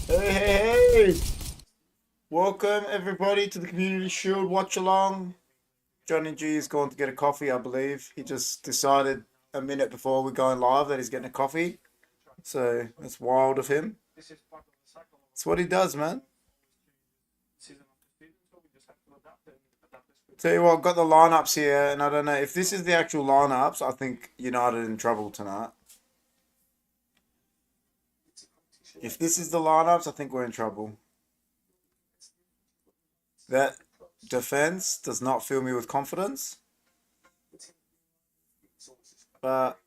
Hey! Welcome everybody to the Community Shield Watch Along. Johnny G is going to get a coffee, I believe. He just decided a minute before we're going live that he's getting a coffee. So that's wild of him. It's what he does, man. Tell you what, I've got the lineups here, and I don't know if this is the actual lineups. I think United in trouble tonight. If this is the lineups, I think we're in trouble. That defense does not fill me with confidence. But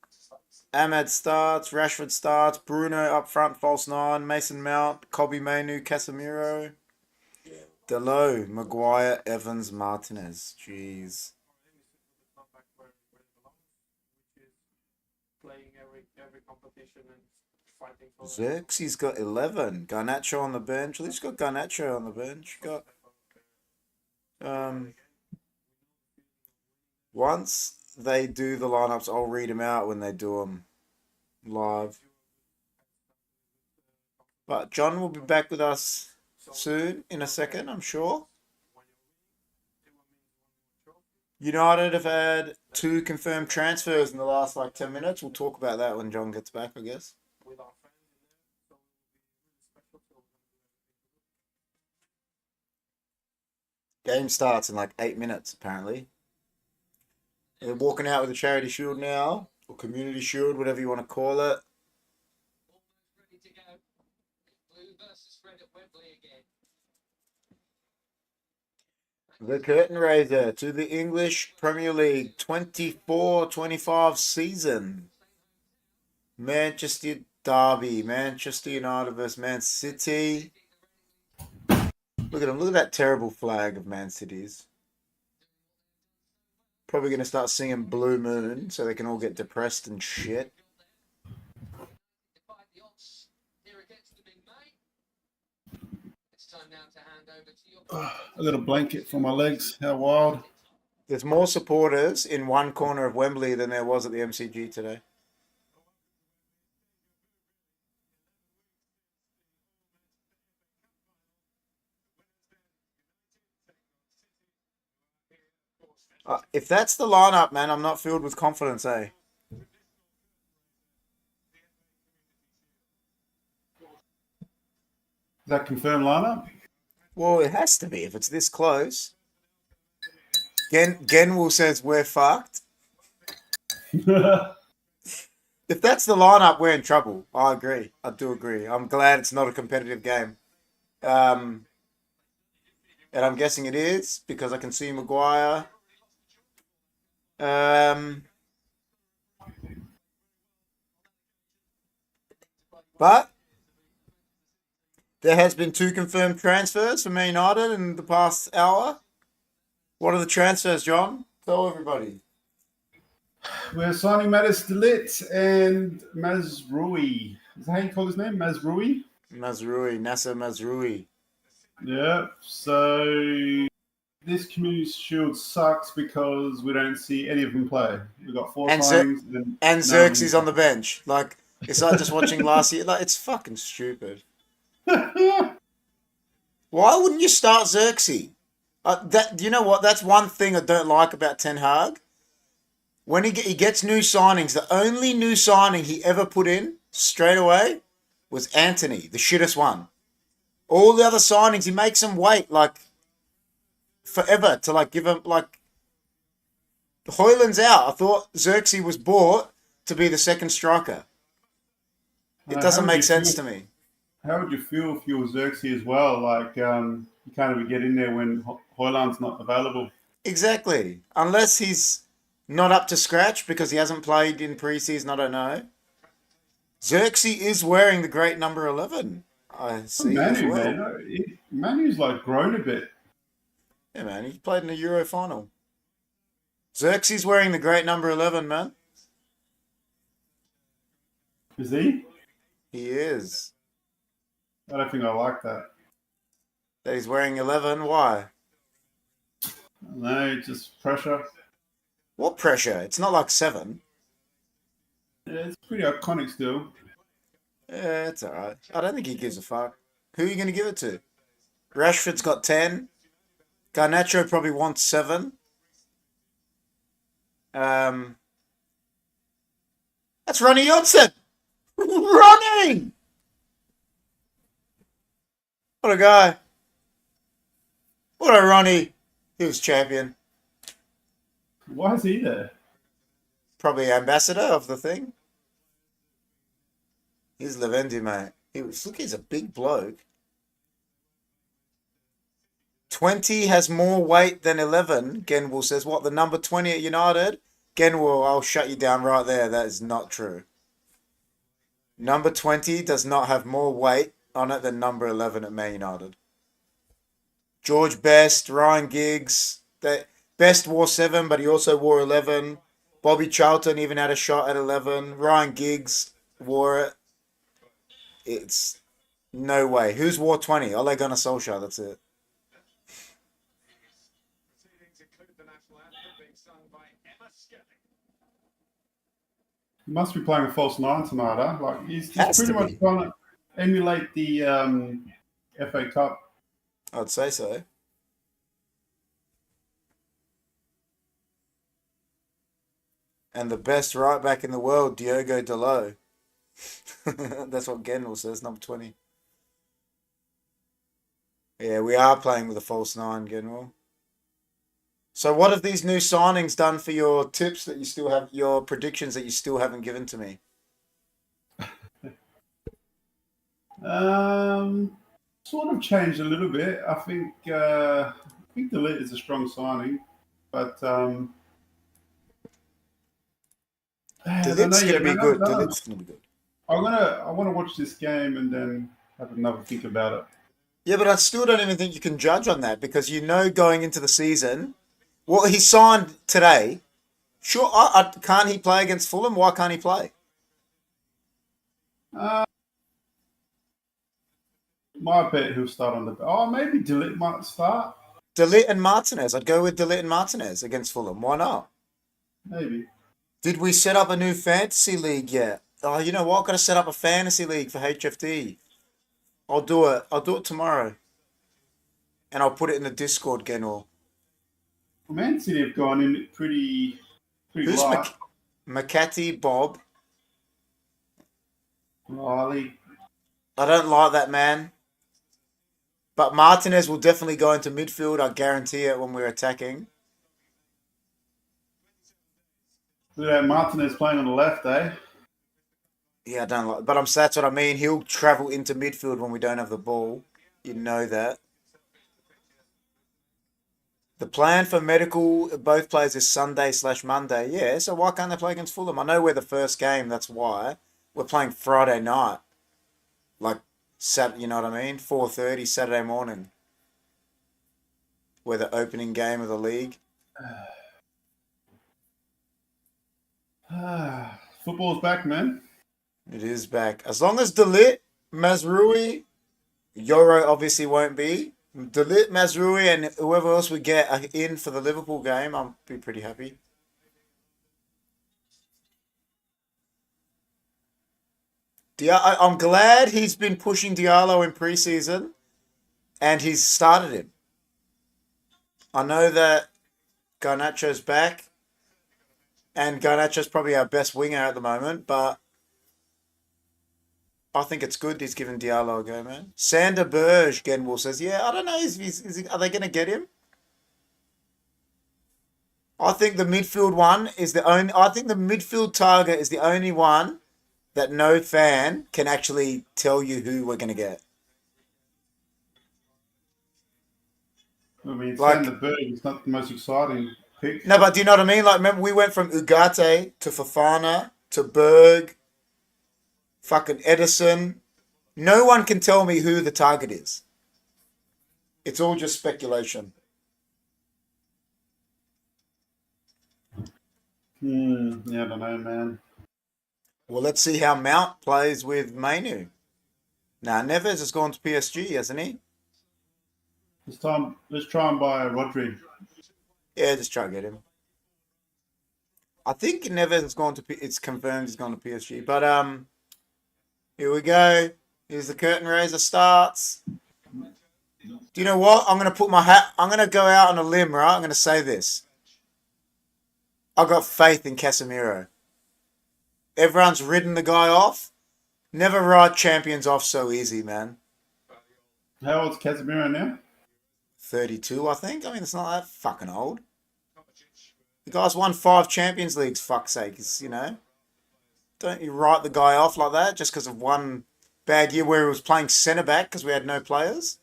Ahmed starts, Rashford starts, Bruno up front, false nine, Mason Mount, Kobe Mainu, Casemiro, Delo, Maguire, Evans, Martinez. Jeez. Xerxes got 11. Garnacho on the bench. At least got Garnacho on the bench. Got once they do the lineups, I'll read them out when they do them live. But John will be back with us soon, in a second, I'm sure. United have had 2 confirmed transfers in the last 10 minutes. We'll talk about that when John gets back, I guess. Game starts in 8 minutes, apparently. They're walking out with a charity shield now, or community shield, whatever you want to call it. The curtain raiser to the English Premier League 24-25 season. Manchester Derby, Manchester United versus Man City. Look at them, look at that terrible flag of Man City's. Probably going to start singing Blue Moon so they can all get depressed and shit. I got a blanket for my legs. How wild. There's more supporters in one corner of Wembley than there was at the MCG today. If that's the lineup, man, I'm not filled with confidence, eh? Is that confirmed lineup? Well, it has to be if it's this close. Genwell says we're fucked. If that's the lineup, we're in trouble. I agree. I do agree. I'm glad it's not a competitive game. And I'm guessing it is because I can see Maguire. But there has been 2 confirmed transfers for Man United in the past hour. What are the transfers, John? Tell everybody. We're signing Mattis Delit and Mazrui. Is that how you call his name? Mazrui? Nasser Mazrui. Yeah. So this community shield sucks because we don't see any of them play. We've got 4 signings. And Xerxes on the bench. It's like just watching last year. It's fucking stupid. Why wouldn't you start Xerxes? You know what? That's one thing I don't like about Ten Hag. When he gets new signings, the only new signing he ever put in straight away was Anthony, the shittest one. All the other signings, he makes them wait forever to give him Hoyland's out. I thought Xerxes was bought to be the second striker. It doesn't make sense to me. How would you feel if you were Xerxes as well? You can't even get in there when Hoyland's not available. Exactly. Unless he's not up to scratch because he hasn't played in preseason, I don't know. Xerxes is wearing the great number 11. I see. Manu, man. Manu's grown a bit. Yeah, man. He played in the Euro final. Xerxes wearing the great number 11, man. Is he? He is. I don't think I like that. That he's wearing 11? Why? No, just pressure. What pressure? It's not 7. Yeah, it's pretty iconic still. Yeah, it's all right. I don't think he gives a fuck. Who are you going to give it to? Rashford's got 10. Garnacho probably wants 7. Um, that's Ronnie Johnson. Ronnie! What a guy. What a Ronnie. He was champion. Why is he there? Probably ambassador of the thing. He's Levendi, mate. He's a big bloke. 20 has more weight than 11, Genwell says. What, the number 20 at United? Genwell, I'll shut you down right there. That is not true. Number 20 does not have more weight on it than number 11 at Man United. George Best, Ryan Giggs. Best wore 7, but he also wore 11. Bobby Charlton even had a shot at 11. Ryan Giggs wore it. It's no way. Who's wore 20? Ole Gunnar Solskjaer, that's it. He must be playing a false 9 tonight, huh? Like he's Has pretty to much be. trying to emulate the FA Cup. I'd say so. And the best right back in the world, Diogo Dalot. That's what Gendel says, number 20. Yeah, we are playing with a false 9, Gendel. So what have these new signings done for your tips that you still have, your predictions that you still haven't given to me? Sort of changed a little bit. I think Delete is a strong signing, but Delit's going to be good. Delit's going to be good. I want to watch this game and then have another think about it. Yeah, but I still don't even think you can judge on that because you know going into the season, well, he signed today. Sure, can't he play against Fulham? Why can't he play? My bet he'll start on the. Oh, maybe Delete might start. Delite and Martinez. I'd go with Delite and Martinez against Fulham. Why not? Maybe. Did we set up a new fantasy league yet? Oh, you know what? I've got to set up a fantasy league for HFD. I'll do it. I'll do it tomorrow. And I'll put it in the Discord, Genor. Man City have gone in pretty Who's light. McCarthy, Bob? Riley. I don't like that man. But Martinez will definitely go into midfield. I guarantee it when we're attacking. Look at Martinez playing on the left, eh? Yeah, I don't like. But that's what I mean. He'll travel into midfield when we don't have the ball. You know that. The plan for medical both players is Sunday/Monday. Yeah, so why can't they play against Fulham? I know we're the first game. That's why we're playing Friday night. Like you know what I mean? 4:30 Saturday morning. We're the opening game of the league. Football's back, man. It is back. As long as Delit, Mazrui, Euro obviously won't be. Delit, Mazrui, and whoever else we get in for the Liverpool game, I'll be pretty happy. I'm glad he's been pushing Diallo in pre-season and he's started him. I know that Garnacho's back and Garnacho's probably our best winger at the moment, but I think it's good he's given Diallo a go, man. Sander Berge, Genwell says, yeah, I don't know, are they going to get him? I think the midfield one is the only, I think the midfield target is the only one that no fan can actually tell you who we're going to get. I mean, Sander Berge is not the most exciting pick. No, but do you know what I mean? Like, remember, we went from Ugarte to Fofana to Berg, fucking Edison. No one can tell me who the target is. It's all just speculation. Yeah, I don't know, man. Well, let's see how Mount plays with Mainu. Now, Neves has gone to PSG, hasn't he? This time, let's try and buy Rodri. Yeah, just try and get him. I think Neves has gone to. It's confirmed he's gone to PSG, but Here we go. Here's the curtain raiser starts. Do you know what? I'm going to put my hat... I'm going to go out on a limb, right? I'm going to say this. I've got faith in Casemiro. Everyone's ridden the guy off. Never ride champions off so easy, man. How old's Casemiro now? 32, I think. I mean, it's not that fucking old. The guy's won 5 Champions Leagues, fuck's sake. It's, you know... Don't you write the guy off like that just because of one bad year where he was playing centre-back because we had no players?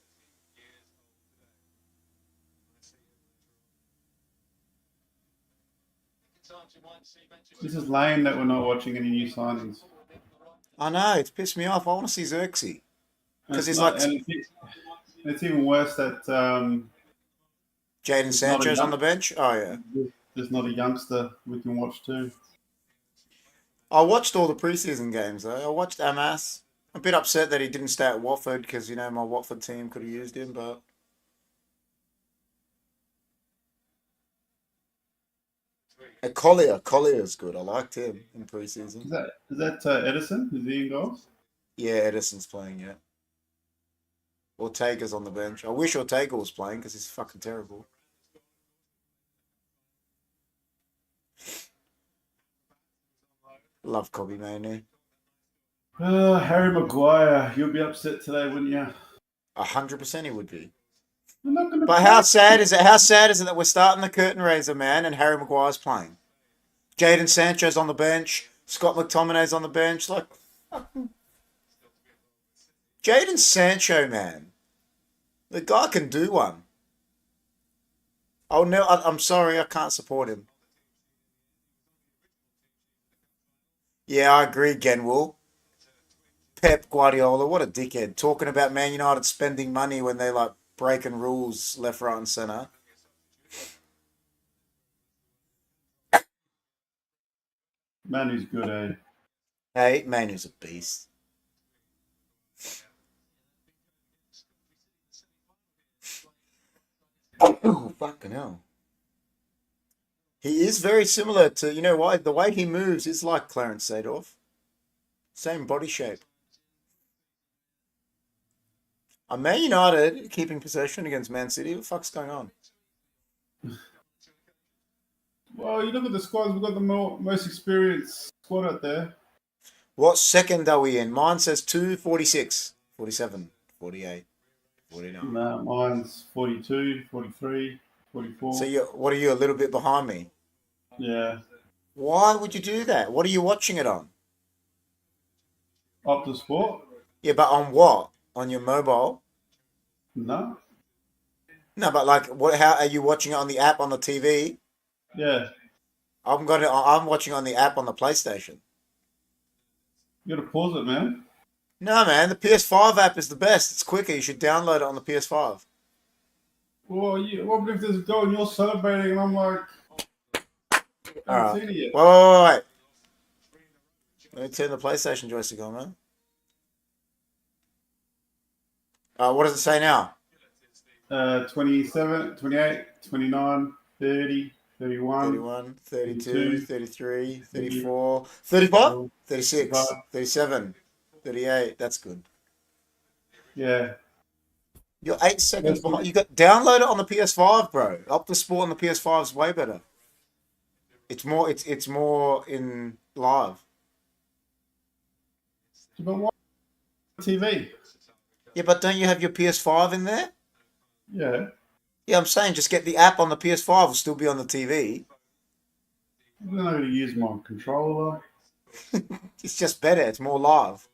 This is lame that we're not watching any new signings. I know, it's pissed me off. I want to see Xerxes. Because he's not, like... and it's even worse that... Jadon Sancho's on the bench? Oh, yeah. There's not a youngster we can watch too. I watched all the preseason games, though. I watched Amas. I'm a bit upset that he didn't stay at Watford because, you know, my Watford team could have used him, but... Collier's good. I liked him in preseason. Is that Edison? Is he in goals? Yeah, Edison's playing, yeah. Ortega's on the bench. I wish Ortega was playing because he's fucking terrible. Love Kobe Manu. Harry Maguire. You'll be upset today, wouldn't you? 100% he would be. But how sad is it? How sad is it that we're starting the curtain raiser, man, and Harry Maguire's playing? Jadon Sancho's on the bench. Scott McTominay's on the bench. Like, Jadon Sancho, man. The guy can do one. Oh no, I'm sorry, I can't support him. Yeah, I agree, Genwell. Pep Guardiola, what a dickhead. Talking about Man United spending money when they like breaking rules left, right and centre. Manu's good, eh? Hey, Manu's a beast. Oh, fucking hell. He is very similar to, you know why? The way he moves is like Clarence Seedorf. Same body shape. Man United keeping possession against Man City. What the fuck's going on? Well, you look at the squads. We've got the most experienced squad out there. What second are we in? Mine says 2, 46, 47, 48, 49. No, mine's 42, 43, 44. So what are you, a little bit behind me? Yeah. Why would you do that? What are you watching it on? Optus Sport? Yeah, but on what? On your mobile? No. No, but like, what? How are you watching it on the app on the TV? Yeah. I'm watching on the app on the PlayStation. You gotta pause it, man. No, man, the PS5 app is the best. It's quicker. You should download it on the PS5. Well, what if there's a goal and you're celebrating and I'm like, I haven't seen it yet. Wait. Let me turn the PlayStation joystick on, man. What does it say now? 27, 28, 29, 30, 31, 31, 32, 33, 34, 35, 36, 37, 38. That's good. Yeah. You're 8 seconds behind. You got download it on the PS5, bro. Optus Sport on the PS5 is way better. It's more in live. But what TV? Yeah, but don't you have your PS5 in there? Yeah. Yeah, I'm saying just get the app on the PS5. Will still be on the TV. I'm not going to use my controller. It's just better. It's more live.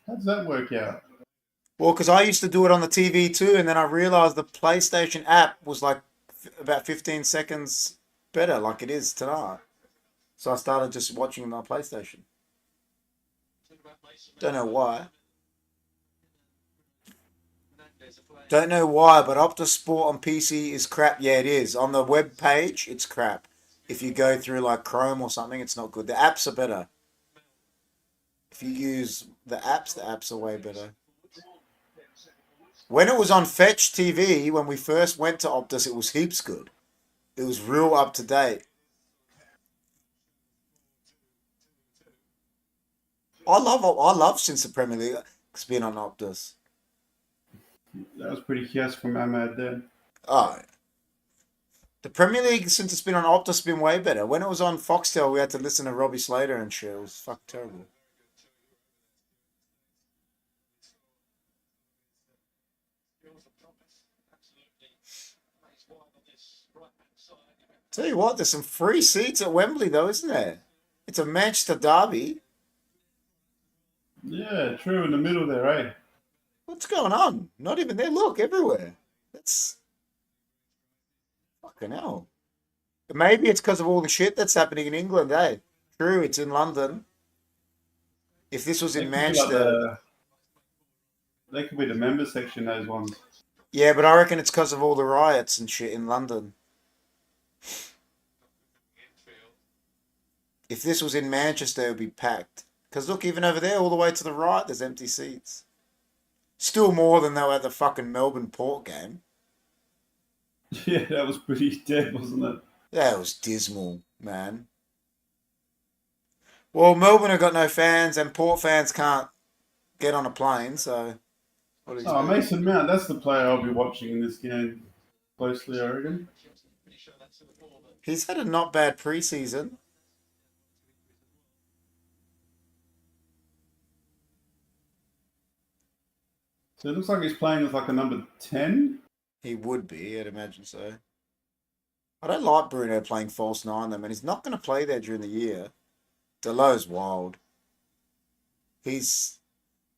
How does that work out? Well, because I used to do it on the TV too, and then I realized the PlayStation app was like about 15 seconds better, like it is tonight. So I started just watching it on PlayStation. Don't know why. Don't know why, but Optus Sport on PC is crap. Yeah, it is. On the web page, it's crap. If you go through like Chrome or something, it's not good. The apps are better. If you use the apps are way better. When it was on Fetch TV, when we first went to Optus, it was heaps good. It was real up to date. I love since the Premier League it's been on Optus. That was pretty kiosk from Ahmad there. Oh, the Premier League since it's been on Optus has been way better. When it was on Foxtel, we had to listen to Robbie Slater and shit. It was fucking terrible. Tell you what, there's some free seats at Wembley though, isn't there? It's a Manchester derby. Yeah, true, in the middle there, eh? What's going on? Not even there. Look, everywhere. That's fucking hell. Maybe it's because of all the shit that's happening in England, eh? True, it's in London. If this was in Manchester. They could be the member section, those ones. Yeah, but I reckon it's because of all the riots and shit in London. If this was in Manchester, it would be packed. Because look, even over there, all the way to the right, there's empty seats. Still more than they were at the fucking Melbourne Port game. Yeah, that was pretty dead, wasn't it? That was dismal, man. Well, Melbourne have got no fans, and Port fans can't get on a plane, so... Mason Mount, that's the player I'll be watching in this game closely, I reckon. He's had a not bad pre-season. So it looks like he's playing as like a number 10. He would be, I'd imagine so. I don't like Bruno playing false nine, though, man. He's not going to play there during the year. Delo's wild.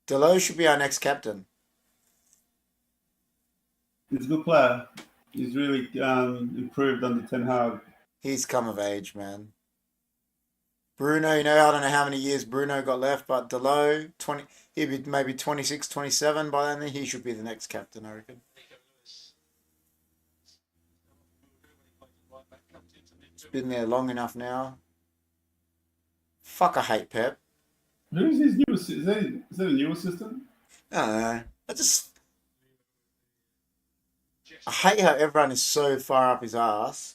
Delo should be our next captain. He's a good player. He's really improved under Ten Hag. He's come of age, man. Bruno, I don't know how many years Bruno got left, but Delo, he'd be maybe 26, 27 by then. He should be the next captain, I reckon. He's been there long enough now. Fuck, I hate Pep. Who's his new assistant? Is that a new assistant? I don't know. I hate how everyone is so far up his ass.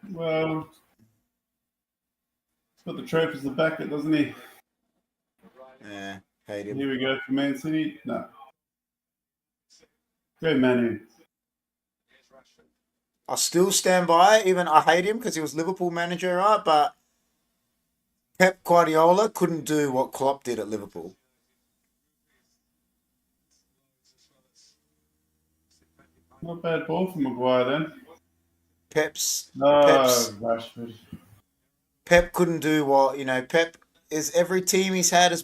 Well, he's got the trophies to back it, doesn't he? Yeah, hate him. Here we go for Man City. No. Go Manu. I still stand by it. Even I hate him because he was Liverpool manager, right? But Pep Guardiola couldn't do what Klopp did at Liverpool. Not bad ball from Maguire then. Rashford. Pep couldn't do what, Pep is every team he's had has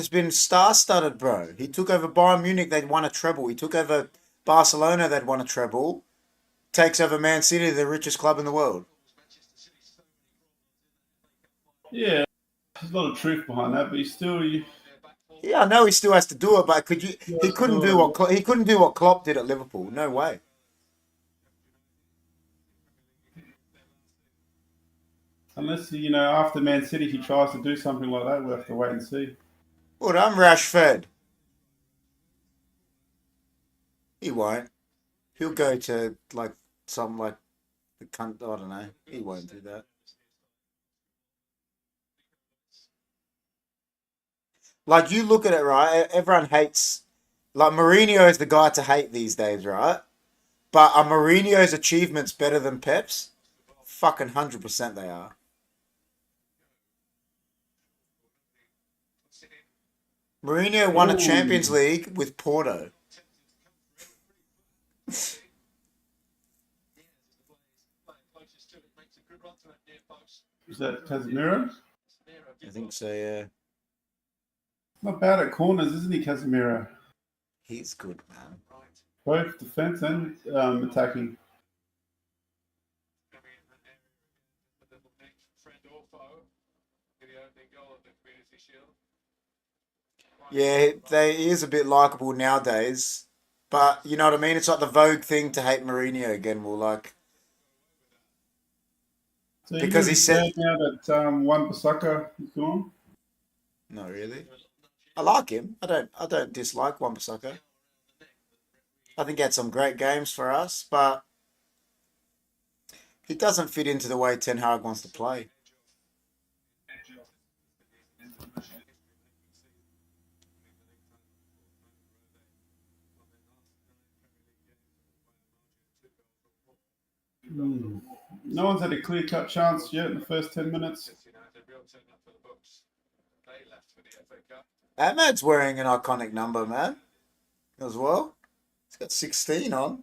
been star-studded, bro. He took over Bayern Munich, they'd won a treble. He took over Barcelona, they'd won a treble. Takes over Man City, the richest club in the world. Yeah, there's a lot of truth behind that, but he's still... Yeah, I know he still has to do it, but he couldn't do what Klopp did at Liverpool. No way. Unless, after Man City he tries to do something like that, we'll have to wait and see. Well, I'm Rashford. He won't. He'll go to, the cunt, I don't know. He won't do that. Like, you look at it, right? Everyone hates... Like, Mourinho is the guy to hate these days, right? But are Mourinho's achievements better than Pep's? Fucking 100% they are. Mourinho won a Champions League with Porto. Is that Casemiro? I think so, yeah. Not bad at corners, isn't he, Casemiro? He's good, man. Both defense and attacking. Yeah, he is a bit likeable nowadays. But, you know what I mean? It's like the Vogue thing to hate Mourinho again. So because he said... now that Wan-Bissaka is gone? Not really. I like him. I don't dislike Wan-Bissaka. I think he had some great games for us, but he doesn't fit into the way Ten Hag wants to play. No one's had a clear-cut chance yet in the first 10 minutes. Ahmad's wearing an iconic number, man, as well. He's got 16 on.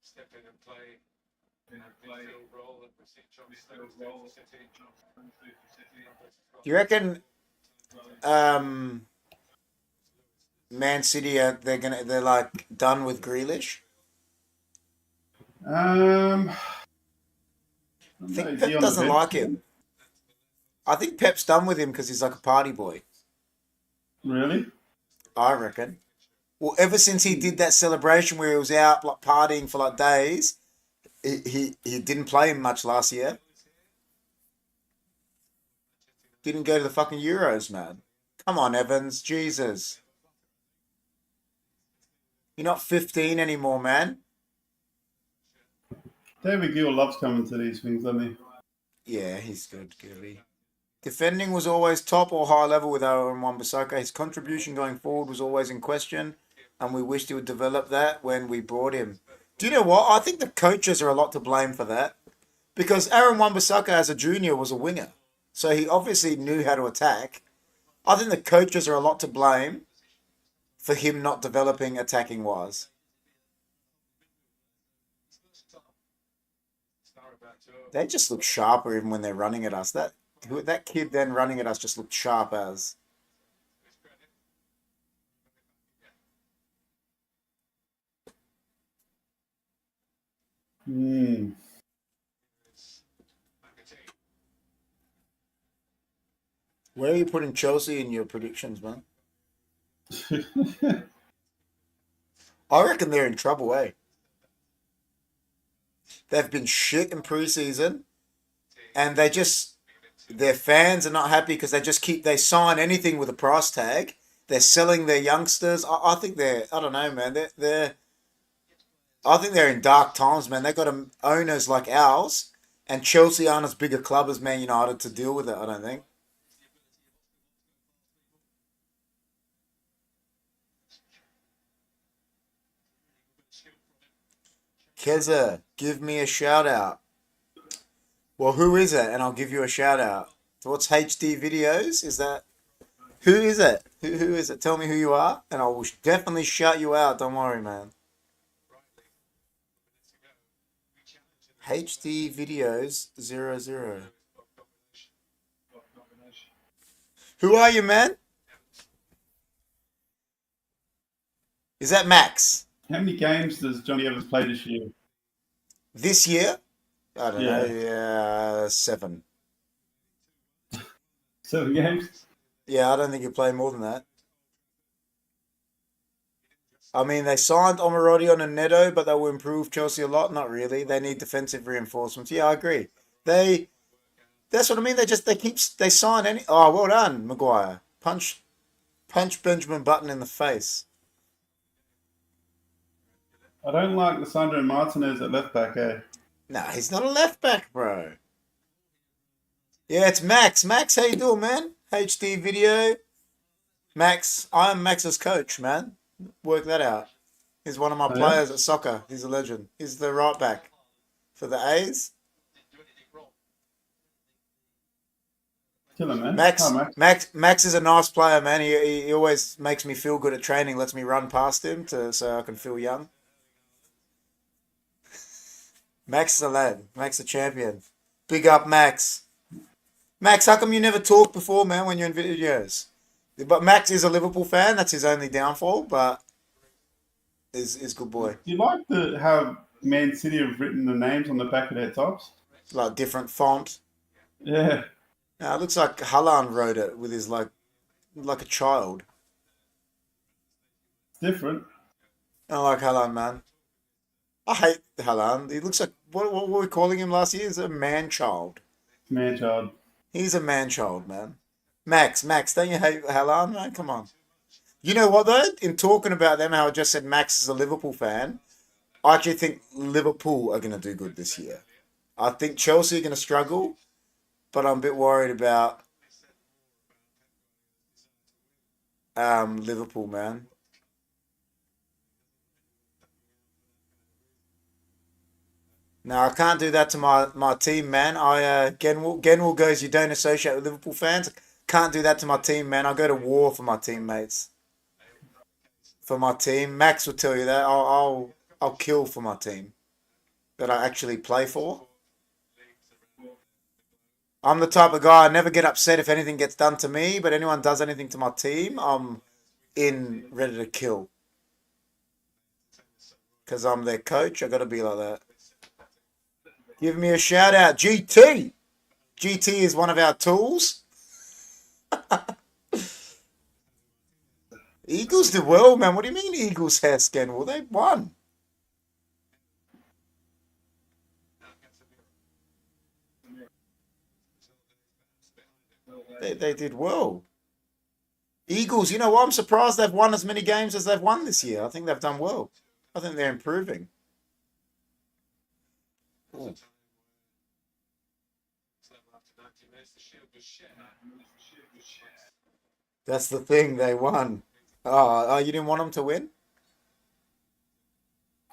Step in and play role that we've seen Do you reckon Man City they're like done with Grealish? I think Pep doesn't like him. I think Pep's done with him because he's like a party boy. Really? I reckon. Well, ever since he did that celebration where he was out like partying for like days, he didn't play him much last year. Didn't go to the fucking Euros, man. Come on, Evans. Jesus. You're not 15 anymore, man. David Gill loves coming to these things, doesn't he? Yeah, he's good, Gilly. Defending was always top or high level with Aaron Wan-Bissaka. His contribution going forward was always in question, and we wished he would develop that when we brought him. Do you know what? I think the coaches are a lot to blame for that. Because Aaron Wan-Bissaka as a junior was a winger. So he obviously knew how to attack. I think the coaches are a lot to blame for him not developing attacking-wise. They just look sharper even when they're running at us. That kid then running at us just looked sharp as. Where are you putting Chelsea in your predictions, man? I reckon they're in trouble, eh? They've been shit in pre-season, and their fans are not happy because they sign anything with a price tag. They're selling their youngsters. I think I don't know, man. I think they're in dark times, man. They've got owners like ours, and Chelsea aren't as big a club as Man United to deal with it, I don't think. Keza, give me a shout out. Well, who is it? And I'll give you a shout out. So what's HD Videos? Who is it? Who is it? Tell me who you are, and I will definitely shout you out. Don't worry, man. HD Videos 00. Who are you, man? Is that Max? How many games does Johnny Evans play this year? This year? I don't know. 7. 7 games? Yeah, I don't think he'll play more than that. I mean, they signed Omarodion and Neto, but they will improve Chelsea a lot. Not really. They need defensive reinforcements. Yeah, I agree. That's what I mean. They sign any. Oh, well done, Maguire. Punch Benjamin Button in the face. I don't like Lissandro Martinez at left back, eh? Nah, he's not a left back, bro. Yeah, it's Max. Max, how you doing, man? HD Video. Max, I am Max's coach, man. Work that out. He's one of my players at soccer. He's a legend. He's the right back for the A's. Kill him, man. Max is a nice player, man. He always makes me feel good at training. Lets me run past him so I can feel young. Max is a lad. Max a champion. Big up, Max. Max, how come you never talked before, man, when you're in videos? But Max is a Liverpool fan. That's his only downfall, but is good boy. Do you like how Man City have written the names on the back of their tops? Like different font. Yeah. It looks like Haaland wrote it with his like a child. Different. I like Haaland, man. I hate Haaland. He looks like what were we calling him last year? He's a man child. Man child. He's a man child, man. Max, don't you hate Haaland, man? Come on. You know what though? In talking about them, how I just said Max is a Liverpool fan, I actually think Liverpool are going to do good this year. I think Chelsea are going to struggle, but I'm a bit worried about Liverpool, man. No, I can't do that to my team, man. Genwell goes, you don't associate with Liverpool fans. Can't do that to my team, man. I go to war for my teammates. For my team. Max will tell you that. I'll kill for my team that I actually play for. I'm the type of guy I never get upset if anything gets done to me, but anyone does anything to my team, I'm in ready to kill. Because I'm their coach, I gotta be like that. Give me a shout out, GT. GT is one of our tools. Eagles did well, man. What do you mean Eagles has scan? Well, they won. They did well. Eagles, you know what? I'm surprised they've won as many games as they've won this year. I think they've done well. I think they're improving. Ooh. That's the thing, they won. Oh, you didn't want them to win?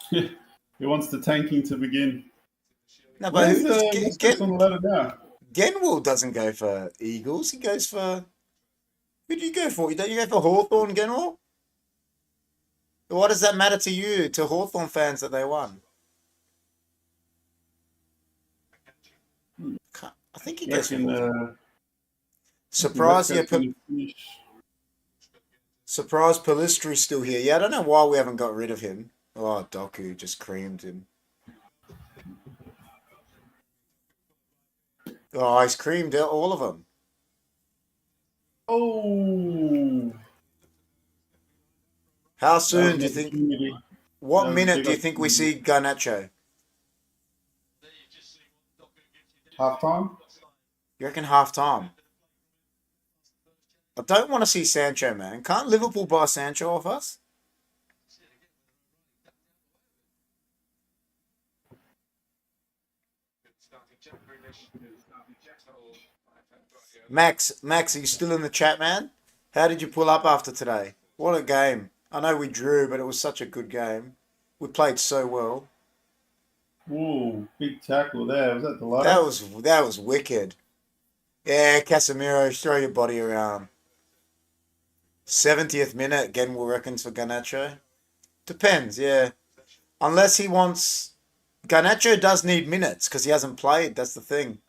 He wants the tanking to begin. No, but Where's what's on the ladder now? Genwell doesn't go for Eagles. He goes for... Who do you go for? Don't you go for Hawthorn, Genwell? What does that matter to you, to Hawthorn fans, that they won? I think he goes for Hawthorn. Surprise, yeah. Surprise, Palistri's still here. Yeah, I don't know why we haven't got rid of him. Oh, Doku just creamed him. Oh, he's creamed out all of them. Oh. How soon do you think... What minute do you think we see Garnacho? Half time? You reckon half time? I don't want to see Sancho, man. Can't Liverpool buy Sancho off us? Max, are you still in the chat, man? How did you pull up after today? What a game. I know we drew, but it was such a good game. We played so well. Ooh, big tackle there. Was that the ladder? That was wicked. Yeah, Casemiro, throw your body around. 70th minute, Genwell reckons for Garnacho. Depends, yeah. Unless he wants... Garnacho does need minutes because he hasn't played. That's the thing.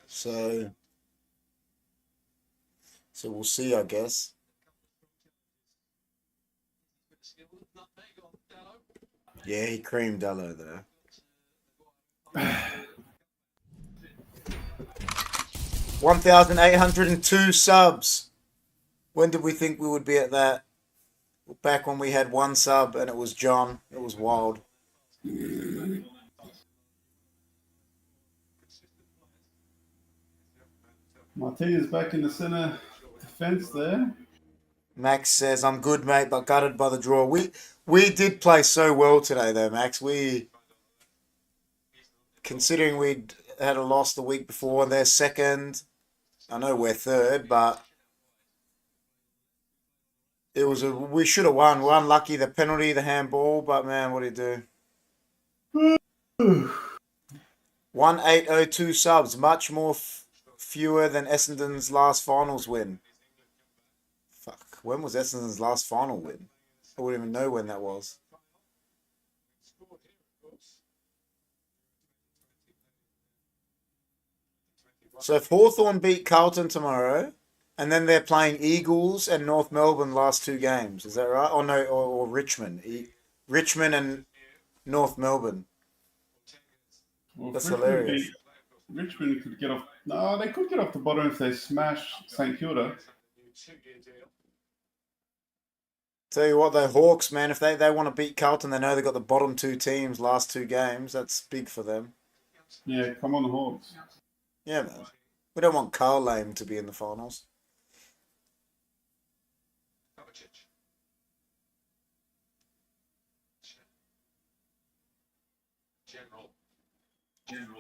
So we'll see, I guess. Yeah, he creamed Dallo there. 1,802 subs. When did we think we would be at that? Back when we had one sub and it was John. It was wild. Martinez back in the centre defence there. Max says, I'm good, mate, but gutted by the draw. We did play so well today, though, Max. Considering we'd had a loss the week before, they're second. I know we're third, but we should have won. We're unlucky, the penalty, the handball, but man, what do you do? 1,802 subs, much more fewer than Essendon's last finals win. Fuck, when was Essendon's last final win? I wouldn't even know when that was. So if Hawthorn beat Carlton tomorrow, and then they're playing Eagles and North Melbourne last two games, is that right? Or no, or Richmond. Richmond and North Melbourne. Well, that's hilarious. Richmond could get off... No, they could get off the bottom if they smash St Kilda. Tell you what, though, Hawks, man, if they want to beat Carlton, they know they've got the bottom two teams last two games. That's big for them. Yeah, come on, the Hawks. Yeah, man. We don't want Carl Lame to be in the finals.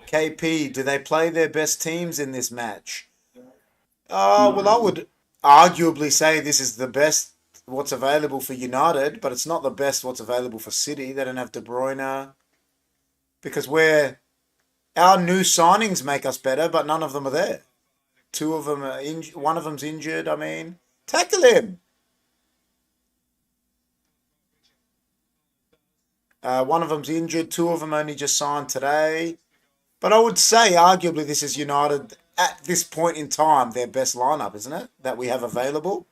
KP, do they play their best teams in this match? Well, I would arguably say this is the best what's available for United, but it's not the best what's available for City. They don't have De Bruyne because our new signings make us better, but none of them are there. Two of them are injured. One of them's injured. I mean, tackle him. One of them's injured. Two of them only just signed today. But I would say, arguably, this is United at this point in time their best lineup, isn't it? That we have available.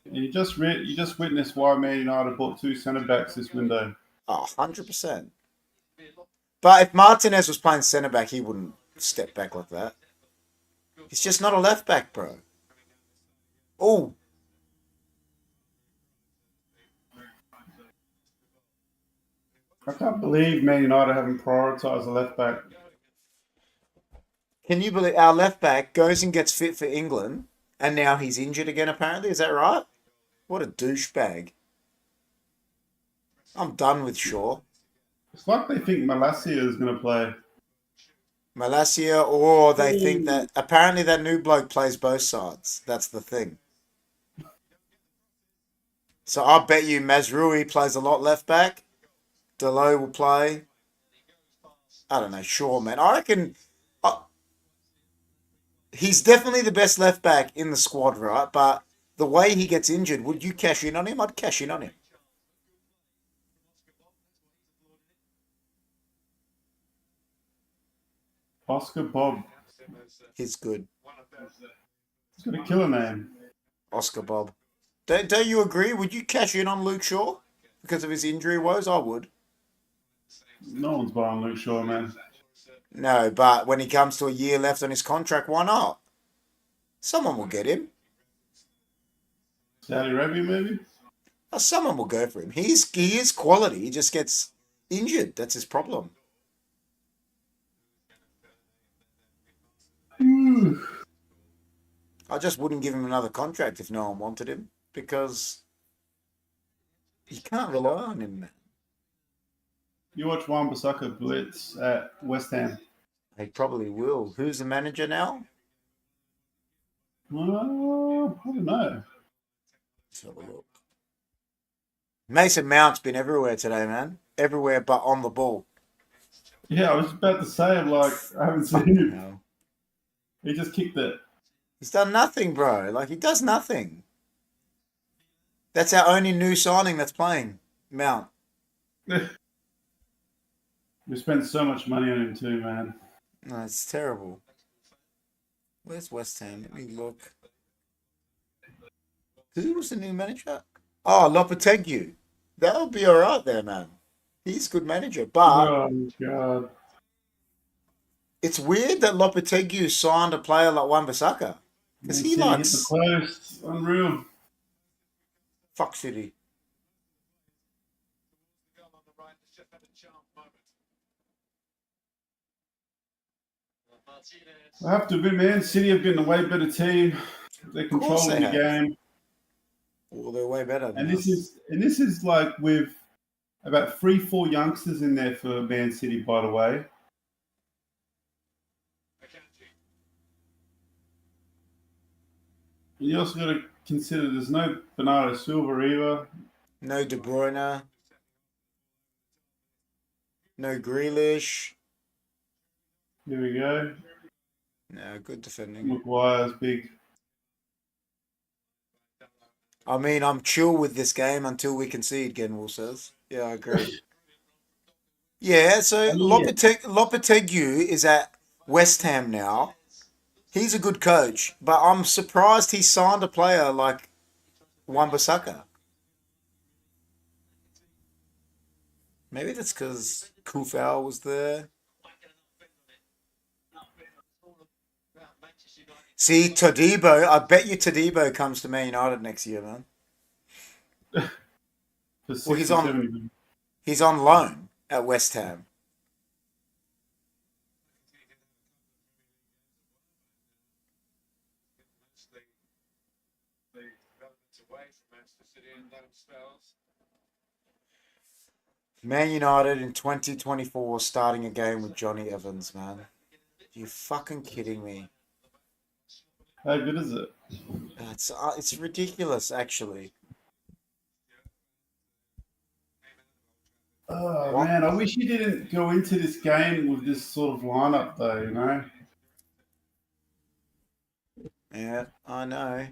You just witnessed why Man United bought 2 centre backs this window. Oh, 100%. But if Martinez was playing centre back, he wouldn't step back like that. He's just not a left back, bro. Oh. I can't believe Man United haven't prioritised a left back. Can you believe our left back goes and gets fit for England and now he's injured again, apparently? Is that right? What a douchebag. I'm done with Shaw. It's like they think Malacia is going to play. Malacia, or they think that apparently that new bloke plays both sides. That's the thing. So I bet you Mazrui plays a lot left back. Delo will play. I don't know, Shaw, man. I reckon he's definitely the best left back in the squad, right? But the way he gets injured, would you cash in on him? I'd cash in on him. Oscar Bob. He's good. He's got a killer name. Oscar Bob. Don't you agree? Would you cash in on Luke Shaw because of his injury woes? I would. No one's buying Luke Shaw, man. No, but when he comes to a year left on his contract, why not? Someone will get him. Saudi Arabia, maybe? Someone will go for him. He is quality. He just gets injured. That's his problem. I just wouldn't give him another contract if no one wanted him because you can't rely on him, man. You watch Wan-Bissaka blitz at West Ham. He probably will. Who's the manager now? I don't know. Let's have a look. Mason Mount's been everywhere today, man. Everywhere but on the ball. Yeah, I was about to say, I haven't seen him. No. He just kicked it. He's done nothing, bro. He does nothing. That's our only new signing that's playing. Mount. We spent so much money on him too, man. No, it's terrible. Where's West Ham? Let me look. Who was the new manager? Oh, Lopetegui. That'll be all right there, man. He's a good manager, but Oh, God. it's weird that Lopetegui signed a player like Wan-Bissaka. Because he likes... Hit the post. Unreal. Fuck City. I have to admit, man, City have been a way better team. They're controlling the game. Well, they're way better than And us. this is like with about 3-4 youngsters in there for Man City, by the way. You also got to consider there's no Bernardo Silva either. No De Bruyne. No Grealish. Here we go. No, good defending. Maguire's big. I mean, I'm chill with this game until we concede, Genwell says. Yeah, I agree. Yeah, so Lopetegui is at West Ham now. He's a good coach, but I'm surprised he signed a player like Wan-Bissaka. Maybe that's because Kufau was there. See, Todibo, I bet you Todibo comes to Man United next year, man. Well, he's on loan at West Ham. Man United in 2024 starting a game with Johnny Evans, man. You fucking kidding me? How good is it? It's ridiculous, actually. Oh What? man, I wish you didn't go into this game with this sort of lineup, though. You know. Yeah, I know.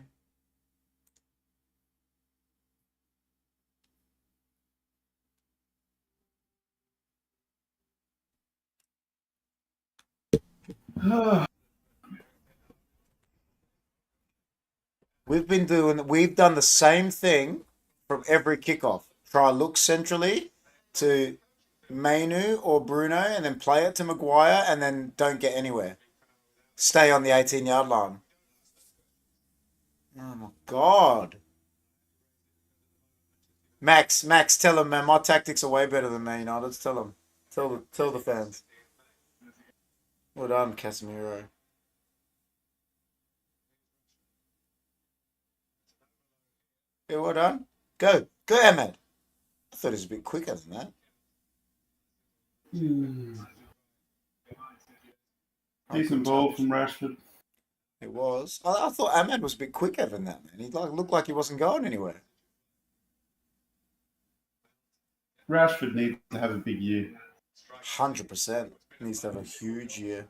We've done the same thing from every kickoff. Try look centrally to Mainu or Bruno and then play it to Maguire and then don't get anywhere. Stay on the 18-yard line. Oh my God. Max, tell him, man, my tactics are way better than Man United's. Tell him. Tell the fans. Well done, Casemiro. Yeah, well done. Go, Ahmed. I thought it was a bit quicker than that. Decent ball from Rashford. It was. I thought Ahmed was a bit quicker than that, man. He looked like he wasn't going anywhere. Rashford needs to have a big year. 100%. Needs to have a huge year.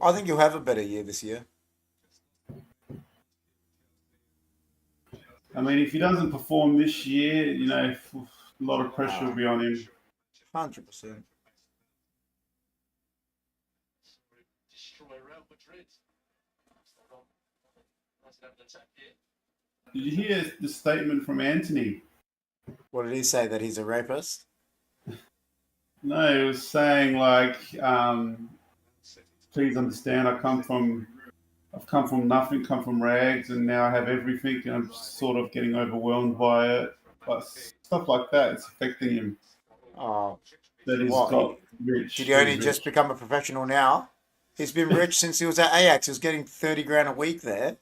I think he'll have a better year this year. I mean, if he doesn't perform this year, you know, a lot of pressure will be on him. 100%. Did you hear the statement from Anthony? What did he say? That he's a rapist? No, he was saying like, please understand, I've come from nothing, come from rags, and now I have everything, and I'm sort of getting overwhelmed by it. But stuff like that, it's affecting him. Oh, That he's what? got rich. Did he only rich. just become a professional now? He's been rich since he was at Ajax. He was getting 30 grand a week there.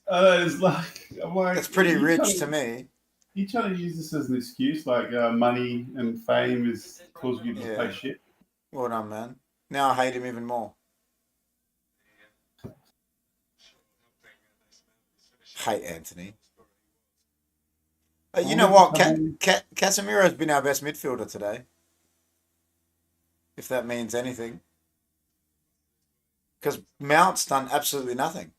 It's like, I'm like, That's pretty rich to me. You trying to use this as an excuse, like money and fame is causing you to Yeah. play shit? Well done, man. Now I hate him even more. Hate Anthony. You know what? Casemiro's been our best midfielder today. If that means anything. Because Mount's done absolutely nothing.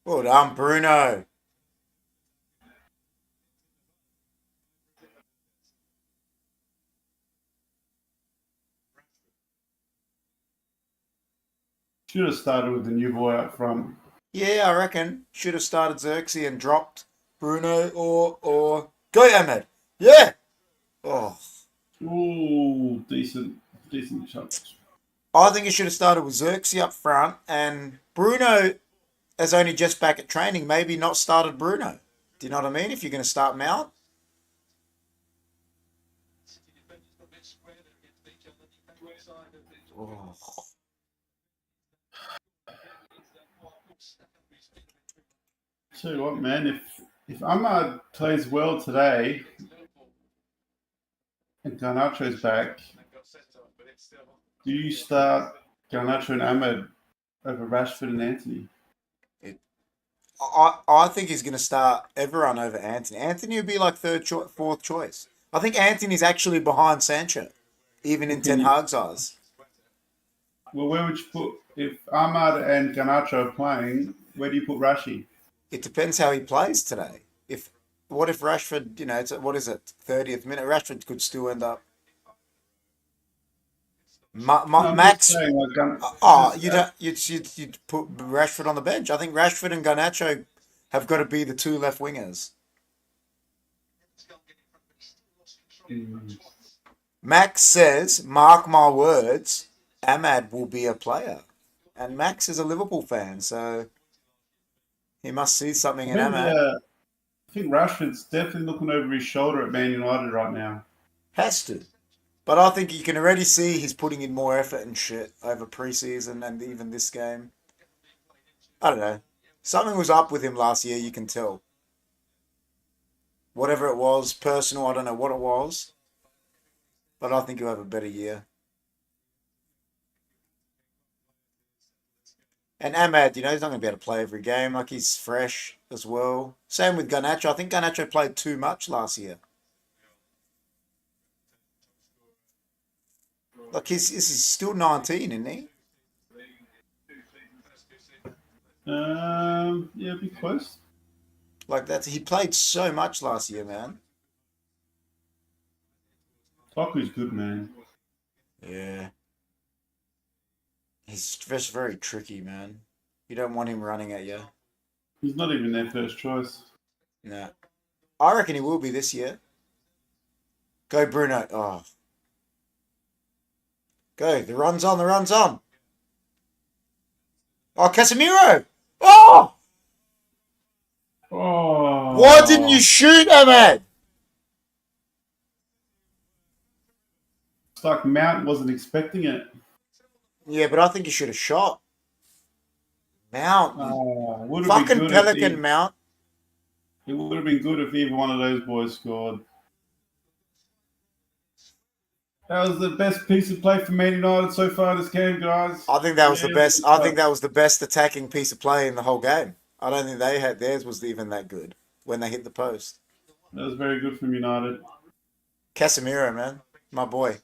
Well done, Bruno. Should have started with the new boy up front. Yeah, I reckon. Should have started Xerxes and dropped Bruno or go Ahmed. Yeah. Oh. Ooh, decent shot. I think you should have started with Xerxes up front and Bruno is only just back at training. Maybe not started Bruno. Do you know what I mean? If you're going to start Mount. Oh. Tell you what, man, if Ahmad plays well today and Garnacho's back, do you start Garnacho and Ahmed over Rashford and Anthony? I think he's going to start everyone over Anthony. Anthony would be like fourth choice. I think Anthony's actually behind Sancho, even in Ten Hag's eyes. Well, where would you put, if Ahmad and Garnacho are playing, where do you put Rashi? It depends how he plays today. What if Rashford, what is it, 30th minute? Rashford could still end up. Max. Saying, You'd put Rashford on the bench. I think Rashford and Garnacho have got to be the two left wingers. Max says, mark my words, Ahmad will be a player. And Max is a Liverpool fan, so he must see something in Ahmad. I think Rashford's definitely looking over his shoulder at Man United right now. Has to. But I think you can already see he's putting in more effort and shit over pre-season and even this game. I don't know. Something was up with him last year, you can tell. whatever it was, personal, I don't know what it was. But I think he'll have a better year. And Ahmad, he's not going to be able to play every game. Like, he's fresh as well. Same with Garnacho. I think Garnacho played too much last year. Like, he's still 19, isn't he? Yeah, be close. Like, he played so much last year, man. Baku's good, man. Yeah. He's just very tricky, man. You don't want him running at you. He's not even their first choice. No. I reckon he will be this year. Go, Bruno. Oh. Go. The run's on. The run's on. Oh, Casemiro. Oh! Oh. Why didn't you shoot, Ahmad? It's like Mount wasn't expecting it. Yeah, but I think you should have shot. Mount. Would have Fucking been good Pelican Mount. It would have been good if either one of those boys scored. That was the best piece of play for Man United so far this game, guys. I think that was the best. I think that was the best attacking piece of play in the whole game. I don't think theirs was even that good when they hit the post. That was very good from United. Casemiro, man, my boy.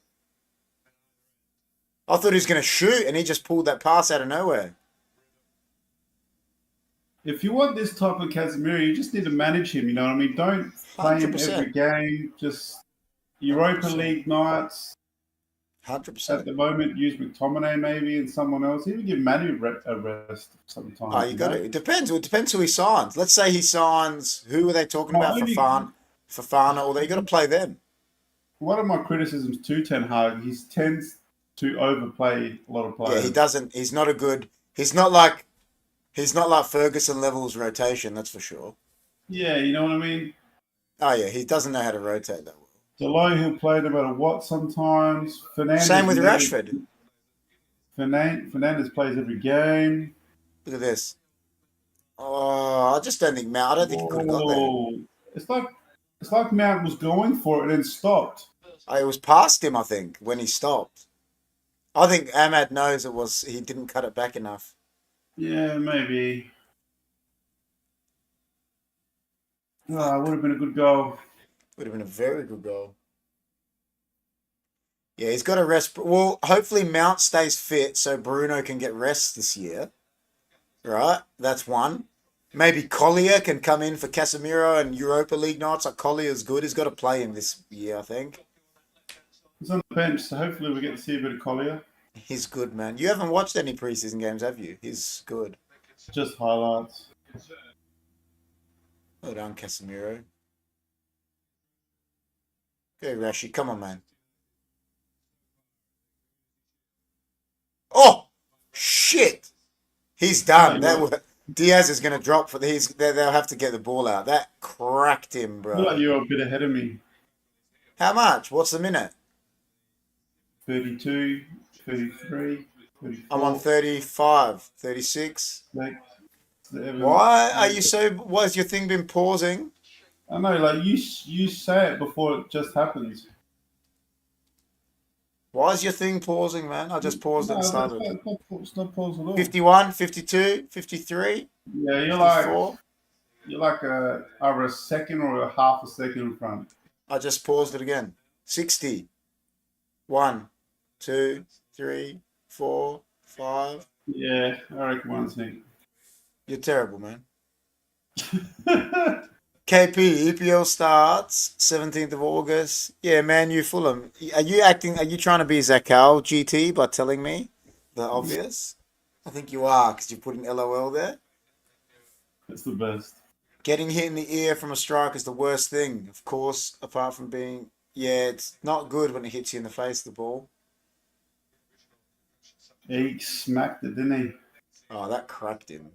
I thought he was going to shoot, and he just pulled that pass out of nowhere. If you want this type of Casemiro, you just need to manage him. You know what I mean? Don't play him 100%. every game. Just Europa 100%. League nights. 100%. At the moment, use McTominay maybe and someone else. Even give Manu a rest sometimes. Oh, you got it. It depends. It depends who he signs. Let's say he signs. Who were they talking about? Fafana, or you got to play them. One of my criticisms to Ten Hag, he tends to overplay a lot of players. Yeah, he doesn't. He's not a good. He's not like Ferguson levels rotation. That's for sure. Yeah, you know what I mean. Oh yeah, he doesn't know how to rotate that well. Delay, he'll play no matter what sometimes. Fernandez, Same with Rashford. Fernandez plays every game. Look at this. Oh, I just don't think Mount. I don't think he could have got there. It's like Mount was going for it and then stopped. It was past him, I think, when he stopped. I think Ahmad knows he didn't cut it back enough. Yeah, maybe. It would have been a good goal. Would have been a very good goal. Yeah, he's got to rest. Well, hopefully Mount stays fit so Bruno can get rest this year. Right? That's one. Maybe Collier can come in for Casemiro and Europa League nights. Like Collier's good. He's got to play him this year, I think. He's on the bench, so hopefully we get to see a bit of Collier. He's good, man. You haven't watched any preseason games, have you? He's good. Just highlights. Well done, Casemiro. Go, Rashi. Come on, man. Oh! Shit! He's done. Diaz is going to drop for they'll have to get the ball out. That cracked him, bro. I feel like you're a bit ahead of me. How much? What's the minute? 32, 33, 34. I'm on 35, 36. Like, Why has your thing been pausing? I know, like you say it before it just happens. Why is your thing pausing, man? I just paused it and started. It's not paused at all. 51, 52, 53. Yeah, 54. You're like either a second or a half a second in front. I just paused it again. 60. 1, 2, 3, 4, 5. Yeah, I reckon 1 second. You're terrible, man. KP, EPL starts 17th of August. Yeah, Man U Fulham. Are you trying to be Zakal GT by telling me the obvious? I think you are, because you put an LOL there. That's the best. Getting hit in the ear from a strike is the worst thing, of course, apart from being... Yeah, it's not good when it hits you in the face, the ball. He smacked it, didn't he? Oh, that cracked him.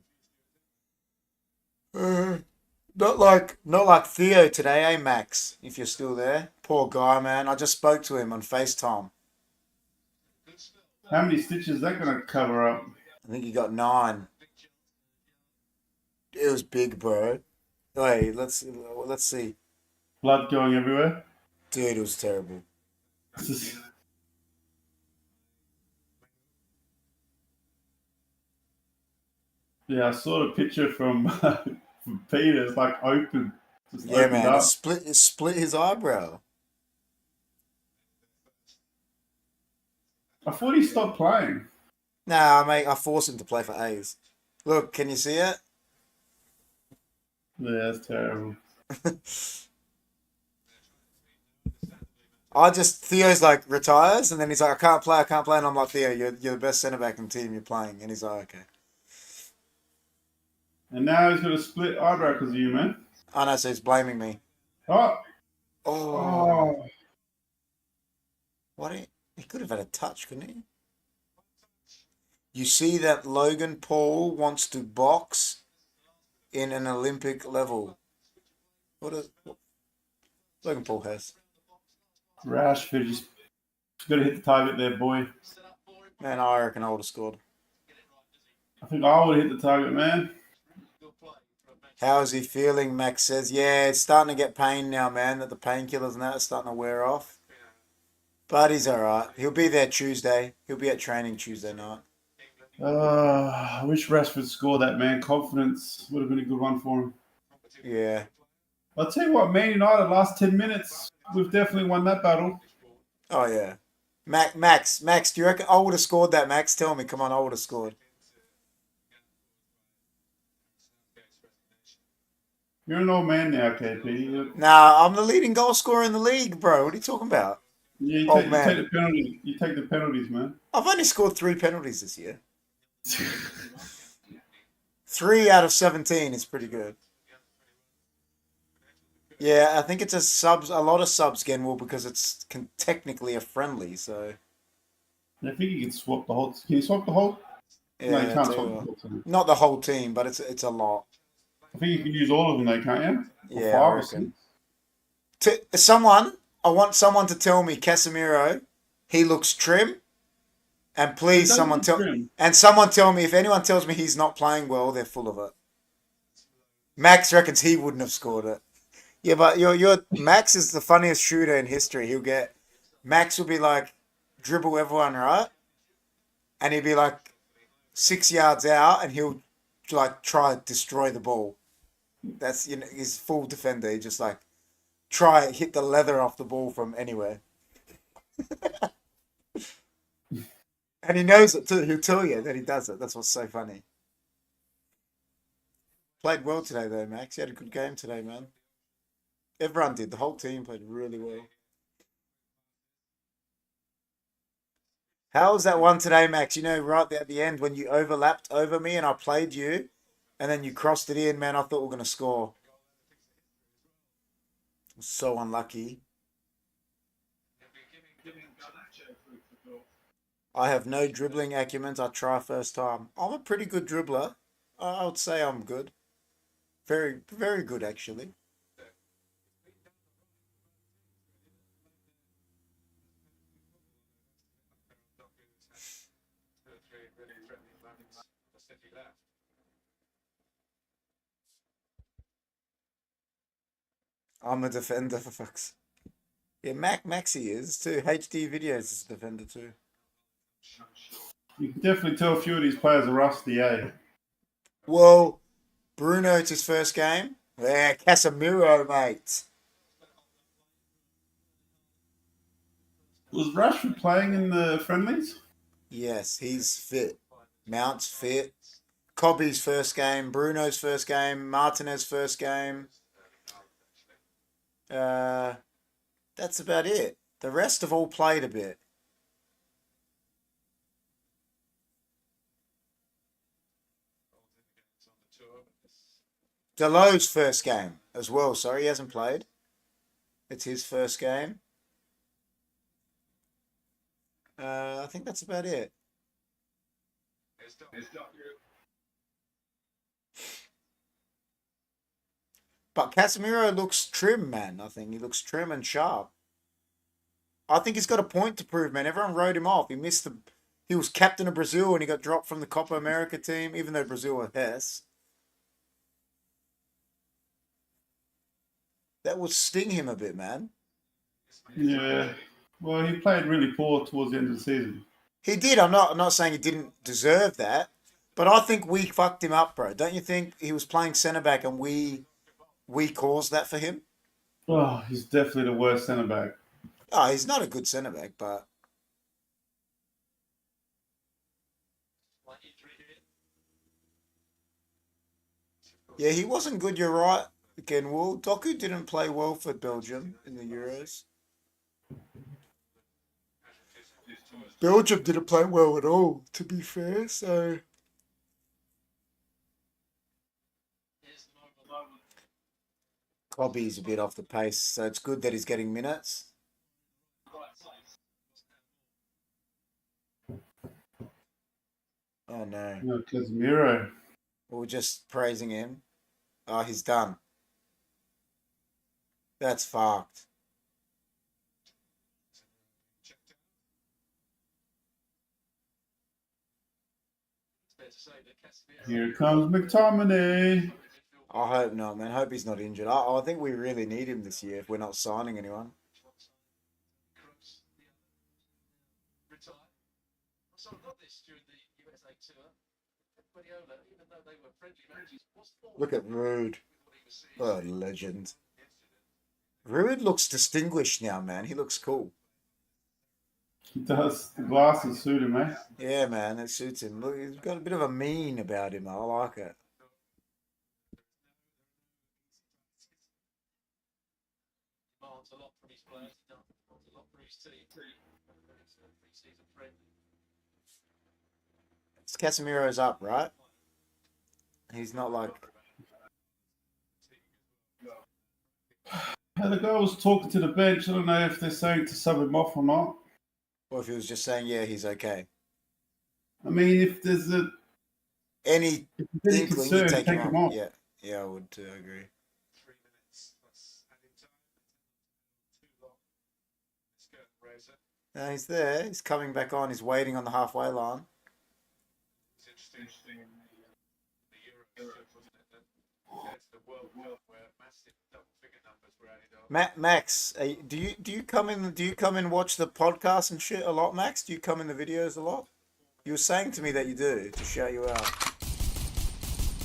Not like Theo today, eh, Max? If you're still there. Poor guy, man. I just spoke to him on FaceTime. How many stitches is that going to cover up? I think he got 9. It was big, bro. Wait, let's see. Blood going everywhere. Dude, it was terrible. Yeah, I saw the picture from, from Peter. It's like open, just Yeah, opened man, up. it split his eyebrow. I thought he stopped playing. Nah, mate, I forced him to play for A's. Look, can you see it? Yeah, that's terrible. Theo's like retires, and then he's like, I can't play, and I'm like, Theo, you're the best centre back in the team, you're playing, and he's like, okay. And now he's got a split eyebrow because of you, man. I know, so he's blaming me. Oh, Oh, oh. he could have had a touch, couldn't he? You see that Logan Paul wants to box in an Olympic level. What Logan Paul has? Rashford just got to hit the target there, boy. Man, I reckon I would have scored. I think I would hit the target, man. How is he feeling? Max says, yeah, it's starting to get pain now, man, that the painkillers and that are starting to wear off. But he's all right. He'll be there Tuesday. He'll be at training Tuesday night. I wish Rashford scored that, man. Confidence would have been a good one for him. Yeah. I'll tell you what, Man United, last 10 minutes, we've definitely won that battle. Oh, yeah. Max, do you reckon I would have scored that, Max? Tell me. Come on, I would have scored. You're an old man now, KP. Nah, I'm the leading goal scorer in the league, bro. What are you talking about? Yeah, you Old take man. the penalties. You take the penalties, man. I've only scored 3 penalties this year. 3 out of 17 is pretty good. Yeah, I think it's a lot of subs, Genwell, because it's technically a friendly, so... I think you can swap the whole... Can you swap the whole? Yeah, No, you can't too. swap the whole team. Not the whole team, but it's a lot. I think you can use all of them, though, can't you? Or Yeah, 5 I or reckon. 6. I want someone to tell me, Casemiro, he looks trim, and please someone tell me, if anyone tells me he's not playing well, they're full of it. Max reckons he wouldn't have scored it. Yeah, but your Max is the funniest shooter in history. Max will be like, dribble everyone, right? And he'll be like 6 yards out, and he'll like try to destroy the ball. That's, he's full defender. He just like hit the leather off the ball from anywhere. And he knows it too. He'll tell you that he does it. That's what's so funny. Played well today though, Max. You had a good game today, man. Everyone did. The whole team played really well. How was that one today, Max? Right at the end when you overlapped over me and I played you, and then you crossed it in, man. I thought we were going to score. So unlucky. I have no dribbling acumen. I try first time. I'm a pretty good dribbler. I would say I'm good. Very, very good, actually. I'm a defender for fuck's. Yeah, Maxi is too. HD Videos is a defender too. You can definitely tell a few of these players are rusty, eh? Well, Bruno, it's his first game. Yeah, Casemiro, mate. Was Rashford playing in the friendlies? Yes, he's fit. Mount's fit. Cobby's first game. Bruno's first game. Martinez's first game. That's about it. The rest have all played a bit. Delot's first game as well. Sorry, he hasn't played. It's his first game. I think that's about it. But Casemiro looks trim, man. I think he looks trim and sharp. I think he's got a point to prove, man. Everyone wrote him off. He was captain of Brazil and he got dropped from the Copa America team, even though Brazil were Hess. That would sting him a bit, man. Yeah. Well, he played really poor towards the end of the season. He did. I'm not saying he didn't deserve that, but I think we fucked him up, bro. Don't you think he was playing centre back and we caused that for him? Oh, he's definitely the worst centre back. Oh, he's not a good centre back, but yeah, he wasn't good. You're right. Again, Will Doku didn't play well for Belgium in the Euros. Belgium didn't play well at all, to be fair. So Cobby's a bit off the pace, so it's good that he's getting minutes. Oh no. No, Casemiro. We were just praising him. Oh, he's done. That's fucked. Here comes McTominay. I hope not, man. I hope he's not injured. I think we really need him this year if we're not signing anyone. Look at Rude. Oh, legend. Rude looks distinguished now, man. He looks cool. He does. The glasses suit him, eh? Yeah, man, it suits him. Look, he's got a bit of a mean about him. I like it. Casemiro's up, right? He's not like... The guy was talking to the bench. I don't know if they're saying to sub him off or not. Or if he was just saying, yeah, he's okay. I mean, if there's any any inkling, concern, you take him off. off. Yeah, I would too. I agree. No, he's there. He's coming back on. He's waiting on the halfway line. Max, do you come in? Do you come and watch the podcast and shit a lot, Max? Do you come in the videos a lot? You were saying to me that you do to shout you out.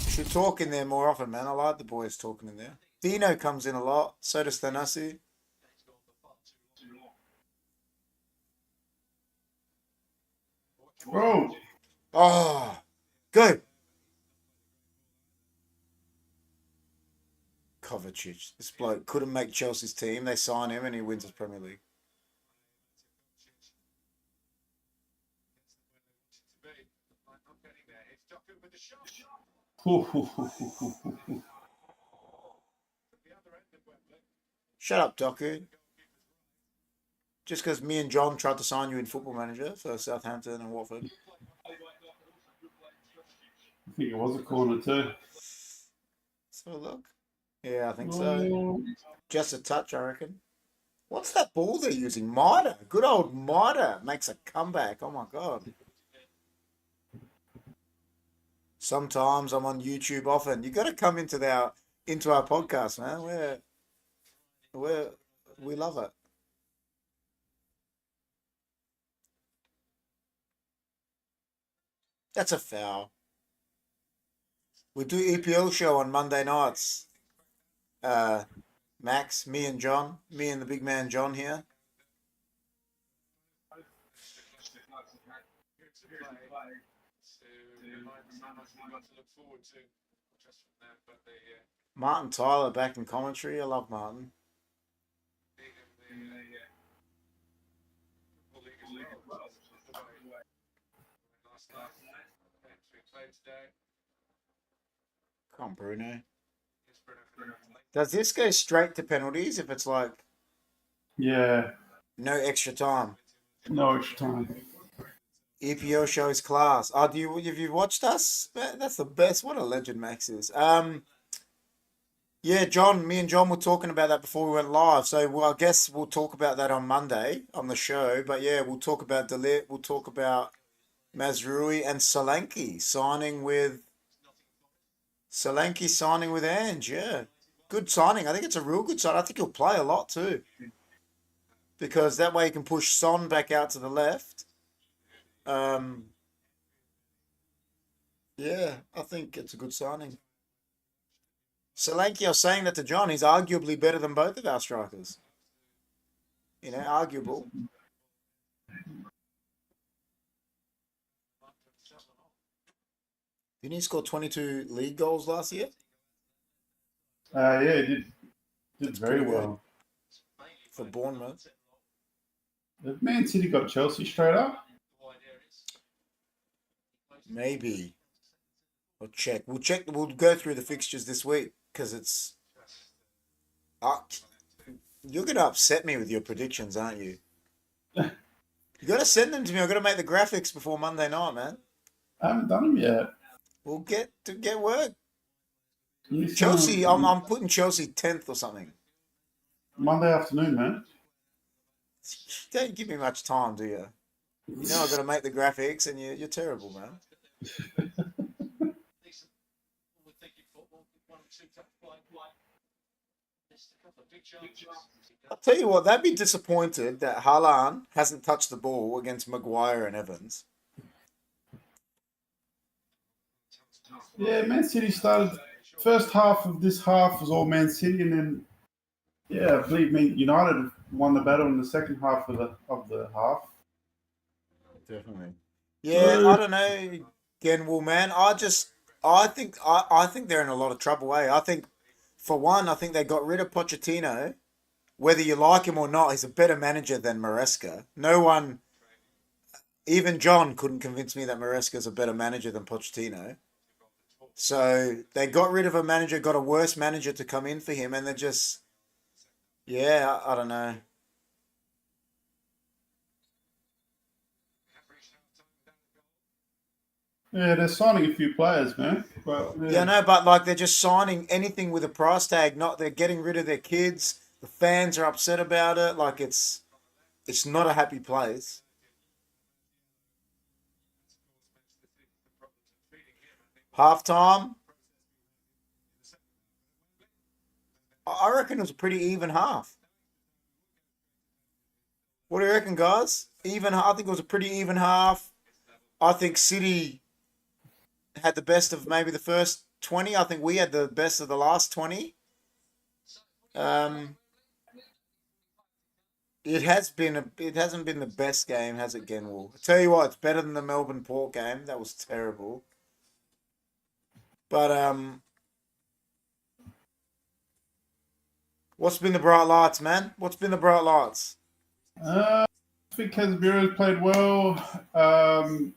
You should talk in there more often, man. I like the boys talking in there. Dino comes in a lot. So does Thanasi. Bro. Oh, go. Kovacic. This bloke couldn't make Chelsea's team. They sign him and he wins his Premier League. Shut up, Doku. Just because me and John tried to sign you in Football Manager for Southampton and Watford. I think it was a corner too. So look. Yeah, I think so. Just a touch, I reckon. What's that ball they're using? Mida. Good old Mida makes a comeback. Oh my God. Sometimes I'm on YouTube often. You got to come into our podcast, man. We love it. That's a foul. We do EPL show on Monday nights. Max, me and John, me and the big man John here. Martin Tyler back in commentary. I love Martin. Come on, Bruno. Does this go straight to penalties if it's like Yeah. no extra time? No extra time. EPL shows class. Oh, have you watched us? Man, that's the best. What a legend Max is. Yeah, John, me and John were talking about that before we went live. So I guess we'll talk about that on Monday on the show. But yeah, we'll talk about Delit. We'll talk about Mazrui and Solanke signing with Ange. Yeah, good signing. I think it's a real good signing. I think he'll play a lot too. Because that way you can push Son back out to the left. Yeah, I think it's a good signing. Solanke, I was saying that to John, he's arguably better than both of our strikers. Arguable. Didn't he score 22 league goals last year? Yeah, he did That's very pretty good. well. For Bournemouth. Have Man City got Chelsea straight up? Maybe. We'll check. We'll go through the fixtures this week because it's. You're going to upset me with your predictions, aren't you? You got to send them to me. I've got to make the graphics before Monday night, man. I haven't done them yet. We'll get work. Can you send Chelsea, them I'm putting Chelsea 10th or something. Monday afternoon, man. Don't give me much time, do you? You know I've got to make the graphics, and you're terrible, man. I'll tell you what, they'd be disappointed that Haaland hasn't touched the ball against Maguire and Evans. Yeah, Man City started. First half of this half was all Man City, and then I believe United won the battle in the second half of the half. Definitely. Yeah, I don't know, Genwell, man. I think they're in a lot of trouble. I think, for one, I think they got rid of Pochettino. Whether you like him or not, he's a better manager than Maresca. No one, even John, couldn't convince me that Maresca's a better manager than Pochettino. So they got rid of a manager, got a worse manager to come in for him, and they're just, I don't know. Yeah, they're signing a few players, man. But But they're just signing anything with a price tag. They're getting rid of their kids. The fans are upset about it. Like it's not a happy place. Halftime, I reckon it was a pretty even half. What do you reckon, guys? I think it was a pretty even half. I think City had the best of maybe the first 20. I think we had the best of the last 20. It hasn't been the best game, has it, Genwell? I tell you what, it's better than the Melbourne Port game. That was terrible. But what's been the bright lights, man? What's been the bright lights? I think Casemiro's played well. I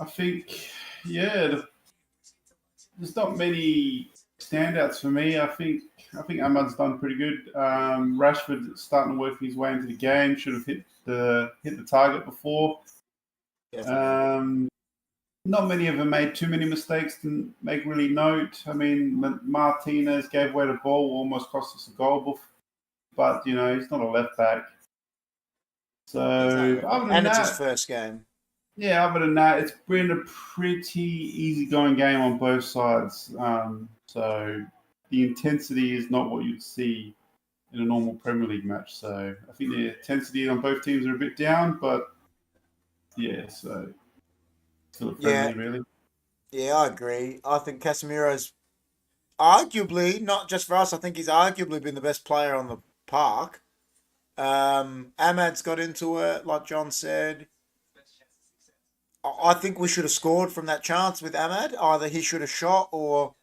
think, there's not many standouts for me. I think Ahmad's done pretty good. Rashford starting to work his way into the game. Should have hit the target before. Not many of them made too many mistakes to make really note. I mean, Martinez gave away the ball, almost cost us a goal, but he's not a left back. So other than it's that, his first game. Yeah, other than that, it's been a pretty easygoing game on both sides. So the intensity is not what you'd see in a normal Premier League match. So I think the intensity on both teams are a bit down, but so still a friendly, really. Yeah, I agree. I think Casemiro's arguably, not just for us, I think he's arguably been the best player on the park. Ahmad's got into it, like John said. I think we should have scored from that chance with Ahmad. Either he should have shot or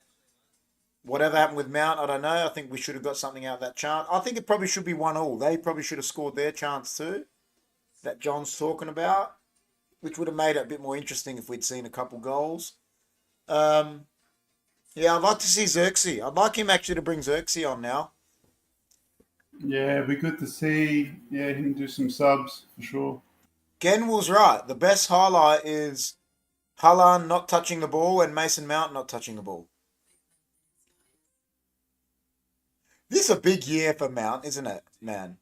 whatever happened with Mount, I don't know. I think we should have got something out of that chance. I think it probably should be 1-1. They probably should have scored their chance too, that John's talking about, which would have made it a bit more interesting if we'd seen a couple goals. I'd like to see Xerxes. I'd like him actually to bring Xerxes on now. Yeah, it'd be good to see him do some subs for sure. Genwell's right. The best highlight is Haaland not touching the ball and Mason Mount not touching the ball. This is a big year for Mount, isn't it, man?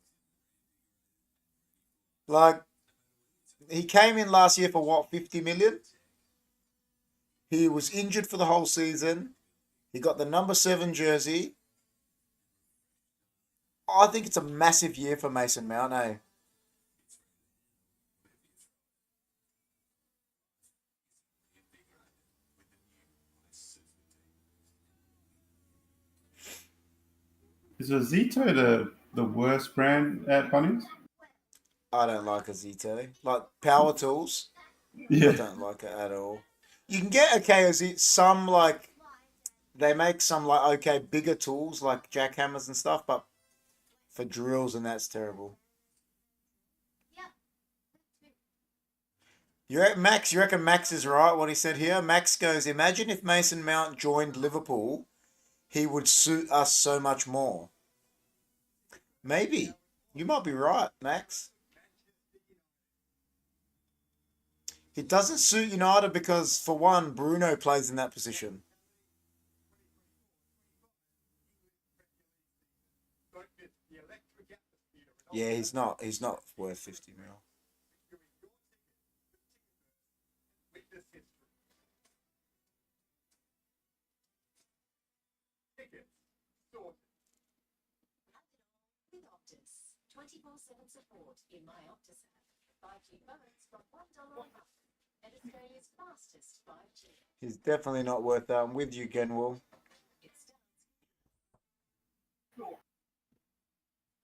Like, he came in last year for 50 million? He was injured for the whole season. He got the number 7 jersey. I think it's a massive year for Mason Mount, eh? Is Zito the worst brand at Bunnings? I don't like a Zito. Like power tools, I Yeah. don't like it at all. You can get okay as some like they make some like okay bigger tools like jackhammers and stuff, but for drills and that's terrible. Max? You reckon Max is right? What he said here? Max goes, imagine if Mason Mount joined Liverpool, he would suit us so much more. Maybe you might be right, Max. He doesn't suit United because, for one, Bruno plays in that position. Yeah, he's not. He's not worth 50 mil. With Optus, 24/7 support in my Optus app. 5G phones from $1 a month. And Australia's fastest 5G. He's definitely not worth that. I'm with you, Genwell.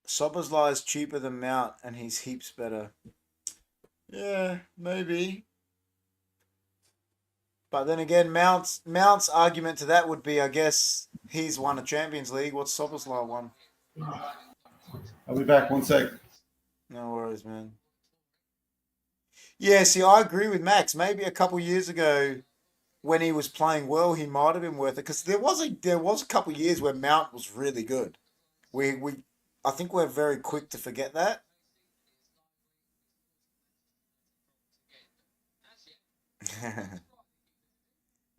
Soboslai is cheaper than Mount, and he's heaps better. Yeah, maybe. But then again, Mount's argument to that would be, I guess, he's won a Champions League. What's Soboslai won? I'll be back 1 sec. No worries, man. Yeah, see, I agree with Max. Maybe a couple years ago, when he was playing well, he might have been worth it. Because there was a couple years where Mount was really good. I think we're very quick to forget that.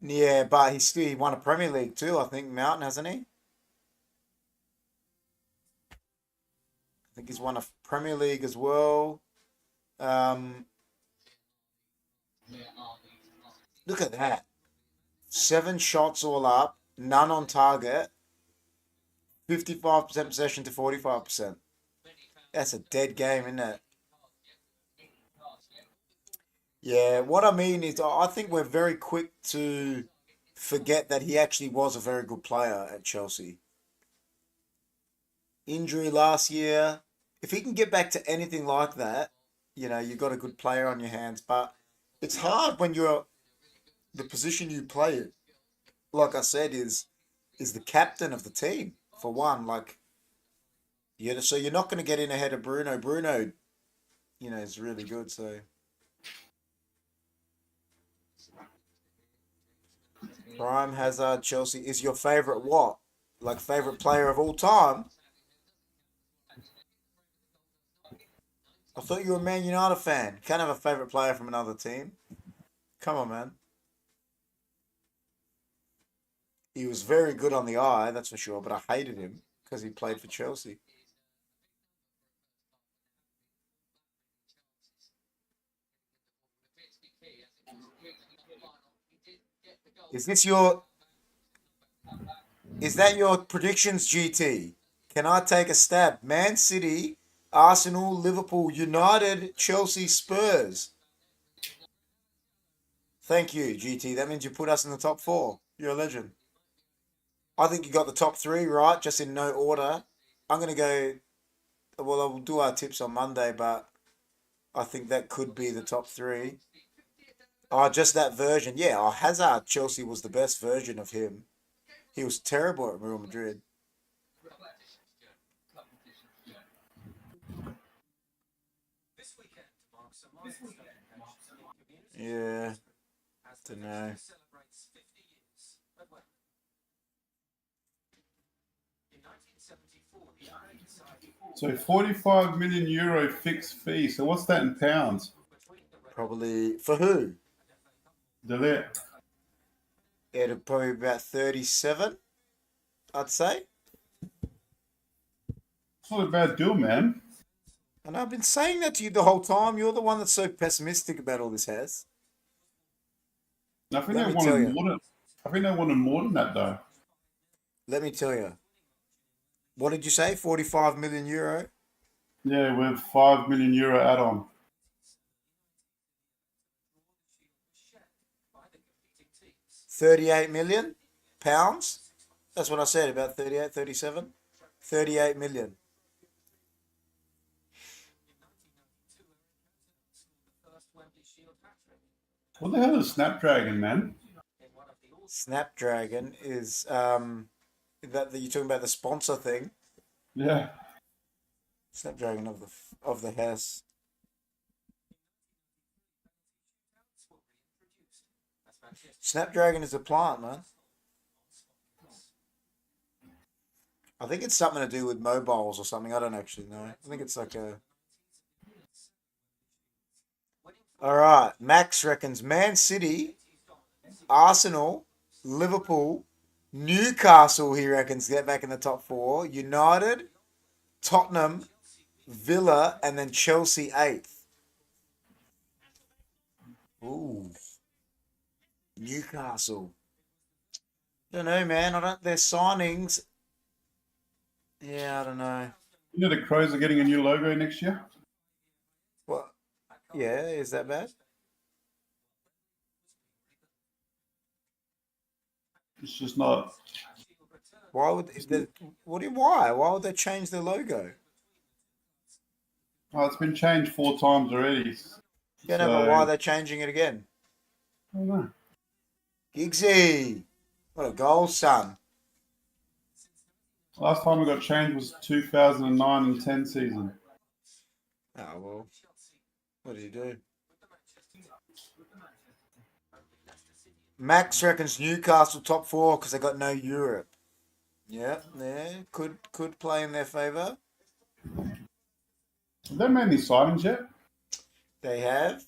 Yeah, but he won a Premier League too. I think Mount, hasn't he? I think he's won a Premier League as well. Look at that. 7 shots all up, none on target, 55% possession to 45%. That's a dead game, isn't it? Yeah, what I mean is I think we're very quick to forget that he actually was a very good player at Chelsea. Injury last year. If he can get back to anything like that, you've got a good player on your hands. But it's hard when the position you play in, like I said, is the captain of the team, for one. Like, so you're not going to get in ahead of Bruno. Bruno, is really good, so. Prime Hazard, Chelsea is your favourite what? Like favourite player of all time? I thought you were a Man United fan. You can't have a favourite player from another team. Come on, man. He was very good on the eye, that's for sure, but I hated him because he played for Chelsea. Is that your predictions, GT? Can I take a stab? Man City, Arsenal, Liverpool, United, Chelsea, Spurs. Thank you, GT. That means you put us in the top 4. You're a legend. I think you got the top 3 right, just in no order. I'm going to go... Well, we'll do our tips on Monday, but I think that could be the top 3. Oh, just that version. Yeah, Hazard, Chelsea was the best version of him. He was terrible at Real Madrid. Yeah, don't know. So 45 million euro fixed fee. So what's that in pounds? Probably for who? Delete. It'll probably be about 37, I'd say. It's not a bad deal, man. And I've been saying that to you the whole time. You're the one that's so pessimistic about all this, Has. I think Let they me tell wanted you. more than. I think they wanted more than that, though. Let me tell you. What did you say? 45 million euro? Yeah, with €5 million add-on. 38 million pounds? That's what I said, about 38, 37. 38 million. What the hell is Snapdragon, man? Snapdragon is that you're talking about the sponsor thing. Yeah. Snapdragon of the house. Snapdragon is a plant, man. I think it's something to do with mobiles or something. I don't actually know. I think it's like a. All right, Max reckons Man City, Arsenal, Liverpool, Newcastle. He reckons get back in the top four. United, Tottenham, Villa, and then Chelsea eighth. Ooh, Newcastle. Don't know, man. I don't. Their signings. Yeah, I don't know. You know the Crows are getting a new logo next year? What? Yeah, is that bad? It's just not. Why would they, what? Why? Why would they change their logo? Oh, it's been changed 4 times already. Yeah, no, but why are they changing it again? I don't know. Giggsy, what a goal, son! Last time it got changed was 2009 and 10 season. Oh well, what do you do? Max reckons Newcastle top four because they got no Europe. Yeah, could play in their favour. Have they made any signings yet? They have.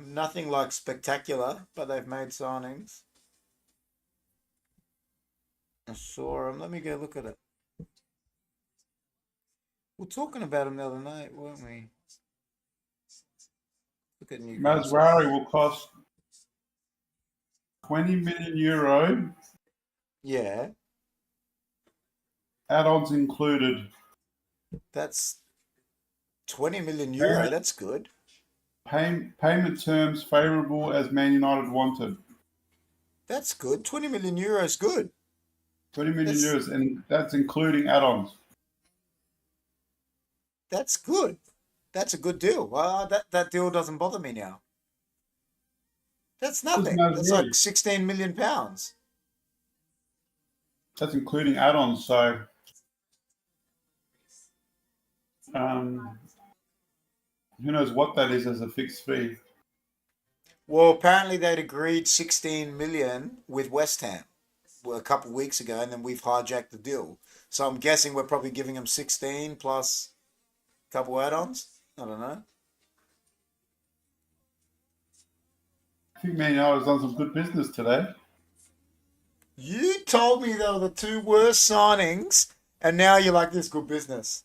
Nothing like spectacular, but they've made signings. I saw them. Let me go look at it. We were talking about them the other night, weren't we? Look at Newcastle. Mazraoui will cost €20 million. Yeah, Add-ons included. that's 20 million euro. That's good. Payment terms favourable as Man United wanted. That's good. 20 million euros good. €20 million, That's- and that's including add-ons. That's good. That's a good deal. That deal doesn't bother me now. That's nothing. Doesn't That's matter. like 16 million pounds. That's including add-ons. So, who knows what that is as a fixed fee? Well, apparently they'd agreed 16 million with West Ham a couple of weeks ago, and then we've hijacked the deal. So I'm guessing we're probably giving them 16 plus a couple add-ons. I don't know. I think Man United has done some good business today. You told me they were the two worst signings, and now you're like this good business.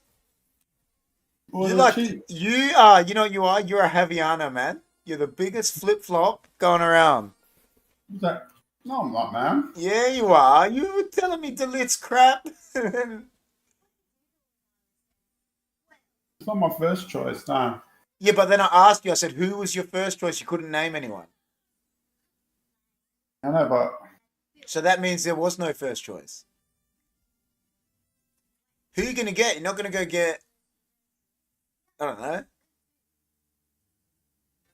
Well, You they're like cheap. you are. You know what you are. You're a Javiano, man. You're the biggest flip flop going around. What's that? No, I'm not, man. Yeah, you are. You were telling me Delit's crap. It's not my first choice. No. Yeah, but then I asked you. I said, "Who was your first choice?" You couldn't name anyone. I know, but So that means there was no first choice. Who are you gonna get? You're not gonna go get. I don't know.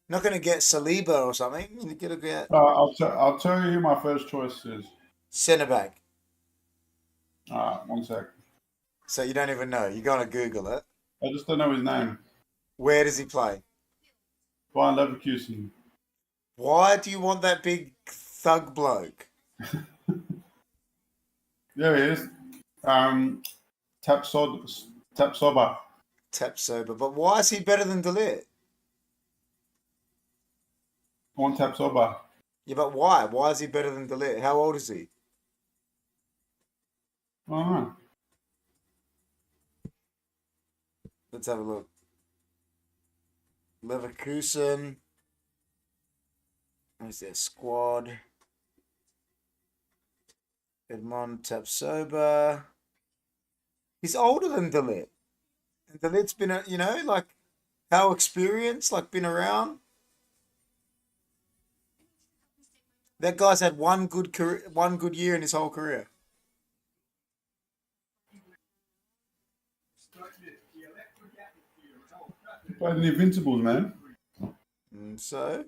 Not gonna get Saliba or something. You're gonna get I'll tell you who my first choice is. centre back. One sec. So you don't even know. You're gonna Google it. I just don't know his name. Where does he play? Bayern Leverkusen. Why do you want that big thug bloke? There he is. Tapsoba. Tap sober. But why is he better than Delit? I want Tapsoba. Yeah, but why? Why is he better than Delit? How old is he? I don't know. Let's have a look. Leverkusen. Where's their squad? Edmond Tapsoba. He's older than Dalit. And Dalit's been, like how experienced, like been around. That guy's had one good career, 1 good year in his whole career. He played in the Invincibles, man. So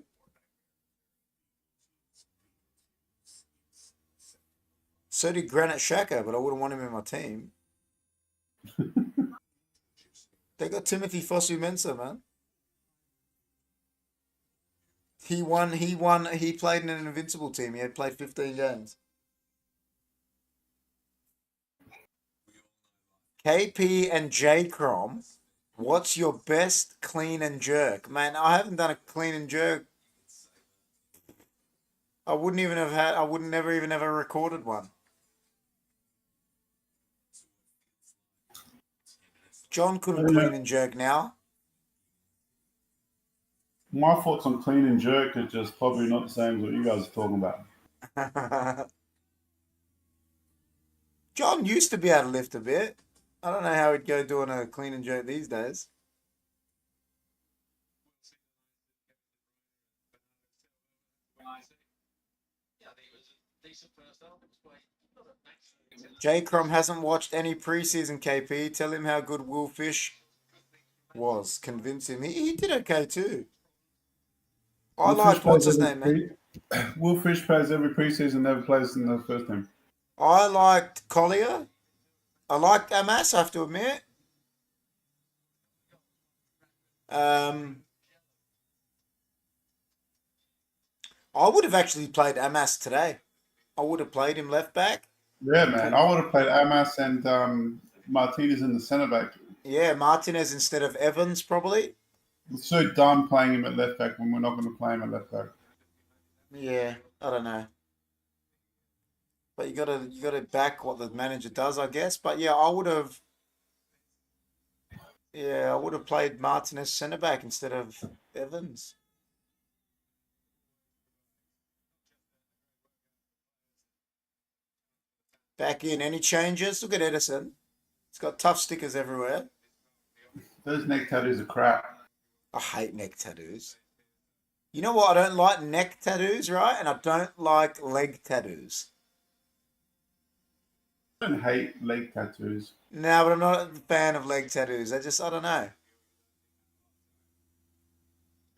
did Granite Xhaka, but I wouldn't want him in my team. They got Timothy Fosu-Mensah, man. He played in an Invincible team. He had played 15 games. KP and J Crom, what's your best clean and jerk? Man, I haven't done a clean and jerk. I would never even have recorded one. John couldn't clean and jerk now. My thoughts on clean and jerk are just probably not the same as what you guys are talking about. John used to be able to lift a bit. I don't know how he'd go doing a clean and jerk these days. J. Crom hasn't watched any preseason KP. Tell him how good Will Fish was. Convince him. He did okay too. I like, what's his name, man? Will Fish plays every preseason, never plays in the first team. I liked Collier. I liked Amas, I have to admit. I would have actually played Amas today. I would have played him left back. Yeah, man. I would have played Amas and Martinez in the centre back. Yeah, Martinez instead of Evans, probably. It's so dumb playing him at left back when we're not going to play him at left back. Yeah, I don't know. But you gotta back what the manager does, I guess. But yeah, I would have played Martinez centre back instead of Evans. Back in, any changes? Look at Edison. It's got tough stickers everywhere. Those neck tattoos are crap. I hate neck tattoos. You know what? I don't like neck tattoos, right? And I don't like leg tattoos. I don't hate leg tattoos. No, but I'm not a fan of leg tattoos. I don't know.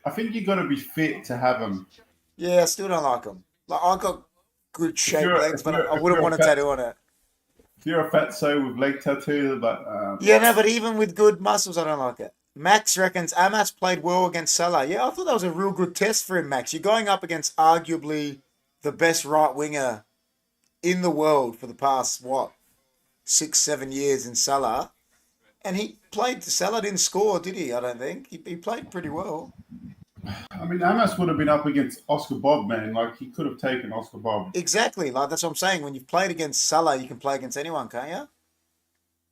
I think you got to be fit to have them. Yeah, I still don't like them. Like, I got good shaped legs, but I wouldn't want a tattoo on it. If you're a fatso with leg tattoos, but yeah, no, but even with good muscles, I don't like it. Max reckons Amas played well against Salah. Yeah, I thought that was a real good test for him, Max. You're going up against arguably the best right winger in the world for the past, 6-7 years in Salah. And he played, Salah didn't score, did he? I don't think. He played pretty well. I mean, Amas would have been up against Oscar Bob, man. Like, he could have taken Oscar Bob. Exactly. Like, that's what I'm saying. When you've played against Salah, you can play against anyone, can't you?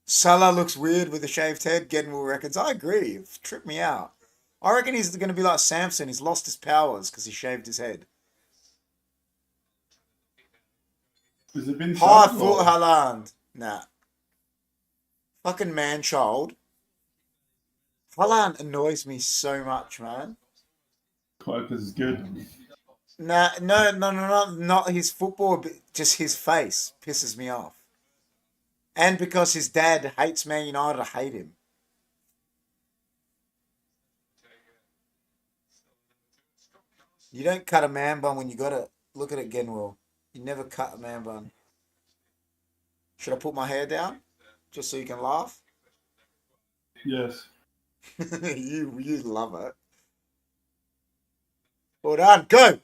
Salah looks weird with a shaved head. Gednwell reckons, I agree. It tripped me out. I reckon he's going to be like Samson. He's lost his powers because he shaved his head. Has it been High foot Haaland. Nah. Fucking man-child. Haaland annoys me so much, man. Because it's good. No, not his football, but just his face pisses me off. And because his dad hates Man United, I hate him. You don't cut a man bun when you got it. Look at it, Genwell. You never cut a man bun. Should I put my hair down? Just so you can laugh? Yes. You love it. Well done. Go.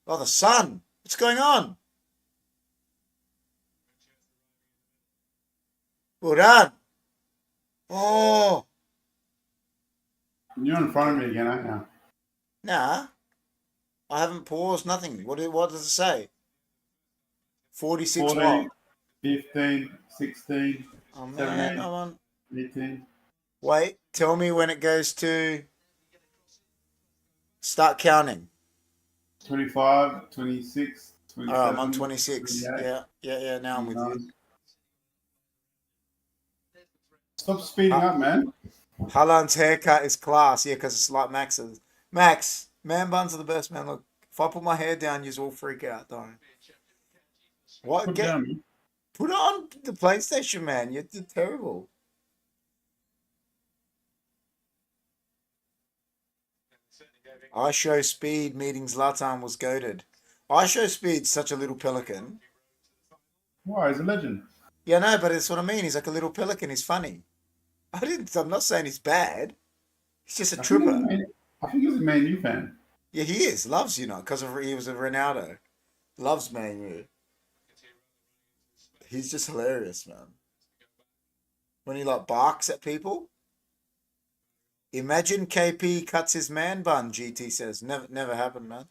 Oh, the sun. What's going on? Well done. Oh. You're in front of me again, aren't you? Nah. I haven't paused, nothing. What does it say? 46 40, what? 15, 16, Oh man, 17, I'm on. 18. Wait, tell me when it goes to start counting. 25, 26, All right, I'm on 27, 26. 28, Yeah. Now I'm with you. 29. Stop speeding up, man. Haaland's haircut is class. Yeah, because it's like Max's. Max, man buns are the best, man. Look, if I put my hair down, you all freak out, don't. What? Put down me. Put it on the PlayStation, man. You're terrible. I show speed meeting Zlatan was goated. I show speed's such a little pelican. Why? He's a legend. Yeah, no, but it's what I mean. He's like a little pelican. He's funny. I'm not saying he's bad. He's just a trooper. I think he's a Man U fan. Yeah, he is. Loves you, know, because he was a Ronaldo. Loves Man U. He's just hilarious, man. When he like barks at people. Imagine KP cuts his man bun, GT says. Never happened, man.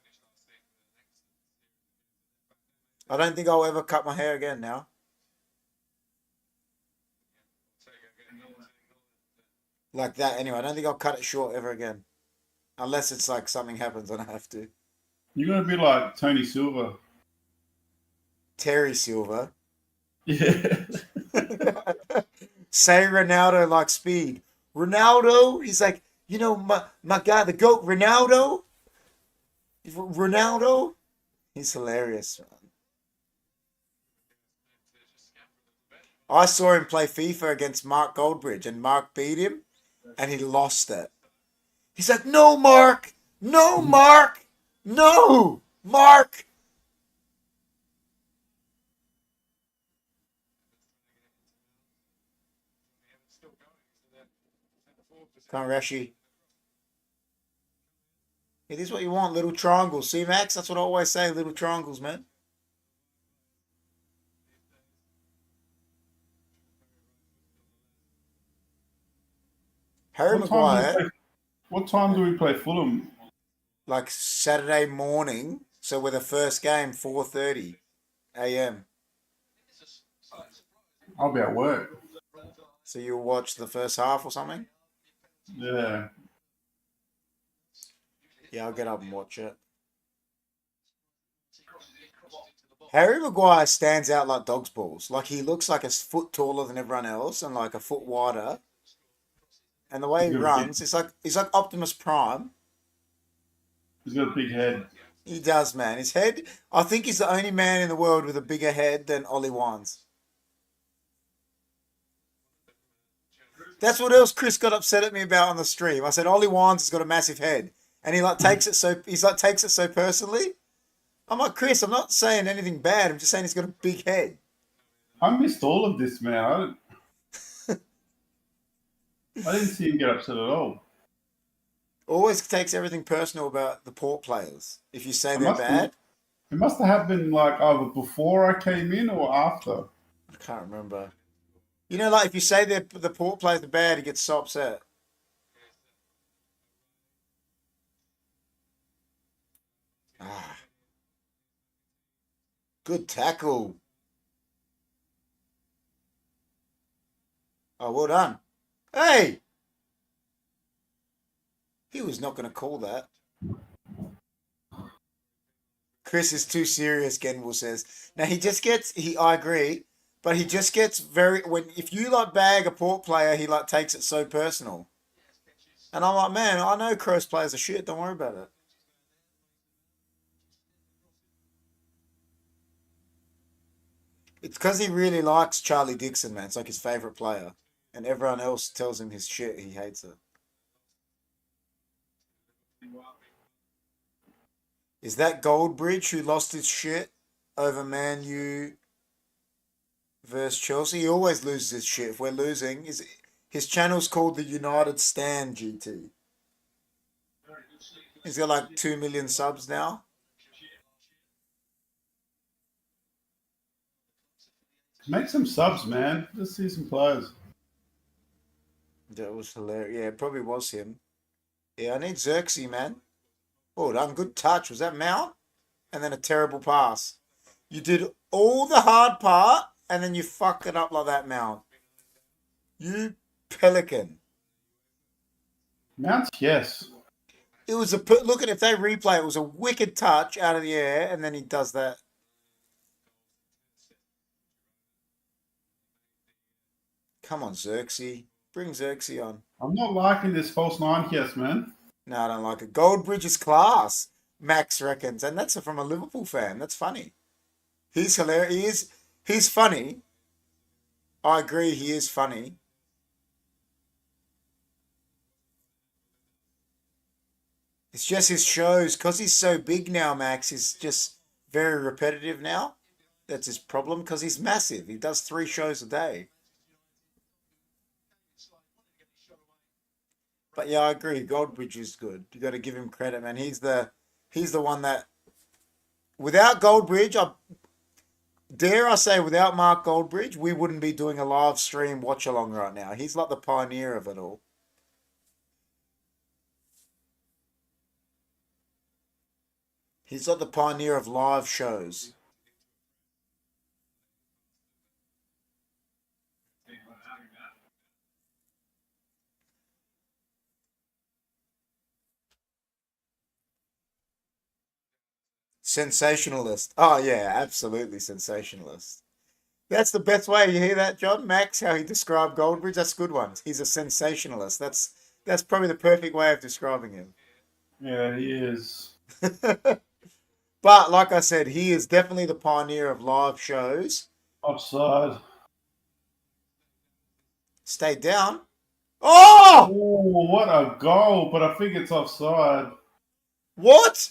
I don't think I'll ever cut my hair again now. Like that, anyway. I don't think I'll cut it short ever again. Unless it's like something happens and I have to. You're gonna be like Tony Silva. Terry Silver. Yeah. Say Ronaldo like speed. Ronaldo, he's like, you know, my guy, the GOAT, Ronaldo. Ronaldo. He's hilarious, man. I saw him play FIFA against Mark Goldbridge, and Mark beat him, and he lost it. He's like, no, Mark. No, Mark. No, Mark. Come on, Rashi. It is what you want, little triangles. See, Max? That's what I always say, little triangles, man. Harry Maguire, What time do we play Fulham? like Saturday morning, so we're the first game, 4:30 a.m. I'll be at work. So you'll watch the first half or something? Yeah. Yeah, I'll get up and watch it. Harry Maguire stands out like dog's balls. Like he looks like a foot taller than everyone else and like a foot wider. And the way he runs, he's like Optimus Prime. He's got a big head. He does, man. His head, I think he's the only man in the world with a bigger head than Ollie Wines. That's what else Chris got upset at me about on the stream. I said Ollie Wines has got a massive head. And he takes it so personally. I'm like, Chris, I'm not saying anything bad. I'm just saying he's got a big head. I missed all of this, man. I didn't see him get upset at all. Always takes everything personal about the Port players. If you say they're bad. It must have happened like either before I came in or after. I can't remember. You know, like if you say the Port players are bad, he gets so upset. Good tackle. Oh, well done. Hey! He was not going to call that. Chris is too serious, Genwell says. Now, I agree, but he just gets if you bag a Port player, he takes it so personal. And I'm like, man, I know Crows players are shit, don't worry about it. It's because he really likes Charlie Dixon, man. It's like his favourite player. And everyone else tells him his shit. He hates it. Is that Goldbridge who lost his shit over Man U versus Chelsea? He always loses his shit. If we're losing, his channel's called the United Stand GT. He's got 2 million subs now. Make some subs, man. Let's see some players. That was hilarious. Yeah, it probably was him. Yeah, I need Xerxes, man. Oh, done. Good touch. Was that Mount? And then a terrible pass. You did all the hard part, and then you fuck it up like that, Mount. You pelican. Mount, yes. It was look at if they replay, it was a wicked touch out of the air, and then he does that. Come on, Xerxes. Bring Xerxes on. I'm not liking this false 9 kiss, man. No, I don't like it. Goldbridge is class, Max reckons. And that's from a Liverpool fan. That's funny. He's hilarious. He's funny. I agree, he is funny. It's just his shows, because he's so big now, Max, he's just very repetitive now. That's his problem, because he's massive. He does 3 shows a day. But yeah, I agree. Goldbridge is good. You got to give him credit, man. He's the one that, without Goldbridge, dare I say, without Mark Goldbridge, we wouldn't be doing a live stream watch along right now. He's like the pioneer of it all. He's like the pioneer of live shows. Sensationalist. Oh yeah, absolutely sensationalist. That's the best way. You hear that, John? Max, how he described Goldbridge? That's a good one. He's a sensationalist. That's probably the perfect way of describing him. Yeah, he is. But like I said, he is definitely the pioneer of live shows. Offside. Stay down. Oh! Oh, what a goal! But I think it's offside. What?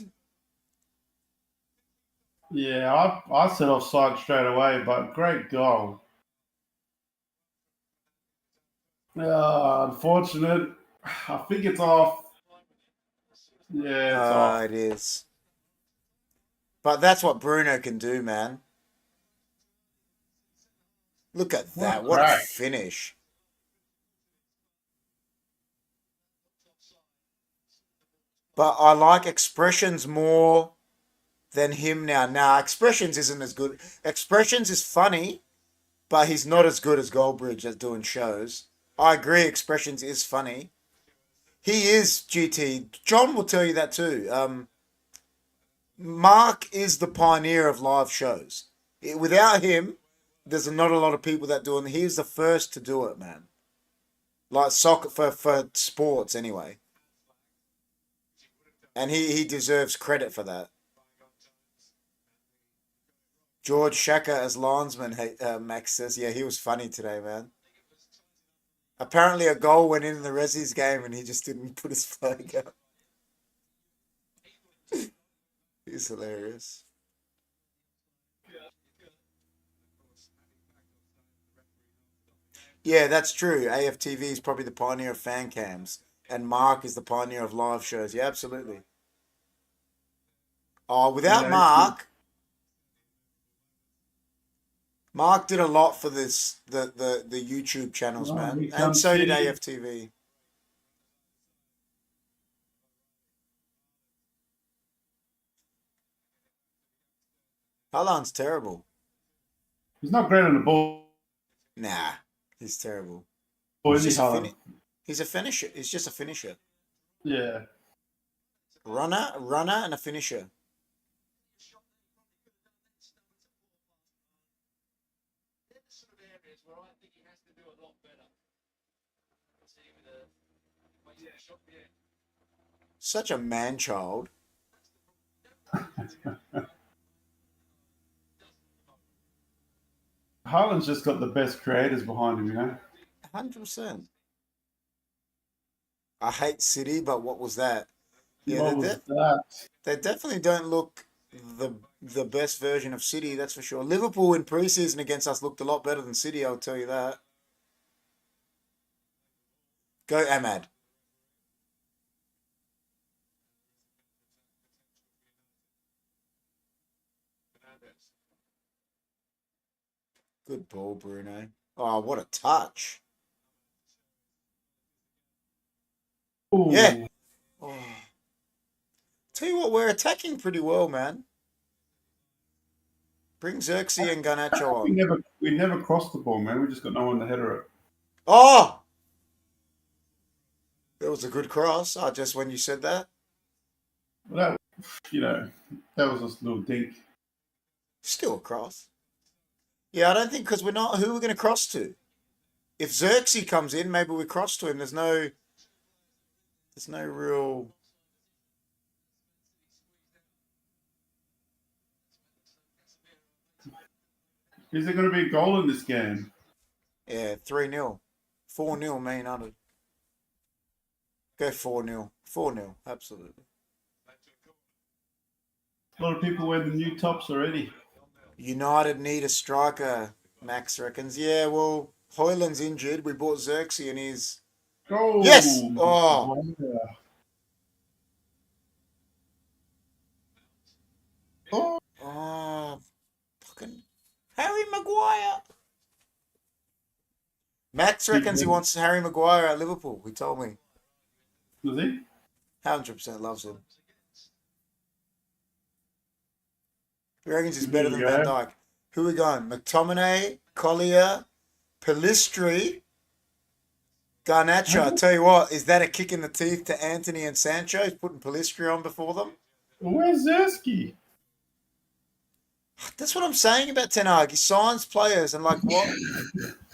Yeah, I said offside straight away, but great goal. Unfortunate. I think it's off. Yeah, it's off. It is. But that's what Bruno can do, man. Look at that. What a crack. finish. But I like Expressions more than him now. Now, Expressions isn't as good. Expressions is funny, but he's not as good as Goldbridge at doing shows. I agree, Expressions is funny. He is GT. John will tell you that too. Mark is the pioneer of live shows. Without him, there's not a lot of people that do it. He was the first to do it, man. Like soccer, for sports anyway. And he deserves credit for that. George Shaka as linesman, Max says. Yeah, he was funny today, man. Apparently a goal went in the Rezzies game and he just didn't put his flag up. He's hilarious. Yeah, that's true. AFTV is probably the pioneer of fan cams. And Mark is the pioneer of live shows. Yeah, absolutely. Oh, without Yeah, Mark did a lot for the YouTube channels, Oh, man. he And comes so did in. AFTV. Haaland's terrible. He's not great on the ball. Nah, he's terrible. Is He's he, just a, Haaland? he's a finisher. He's just a finisher. Yeah. Runner, and a finisher. They're the sort of areas where I think he has to do a lot better. See, with a shot, yeah. Such a man-child. Haaland's just got the best creators behind him, you know? 100%. I hate City, but what was that? Yeah, What was that? they definitely don't look the best version of City, that's for sure. Liverpool in pre-season against us looked a lot better than City, I'll tell you that. Go Ahmad. Good ball, Bruno. Oh, what a touch. Ooh. Yeah. Oh. Tell you what, we're attacking pretty well, man. Bring Xerxes and Garnacho We on. never crossed the ball, man. We just got no one to header it. Oh! That was a good cross. Just when you said that. Well, that was just a little dink. Still a cross. Yeah, I don't think, because we're not, who are we going to cross to? if Xerxes comes in, maybe we cross to him. There's no real. Is there going to be a goal in this game? Yeah, 3-0. 4-0, Man United. Go 4-0. 4-0, absolutely. A lot of people wearing the new tops already. United need a striker, Max reckons. Yeah, well, Hoyland's injured. We bought Xerxes and he's. Oh, Yes! Oh, Oh, oh, fucking Harry Maguire. Max reckons he wants Harry Maguire at Liverpool. He told me. was he? 100% loves him. He reckons he's better than There you Van go. Dijk. Who we going? McTominay, Collier, Pelistri, Garnacho. I tell you what, is that a kick in the teeth to Anthony and Sancho? He's putting Pelistri on before them. Where's Zersky? That's what I'm saying about Ten Hag. He signs players and like what?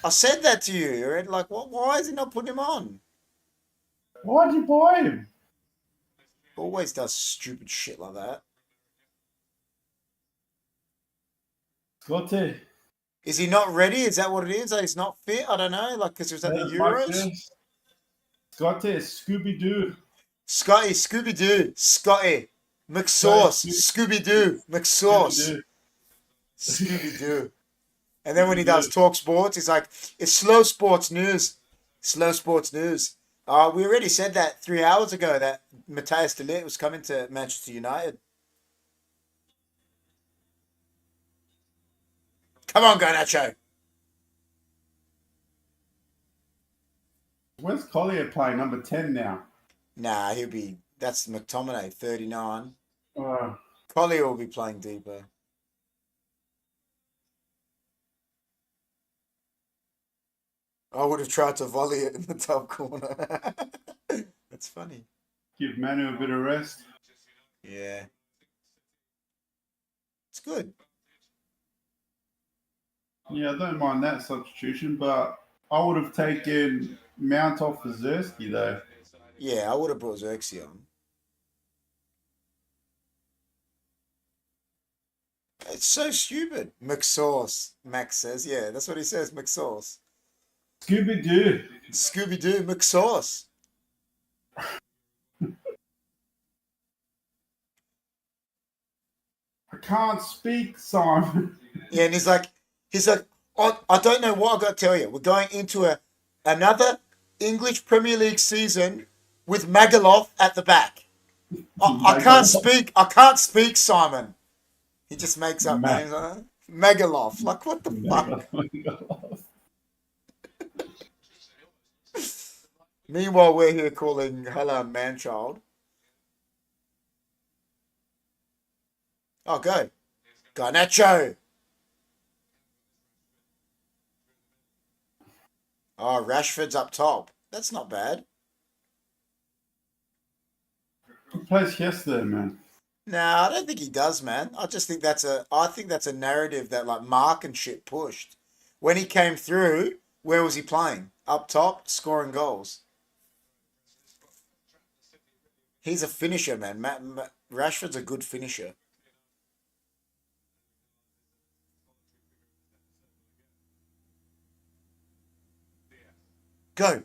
I said that to you. Right? Like what? Why is he not putting him on? Why'd you buy him? Always does stupid shit like that. Scotty. Is he not ready? Is that what it is? Like he's not fit? I don't know. Like because he was at the Euros. Scotty, Scooby-Doo. Scotty, Scooby Doo, Scotty, McSauce, Scooby Doo, McSauce, Scooby Doo. And then when he does talk sports, he's like, "It's slow sports news, slow sports news." We already said that 3 hours ago that Matthias de Ligt was coming to Manchester United. Come on, Garnacho. Where's Collier playing number 10 now? Nah, that's McTominay, 39. Uh, Collier will be playing deeper. I would have tried to volley it in the top corner. That's funny. give Manu a bit of rest. Yeah. It's good. Yeah, I don't mind that substitution, but I would have taken Mount off for Zersky, though. Yeah, I would have brought Xerxes on. It's so stupid. McSauce, Max says. Yeah, that's what he says, McSauce. Scooby-Doo. Scooby-Doo, McSauce. I can't speak, Simon. Yeah, and he's like, I don't know what I've got to tell you. We're going into another English Premier League season with Magaloff at the back. I can't speak, Simon. He just makes up names. Megaloff. Like, what the fuck? Meanwhile, we're here calling Hello Manchild. Oh, go. Garnacho. Oh, Rashford's up top. That's not bad. He plays yesterday, man. Nah, I don't think he does, man. I just think that's a narrative that like Mark and shit pushed. When he came through, where was he playing? Up top, scoring goals. He's a finisher, man. Rashford's a good finisher. Go.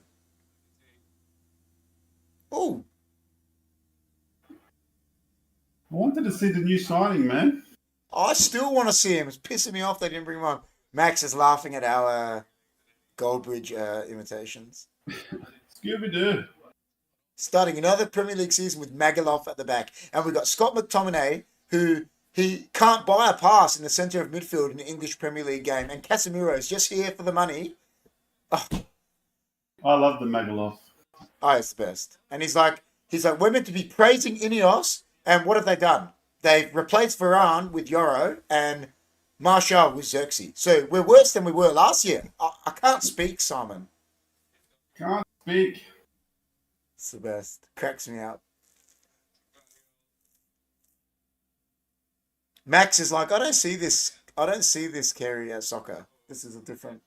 Oh, I wanted to see the new signing, man. I still want to see him. It's pissing me off they didn't bring him on. Max is laughing at our Goldbridge imitations. Scooby-Doo. Starting another Premier League season with Magaloff at the back. And we've got Scott McTominay, who he can't buy a pass in the centre of midfield in the English Premier League game. And Casemiro is just here for the money. Oh, I love the Megaloff. it's the best. And he's like, we're meant to be praising Ineos. And what have they done? They've replaced Varane with Yoro and Martial with Xerxes. So we're worse than we were last year. I can't speak, Simon. Can't speak. It's the best. Cracks me up. Max is like, I don't see this carry as soccer. This is a different.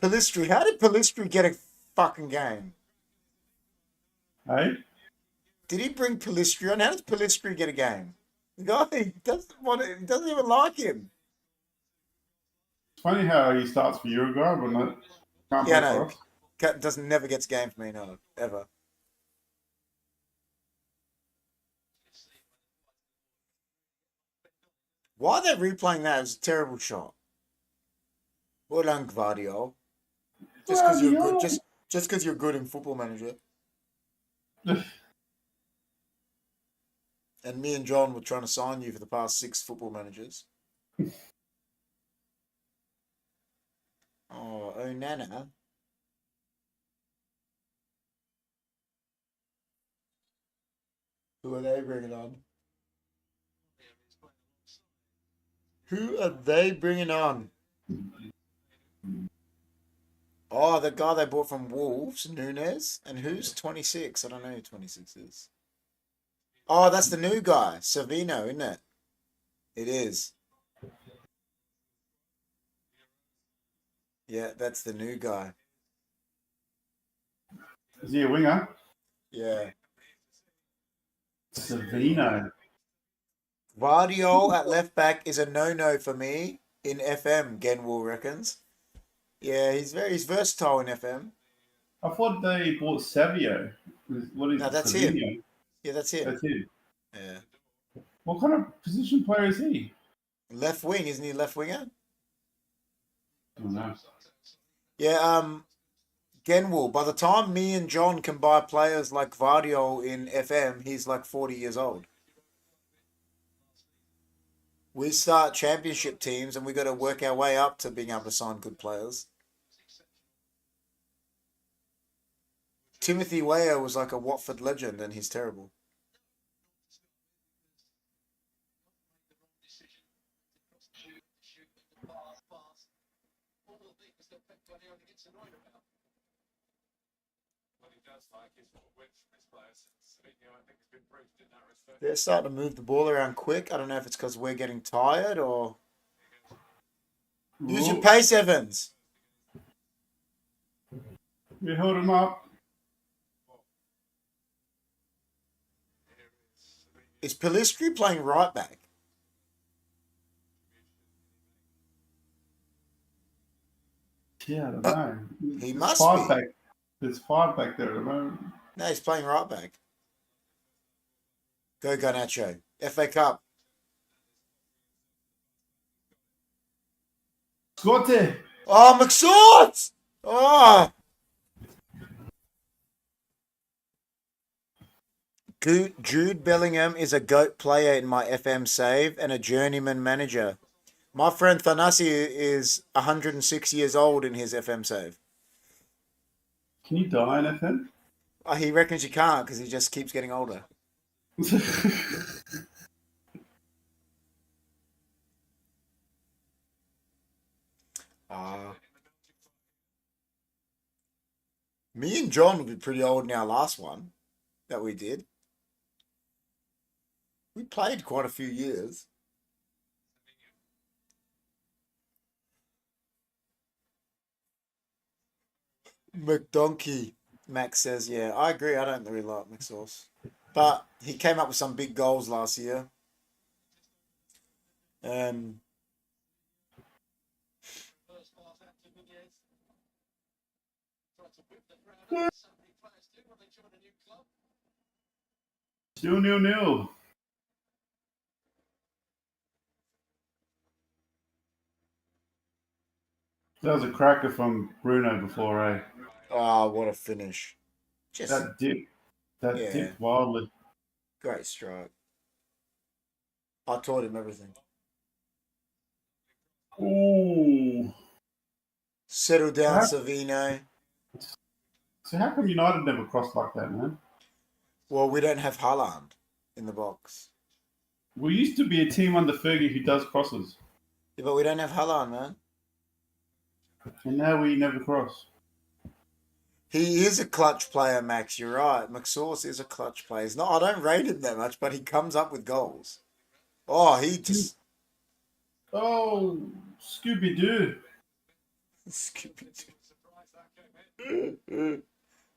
Palistri. How did Palistri get a fucking game? Hey? Did he bring Palistri on? How does Palistri get a game? The guy he doesn't even like him. It's funny how he starts for Uruguay, but not can't Yeah, play for no, us. doesn't never gets game for me, no, ever. Why are they replaying that? It was a terrible shot. Well done, Gvardiol. Just because you're good, just because you're good in Football Manager. And me and John were trying to sign you for the past 6 Football Managers. Oh, Nana. Who are they bringing on? Who are they bringing on? Oh, the guy they bought from Wolves, Nunes. And who's 26? I don't know who 26 is. Oh, that's the new guy, Savino, isn't it? It is. Yeah, that's the new guy. Is he a winger? Yeah. Savino. Vardiol at left back is a no-no for me in FM, Genwell reckons. Yeah, he's versatile in FM. I thought they bought Savio. What is No, that's Savino? him. Yeah, that's him. That's him. Yeah. What kind of position player is he? Left wing, isn't he left winger? I don't know. Yeah, Genwell. By the time me and John can buy players like Vardiol in FM, he's like 40 years old. We start championship teams and we got to work our way up to being able to sign good players. Timothy Weah was like a Watford legend and he's terrible. They're starting to move the ball around quick. I don't know if it's because we're getting tired or... Use your pace, Evans. We held him up. Is Palistri playing right back? Yeah, I don't know. He There's must five be. back. There's 5 back there at the moment. No, he's playing right back. Go Garnacho. FA Cup. Scotty! Oh, McSauce! Oh! Jude Bellingham is a GOAT player in my FM save and a journeyman manager. My friend Thanasi is 106 years old in his FM save. Can you die in FM? He reckons you can't because he just keeps getting older. Me and John will be pretty old in our last one that we did. We played quite a few years. McDonkey, Max says, yeah, I agree. I don't really like McSauce. But he came up with some big goals last year. Still 0-0. That was a cracker from Bruno before, eh? Oh, what a finish. Just That dipped wildly. great strike. I taught him everything. Ooh. Settle down, Huh? Savino. So how come United never crossed like that, man? Well, we don't have Haaland in the box. We used to be a team under Fergie who does crosses. Yeah, but we don't have Haaland, man. And now we never cross. He is a clutch player, Max. You're right. McSauce is a clutch player. He's not, I don't rate him that much, but he comes up with goals. Oh, he just... Oh, Scooby-Doo. Scooby-Doo.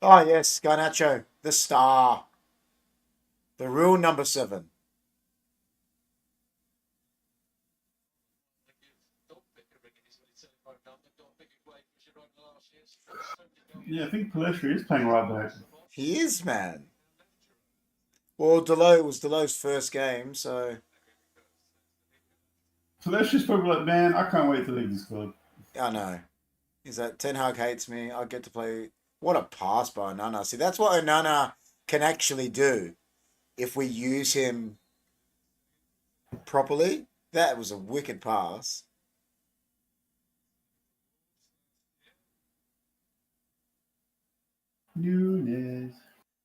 Oh, yes, Garnacho, the star. The real number 7. Yeah, I think Palestri is playing right back. He is, man. Well, Delow was Delow's first game, so Palestri's probably like, man, I can't wait to leave this club. I know. He's like, Ten Hag hates me. I get to play. What a pass by Onana. See, that's what Onana can actually do if we use him properly. That was a wicked pass. Nunes.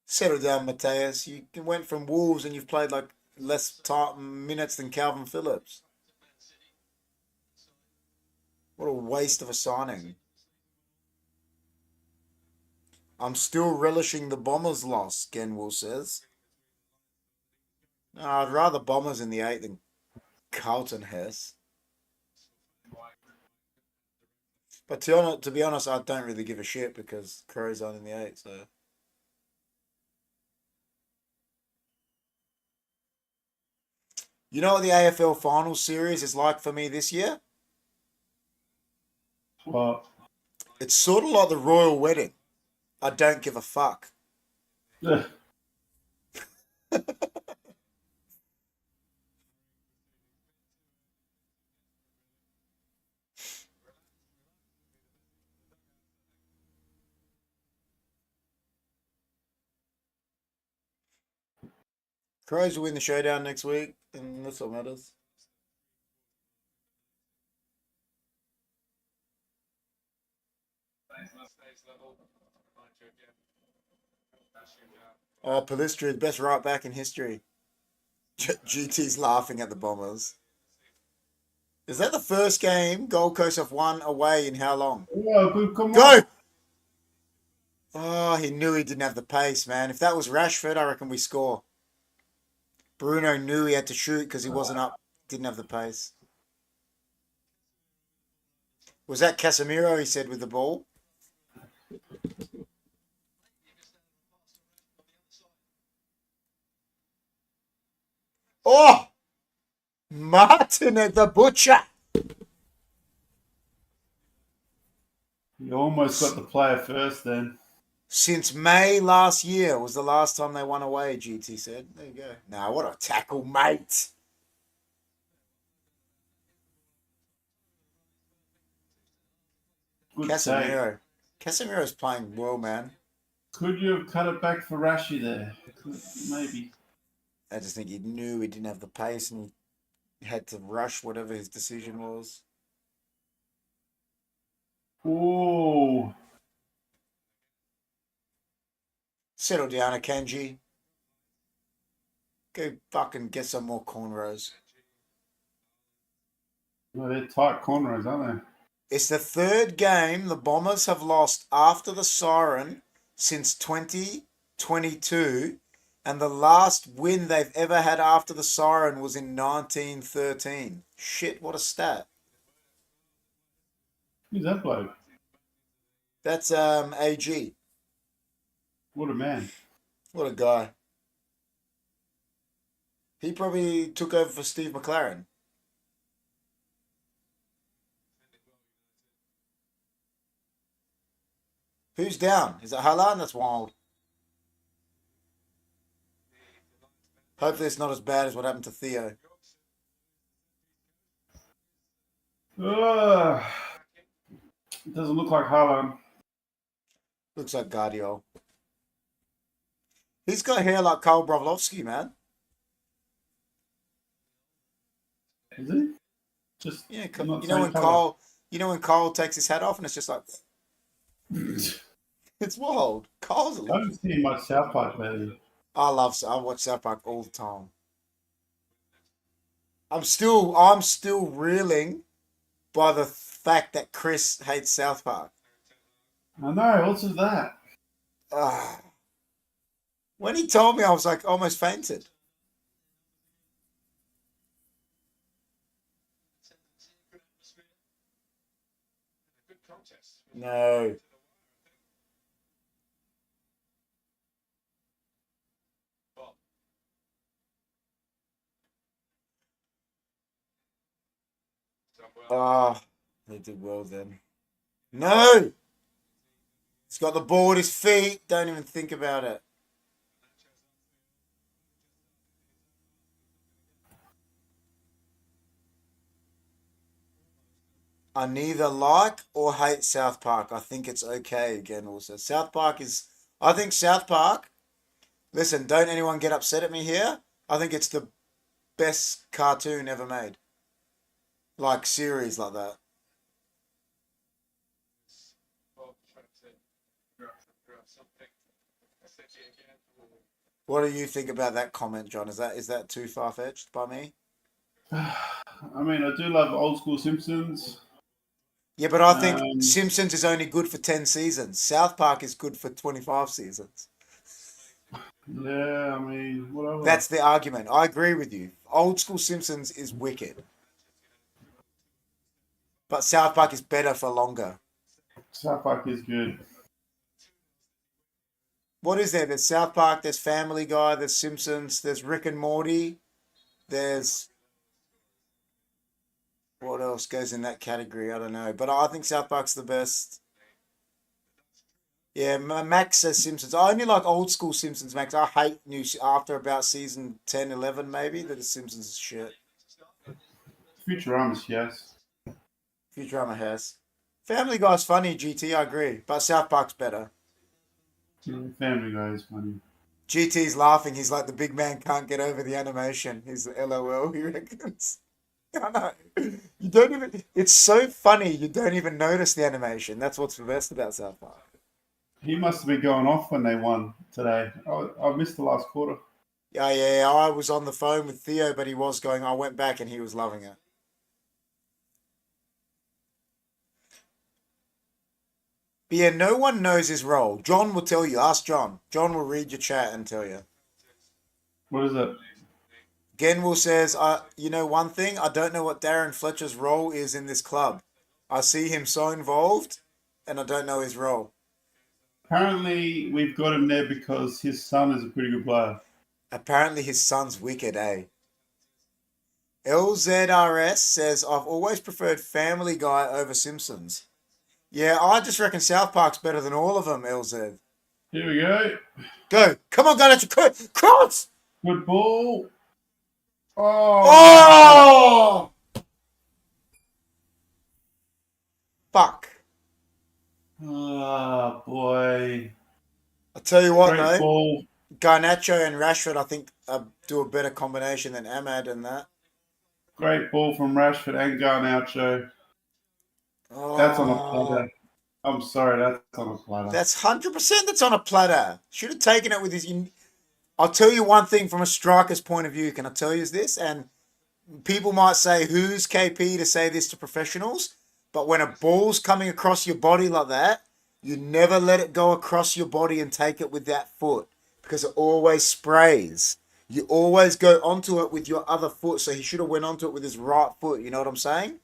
Settle down, Mateus. You went from Wolves and you've played like less minutes than Calvin Phillips. What a waste of a signing. I'm still relishing the Bombers' loss, Genwell says. No, I'd rather Bombers in the 8 than Carlton Hess. But to be honest, I don't really give a shit because Crows aren't in the 8, so... You know what the AFL Finals Series is like for me this year? Well, It's sort of like the Royal Wedding. I don't give a fuck. ugh. Crows will win the showdown next week, and that's what matters. Oh, Palistri, the best right back in history. GT's laughing at the Bombers. Is that the first game Gold Coast have won away in how long? Yeah, but come Go! on. Oh, he knew he didn't have the pace, man. If that was Rashford, I reckon we score. Bruno knew he had to shoot because he wasn't up, didn't have the pace. Was that Casemiro, he said, with the ball? Oh! Martin at the butcher. You almost got the player first then. Since May last year was the last time they won away, GT said. There you go. Now, what a tackle, mate. Good save. Casemiro. Casemiro's playing well, man. Could you have cut it back for Rashi there? Maybe. I just think he knew he didn't have the pace and he had to rush whatever his decision was. Oh, Settle down, Akanji. Go fucking get some more cornrows. well, they're tight corners, aren't they? It's the third game the Bombers have lost after the siren since 2022, and the last win they've ever had after the siren was in 1913. Shit, what a stat. Who's that bloke? That's AG. What a man. What a guy. He probably took over for Steve McLaren. Who's down? Is it Haaland? That's wild. Hopefully it's not as bad as what happened to Theo. Ugh. It doesn't look like Haaland. Looks like Guardiola. He's got hair like Karl Brovlovsky, man. Is he? Just Yeah, not you know same when colour. Carl takes his hat off and it's just like it's wild. Carl's a I haven't seen much South Park lately. I watch South Park all the time. I'm still reeling by the fact that Chris hates South Park. I know. What's with that? Ah. When he told me, I was like almost fainted. No. Oh, they did well then. No! He's got the ball at his feet. Don't even think about it. I neither like or hate South Park. I think it's okay again also. South Park is... I think South Park... Listen, don't anyone get upset at me here. I think it's the best cartoon ever made. Like, series like that. What do you think about that comment, John? Is that too far-fetched by me? I mean, I do love old school Simpsons. Yeah, but I think Simpsons is only good for 10 seasons. South Park is good for 25 seasons. Yeah, I mean, whatever. That's the argument. I agree with you. Old school Simpsons is wicked. But South Park is better for longer. South Park is good. What is there? There's South Park, there's Family Guy, there's Simpsons, there's Rick and Morty, there's... What else goes in that category? I don't know. But I think South Park's the best. Yeah, Max says Simpsons. I only like old school Simpsons, Max. I hate new... After about season 10, 11 maybe, that the Simpsons is shit. Futurama's yes. Futurama has. Family Guy's funny, GT, I agree. But South Park's better. Family Guy is funny. GT's laughing. He's like, the big man can't get over the animation. He's LOL, he reckons. I know. You don't even... It's so funny, you don't even notice the animation. That's what's the best about South Park. He must have been going off when they won today. I missed the last quarter. Yeah. I was on the phone with Theo, but he was going... I went back and he was loving it. But yeah, no one knows his role. John will tell you. Ask John. John will read your chat and tell you. What is it? Genwell says, you know one thing? I don't know what Darren Fletcher's role is in this club. I see him so involved, and I don't know his role. Apparently, we've got him there because his son is a pretty good player. Apparently his son's wicked, eh? LZRS says, I've always preferred Family Guy over Simpsons. Yeah, I just reckon South Park's better than all of them, LZ. Here we go. Go. Come on, go. That's your cross. Good ball. Oh! Fuck. Oh, boy. I tell you what, Great though. ball. Garnacho and Rashford, I think, do a better combination than Ahmad and that. Great ball from Rashford and Garnacho. Oh, That's on a platter. I'm sorry, that's on a platter. That's 100% that's on a platter. Should have taken it with his... I'll tell you one thing from a striker's point of view. Can I tell you this? And people might say, who's KP to say this to professionals? But when a ball's coming across your body like that, you never let it go across your body and take it with that foot because it always sprays. You always go onto it with your other foot. So he should have went onto it with his right foot. You know what I'm saying?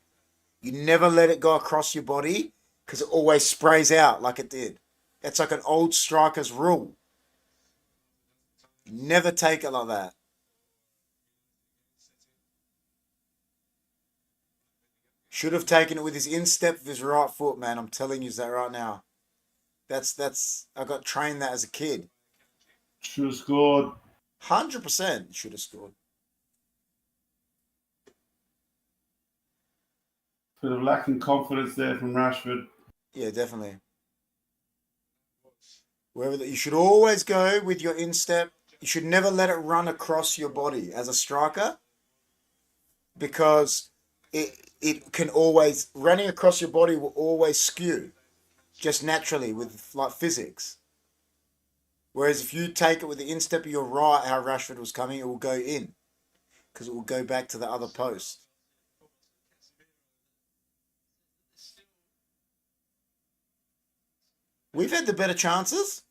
You never let it go across your body because it always sprays out like it did. It's like an old striker's rule. You never take it like that. Should have taken it with his instep of his right foot, man. I'm telling you that right now. That's I got trained that as a kid. Should have scored. 100% should have scored. Bit of lacking confidence there from Rashford. Yeah, definitely. You should always go with your instep. You should never let it run across your body as a striker because it can always... Running across your body will always skew just naturally with like physics. Whereas if you take it with the instep of your right, how Rashford was coming, it will go in because it will go back to the other post. We've had the better chances.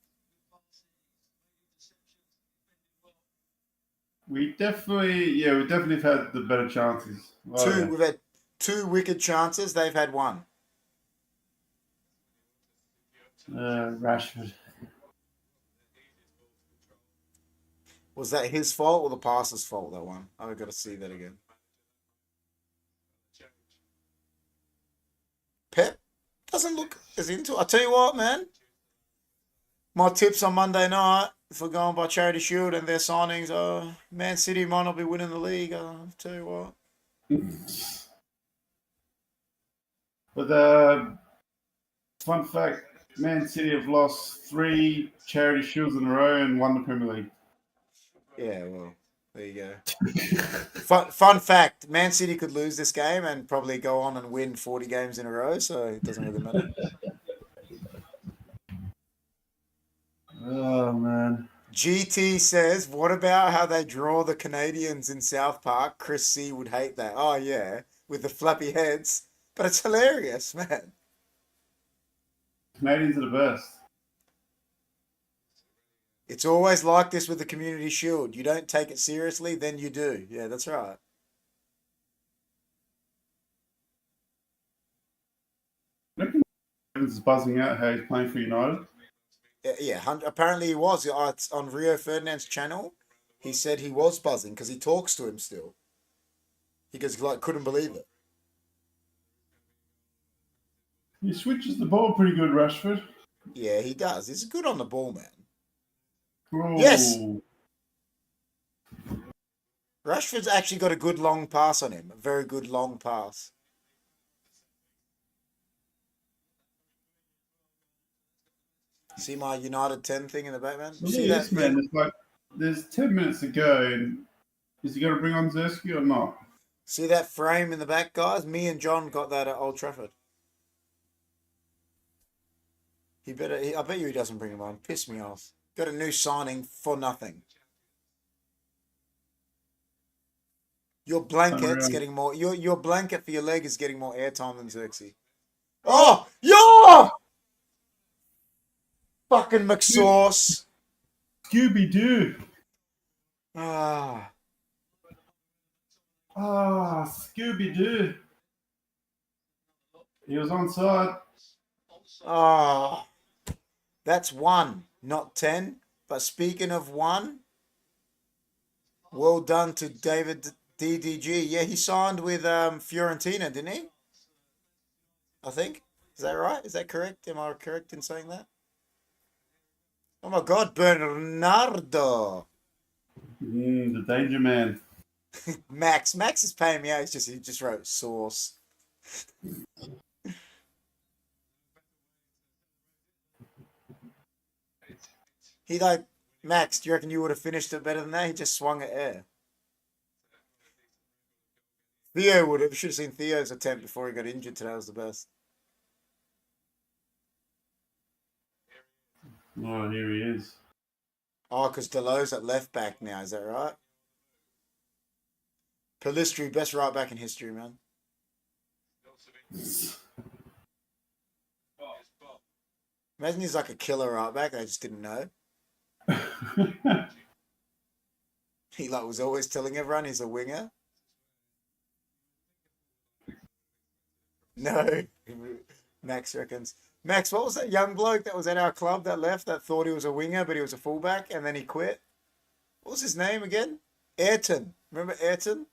We definitely have had the better chances. Oh, We've had 2 wicked chances. They've had 1. Rashford. Was that his fault or the passer's fault, that one? I've got to see that again. doesn't look as into it. I tell you what, man. My tips on Monday night for going by Charity Shield and their signings are Man City might not be winning the league. I'll tell you what. But fun fact, Man City have lost 3 Charity Shields in a row and won the Premier League. Yeah, well, there you go. Fun fact, Man City could lose this game and probably go on and win 40 games in a row, so it doesn't really matter. Oh, man. GT says, what about how they draw the Canadians in South Park? Chris C would hate that. Oh, yeah, with the flappy heads. But it's hilarious, man. Canadians are the best. It's always like this with the Community Shield. You don't take it seriously, then you do. Yeah, that's right. Evans is buzzing out how he's playing for United. Yeah, apparently he was. It's on Rio Ferdinand's channel. He said he was buzzing because he talks to him still. He goes, like, couldn't believe it. He switches the ball pretty good, Rashford. Yeah, he does. He's good on the ball, man. Oh. Yes! Rashford's actually got a good long pass on him. A very good long pass. See my United 10 thing in the back, man? See Yes, that? man. It's like there's 10 minutes to go, and is he going to bring on Zersky or not? See that frame in the back, guys? Me and John got that at Old Trafford. I bet you he doesn't bring him on. Piss me off. Got a new signing for nothing. Your blanket's getting more. Your blanket for your leg is getting more airtime than Xerxes. Oh, yo! Fucking McSauce. Scooby Doo. Ah, Scooby Doo. He was onside. ah. That's 1, not 10. But speaking of 1, well done to David DDG. Yeah, he signed with Fiorentina, didn't he? I think. Is that right? Is that correct? Am I correct in saying that? Oh my God, Bernardo. The danger man. Max is paying me out. He just wrote sauce. He like, Max, do you reckon you would have finished it better than that? He just swung at air. Theo would have. Should have seen Theo's attempt before he got injured today. Was the best. Oh, here he is. Oh, because Delo's at left back now. Is that right? Pelistri, best right back in history, man. Imagine he's like a killer right back. I just didn't know. He like was always telling everyone he's a winger. No, Max reckons. Max, what was that young bloke that was at our club that left that thought he was a winger but he was a fullback and then he quit? What was his name again? Ayrton. Remember Ayrton?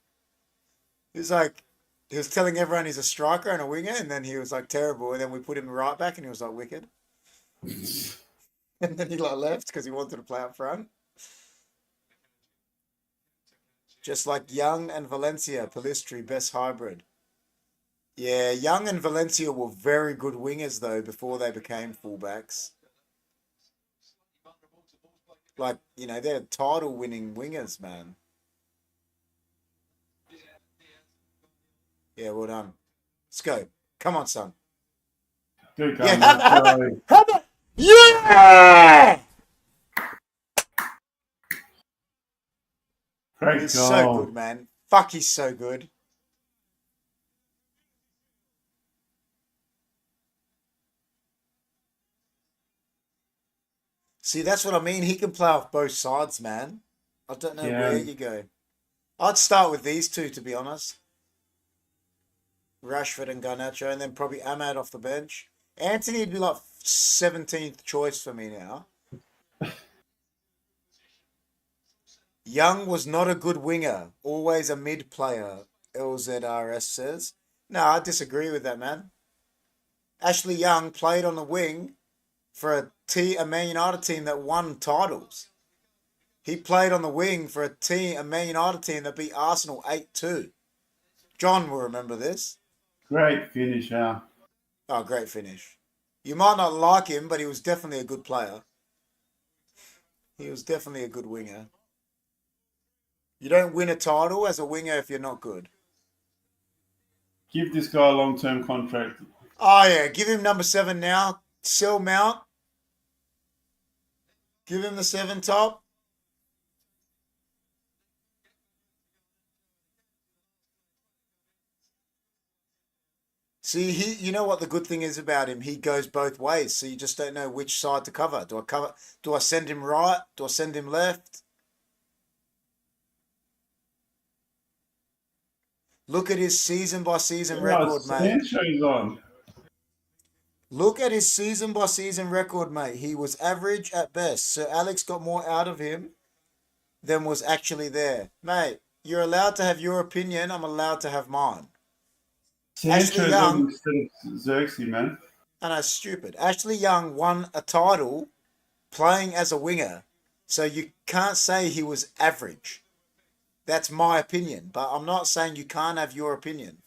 He was telling everyone he's a striker and a winger, and then he was like terrible, and then we put him right back and he was like wicked. And then he like left because he wanted to play up front. Just like Young and Valencia, Pelistri, best hybrid. Yeah, Young and Valencia were very good wingers though before they became fullbacks. Like, you know, they're title-winning wingers, man. Yeah, well done. Let's go. Come on, son. Good Yeah, going, how about, Joey. yeah! Great He's goal. so good, man. Fuck, he's so good. See, that's what I mean. He can play off both sides, man. I don't know Yeah. where you go. I'd start with these two, to be honest. Rashford and Garnacho, and then probably Ahmad off the bench. Anthony would be like 17th choice for me now. Young was not a good winger. Always a mid player, LZRS says. No, I disagree with that, man. Ashley Young played on the wing for a Man United team that won titles. He played on the wing for a Man United team that beat Arsenal 8-2. John will remember this. Great finisher. Oh, great finish. You might not like him, but he was definitely a good player. He was definitely a good winger. You don't win a title as a winger if you're not good. Give this guy a long-term contract. Oh, yeah. Give him number 7 now. Sell Mount. Give him the 7 top. See, you know what the good thing is about him? He goes both ways, so you just don't know which side to cover. Do I send him right? Do I send him left? Look at his season by season record, mate. Sancho's on. Look at his season by season record, mate. He was average at best. Sir Alex got more out of him than was actually there. Mate, you're allowed to have your opinion. I'm allowed to have mine. Sancho's on instead of Xerxes, man. And that's stupid. Ashley Young won a title playing as a winger. So you can't say he was average. That's my opinion. But I'm not saying you can't have your opinion.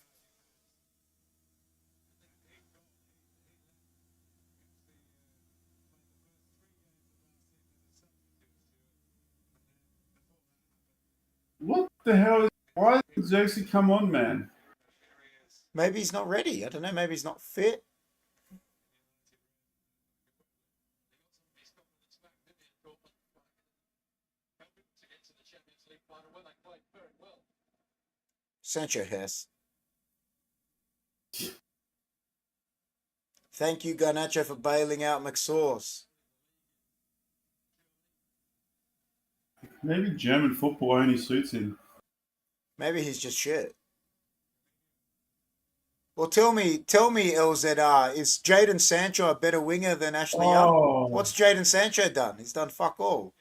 What the hell is... Why did Xerxes come on, man? Maybe he's not ready. I don't know. Maybe he's not fit. Sancho has. Thank you, Garnacho, for bailing out McSauce. Maybe German football only suits him. Maybe he's just shit. Well, tell me, LZR, is Jadon Sancho a better winger than Ashley Young? What's Jadon Sancho done? He's done fuck all.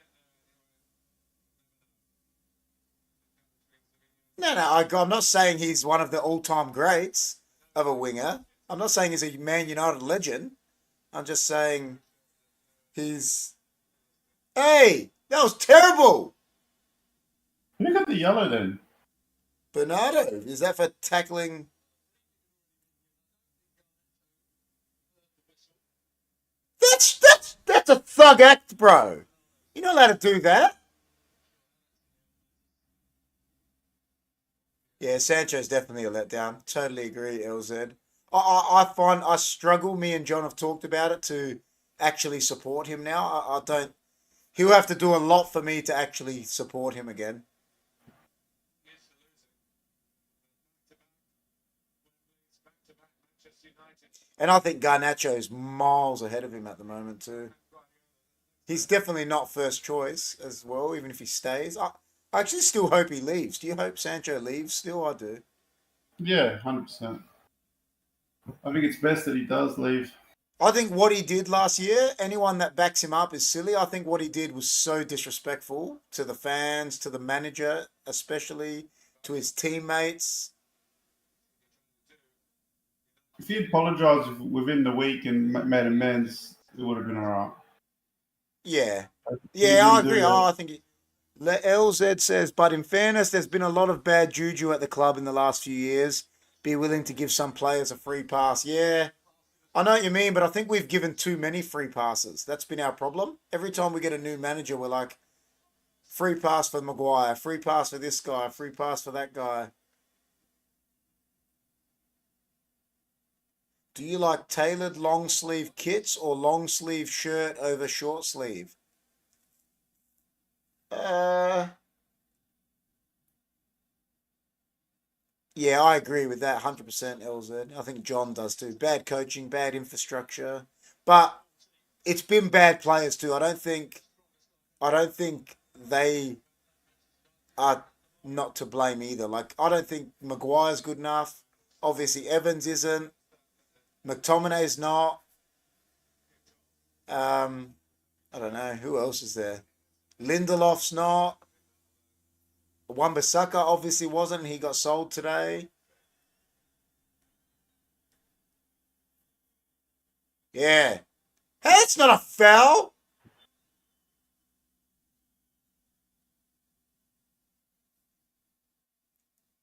No, I'm not saying he's one of the all-time greats of a winger. I'm not saying he's a Man United legend. I'm just saying he's... Hey, that was terrible! Who got the yellow then? Bernardo. Is that for tackling... That's a thug act, bro. You're not allowed to do that. Yeah, Sancho's definitely a letdown. Totally agree, LZ. I find I struggle. Me and John have talked about it to actually support him now. I don't. He'll have to do a lot for me to actually support him again. And I think Garnacho's miles ahead of him at the moment too. He's definitely not first choice as well, even if he stays. I actually still hope he leaves. Do you hope Sancho leaves still? I do. Yeah, 100%. I think it's best that he does leave. I think what he did last year, anyone that backs him up is silly. I think what he did was so disrespectful to the fans, to the manager, especially to his teammates. If he apologised within the week and made amends, it would have been all right. Yeah. Yeah, I agree. I think LZ says, but in fairness, there's been a lot of bad juju at the club in the last few years. Be willing to give some players a free pass. Yeah, I know what you mean, but I think we've given too many free passes. That's been our problem. Every time we get a new manager, we're like, free pass for Maguire, free pass for this guy, free pass for that guy. Do you like tailored long sleeve kits or long sleeve shirt over short sleeve? Yeah, I agree with that 100%, LZ. I think John does too. Bad coaching, bad infrastructure. But it's been bad players too. I don't think they are not to blame either. Like, I don't think Maguire's good enough. Obviously, Evans isn't. McTominay's not. I don't know. Who else is there? Lindelof's not. Wan-Bissaka obviously wasn't. He got sold today. Yeah. Hey, it's not a foul.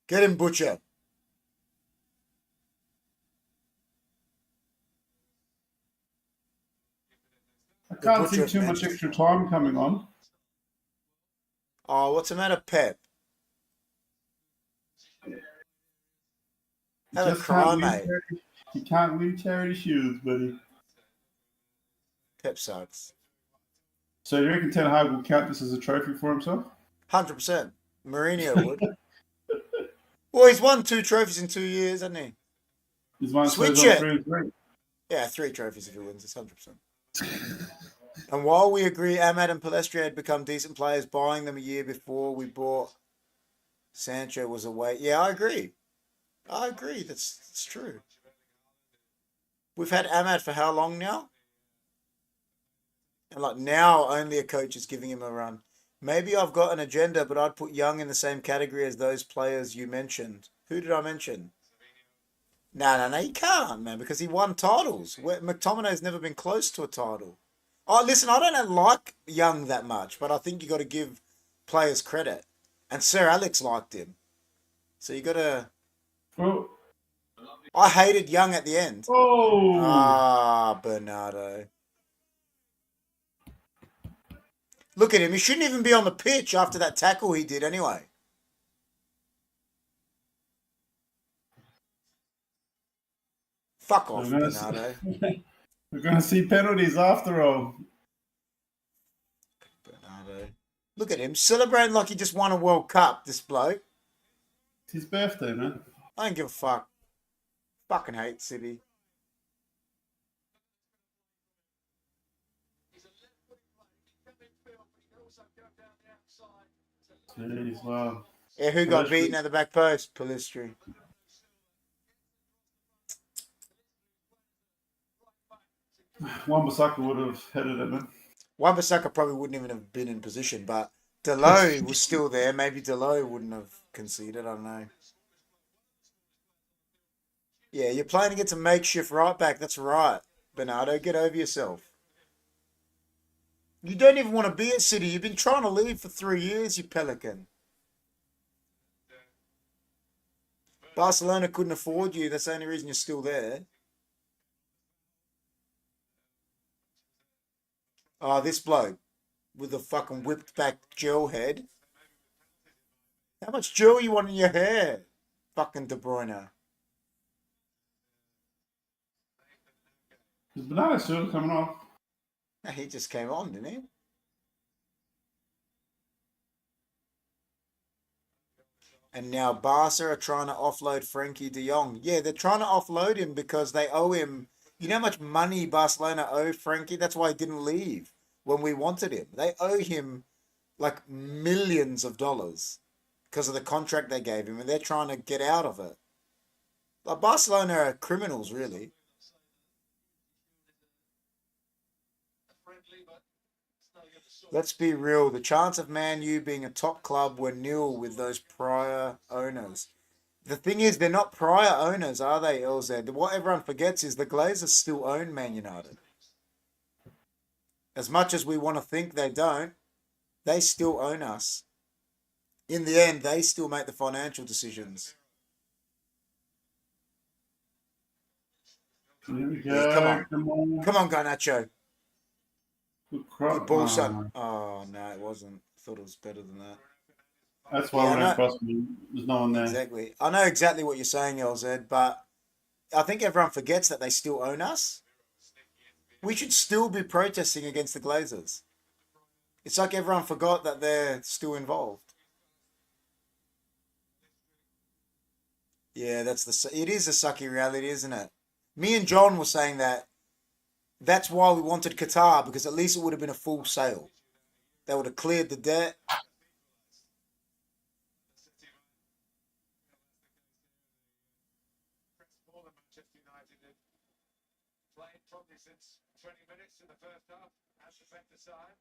Get him, Butcher. I The can't see Butcher of too much Manchester. extra time coming on. Oh, what's the matter, Pep? Have a Just cry, can't win. mate. You can't win charity shields, buddy. Pep sucks. So you reckon Ten Hag will count this as a trophy for himself? 100%. Mourinho would. Well, he's won 2 trophies in 2 years, hasn't he? He's won Switch on it. 3 and 3. Yeah, 3 trophies if he wins. It's 100%. And while we agree Ahmad and Palestri had become decent players, buying them a year before we bought Sancho was a way. Yeah, I agree. That's true. We've had Ahmad for how long now? And like now, only a coach is giving him a run. Maybe I've got an agenda, but I'd put Young in the same category as those players you mentioned. Who did I mention? No, you can't, man, because he won titles. McTominay's never been close to a title. Oh, listen, I don't like Young that much, but I think you got to give players credit. And Sir Alex liked him. So you got to... Oh. I hated Young at the end. Oh. Ah, Bernardo. Look at him. He shouldn't even be on the pitch after that tackle he did anyway. Fuck off, Bernardo. We're going to see penalties after all. Bernardo. Look at him. Celebrating like he just won a World Cup, this bloke. It's his birthday, man. I don't give a fuck. Fucking hate City. Jeez, wow. Yeah, who got beaten at the back post? Palistri. Wan-Bissaka would have headed it, man. Wan-Bissaka probably wouldn't even have been in position, but Deloe was still there. Maybe Deloe wouldn't have conceded. I don't know. Yeah, you're playing against a makeshift right back. That's right, Bernardo. Get over yourself. You don't even want to be at City. You've been trying to leave for 3 years, you Pelican. Barcelona couldn't afford you. That's the only reason you're still there. Oh, this bloke with the fucking whipped back gel head. How much gel you want in your hair? Fucking De Bruyne. Is Bernardo still coming off? He just came on, didn't he? And now Barca are trying to offload Frankie de Jong. Yeah, they're trying to offload him because they owe him. You know how much money Barcelona owe Frankie? That's why he didn't leave when we wanted him. They owe him like millions of dollars because of the contract they gave him, and they're trying to get out of it. Like Barcelona are criminals, really. Let's be real. The chance of Man U being a top club were nil with those prior owners. The thing is, they're not prior owners, are they, LZ? What everyone forgets is the Glazers still own Man United. As much as we want to think they don't, they still own us. In the end, they still make the financial decisions. Here we Yeah, go. come on. Come on, Garnacho. Good The crop. ball son. Oh, no, it wasn't. I thought it was better than that. That's why Yeah, when it crossed me, there's no one there. Exactly. I know exactly what you're saying, LZ, but I think everyone forgets that they still own us. We should still be protesting against the Glazers. It's like everyone forgot that they're still involved. Yeah, it is a sucky reality, isn't it? Me and John were saying that that's why we wanted Qatar, because at least it would have been a full sale. They would have cleared the debt. Manchester United did. Playing probably since 20 minutes in the first half at the better side.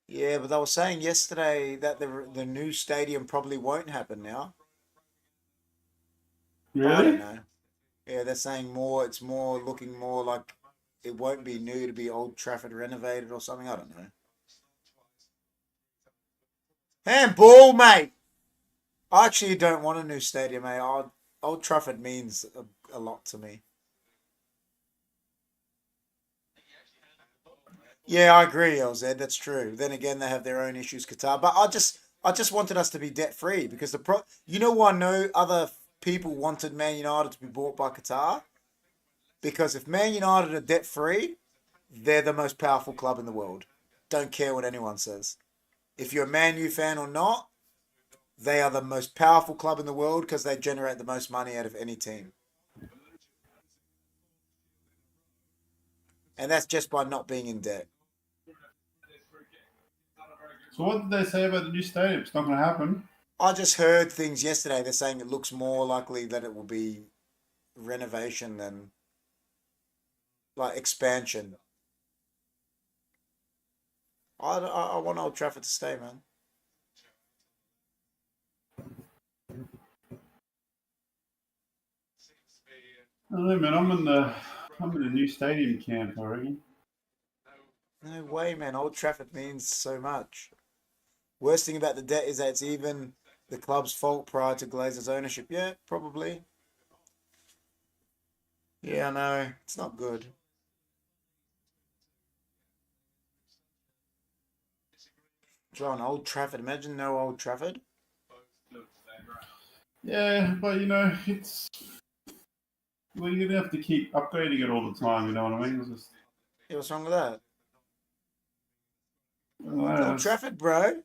Yeah, but they were saying yesterday that the new stadium probably won't happen now. I Really? don't know. Yeah, they're saying more. It's more looking more like it won't be new to be Old Trafford renovated or something. I don't know. Handball, mate. I actually don't want a new stadium, mate. Old Trafford means a lot to me. Yeah, I agree, LZ. That's true. Then again, they have their own issues, Qatar. But I just wanted us to be debt free because you know why no other people wanted Man United to be bought by Qatar? Because if Man United are debt free, they're the most powerful club in the world. Don't care what anyone says. If you're a Man U fan or not, they are the most powerful club in the world because they generate the most money out of any team. And that's just by not being in debt. So what did they say about the new stadium? It's not going to happen. I just heard things yesterday. They're saying it looks more likely that it will be renovation than like expansion. I want Old Trafford to stay, man. I don't know, man. I'm in the new stadium camp, I reckon. No way, man. Old Trafford means so much. Worst thing about the debt is that it's even the club's fault prior to Glazer's ownership. Yeah, probably. Yeah, I know. It's not good. John, Old Trafford. Imagine no Old Trafford. Yeah, but it's well, you're gonna have to keep upgrading it all the time. You know what I mean? It's just, Yeah, what's wrong with that? I don't know, Old Trafford, bro.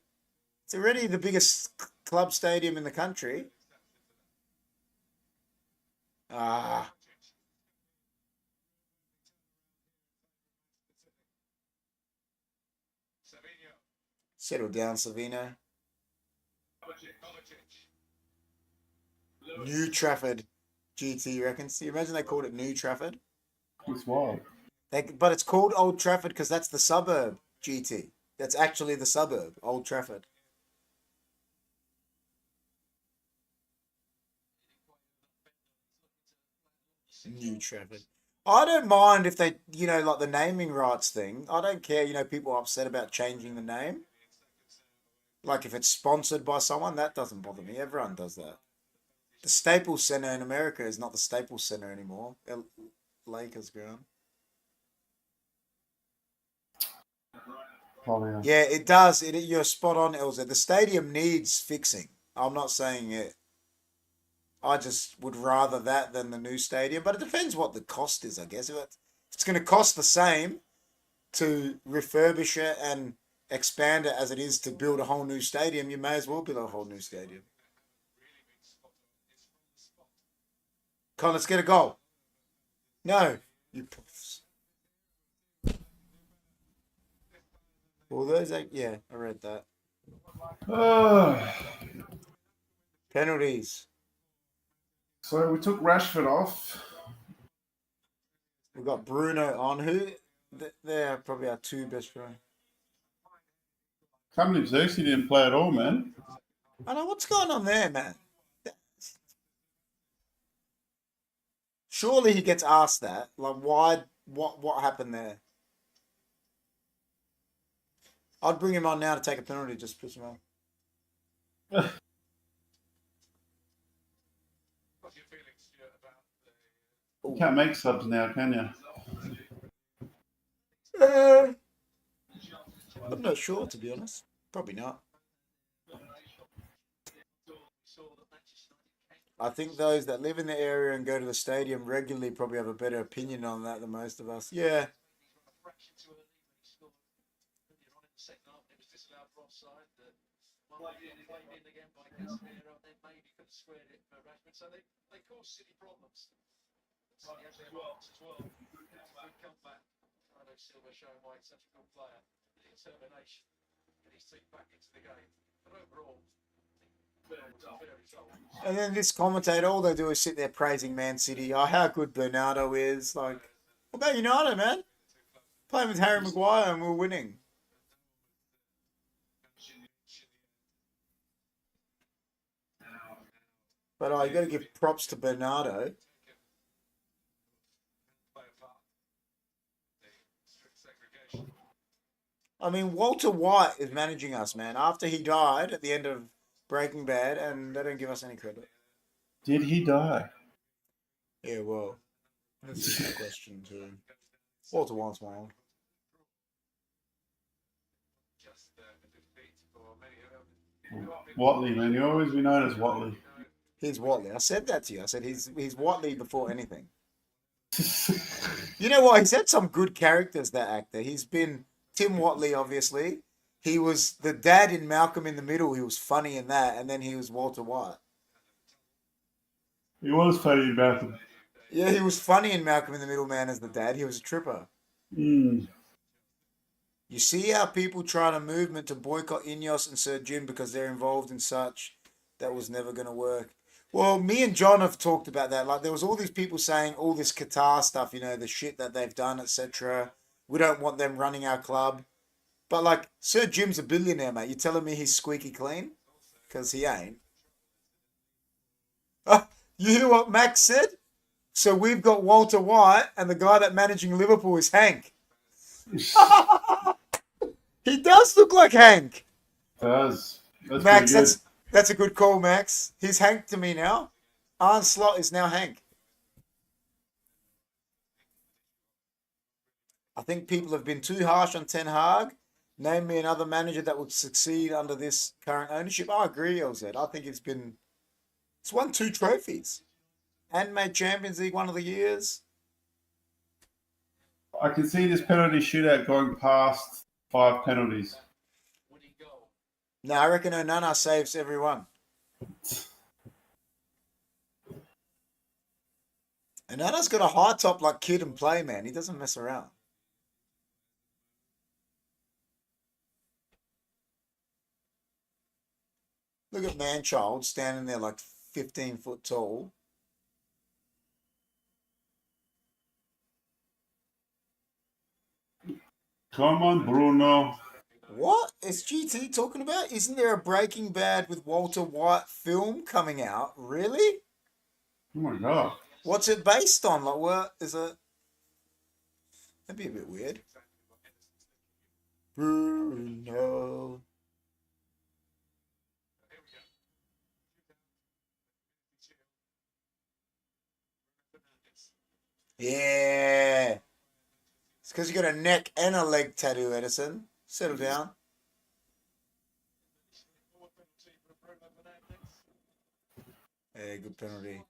It's already the biggest club stadium in the country. Ah, settle down, Savino. New Trafford GT reckons. You imagine they called it New Trafford? It's wild. But it's called Old Trafford because that's the suburb GT. That's actually the suburb, Old Trafford. New Trafford. I don't mind if they, like the naming rights thing. I don't care, people are upset about changing the name. Like if it's sponsored by someone, that doesn't bother me. Everyone does that. The Staples Center in America is not the Staples Center anymore. Lakers ground. Probably. Yeah, it does. You're spot on, Elza. The stadium needs fixing. I'm not saying it. I just would rather that than the new stadium. But it depends what the cost is, I guess. If it's going to cost the same to refurbish it and expand it as it is to build a whole new stadium, you may as well build a whole new stadium. Come on, let's get a goal. No, you puffs. Well, yeah, I read that. Penalties. So we took Rashford off. We've got Bruno on. Who? They're probably our two best friends. Can't believe Xerxes didn't play at all, man. I know what's going on there, man. Surely he gets asked that. Like, why? What happened there? I'd bring him on now to take a penalty, just piss him off. You can't make subs now, can you? I'm not sure, to be honest. Probably not. I think those that live in the area and go to the stadium regularly probably have a better opinion on that than most of us. Yeah. So they cause City problems. City have their marks as well. Good comeback. I know Silva showing why he's such a good player. The determination. Get his team back into the game. But overall, and then this commentator, all they do is sit there praising Man City. Oh, how good Bernardo is. Like, what about United, man? Playing with Harry Maguire and we're winning. But you got to give props to Bernardo. I mean, Walter White is managing us, man. After he died at the end of Breaking Bad, and they don't give us any credit. Did he die? Yeah, well, that's a good question too. Walter White's wild. Watley, man. You'll always be known as Watley. He's Watley. I said that to you. I said he's Watley before anything. You know what? He's had some good characters, that actor. He's been Tim Watley, obviously. He was the dad in Malcolm in the Middle. He was funny in that, and then he was Walter White. He was funny about him. Yeah, he was funny in Malcolm in the Middle, man, as the dad. He was a tripper. Mm. You see how people try a movement to boycott Ineos and Sir Jim because they're involved in such. That was never going to work. Well, me and John have talked about that. Like, there was all these people saying all this Qatar stuff, you know, the shit that they've done, etc. We don't want them running our club. But, like, Sir Jim's a billionaire, mate. You telling me he's squeaky clean? Because he ain't. Oh, you hear what Max said? So we've got Walter White, and the guy that managing Liverpool is Hank. He does look like Hank. Does. That's Max, pretty good. that's a good call, Max. He's Hank to me now. Arne Slot is now Hank. I think people have been too harsh on Ten Hag. Name me another manager that would succeed under this current ownership. I agree, LZ. I think it's won 2 trophies. And made Champions League one of the years. I can see this penalty shootout going past 5 penalties. No, I reckon Onana saves every one. Onana's got a high top like kid and play, man. He doesn't mess around. Look at Manchild standing there like 15 foot tall. Come on, Bruno. What is GT talking about? Isn't there a Breaking Bad with Walter White film coming out? Really? Oh my god. What's it based on? Like, what is it? That'd be a bit weird. Bruno. Yeah. It's because you got a neck and a leg tattoo, Edison. Settle down. Yeah, good penalty.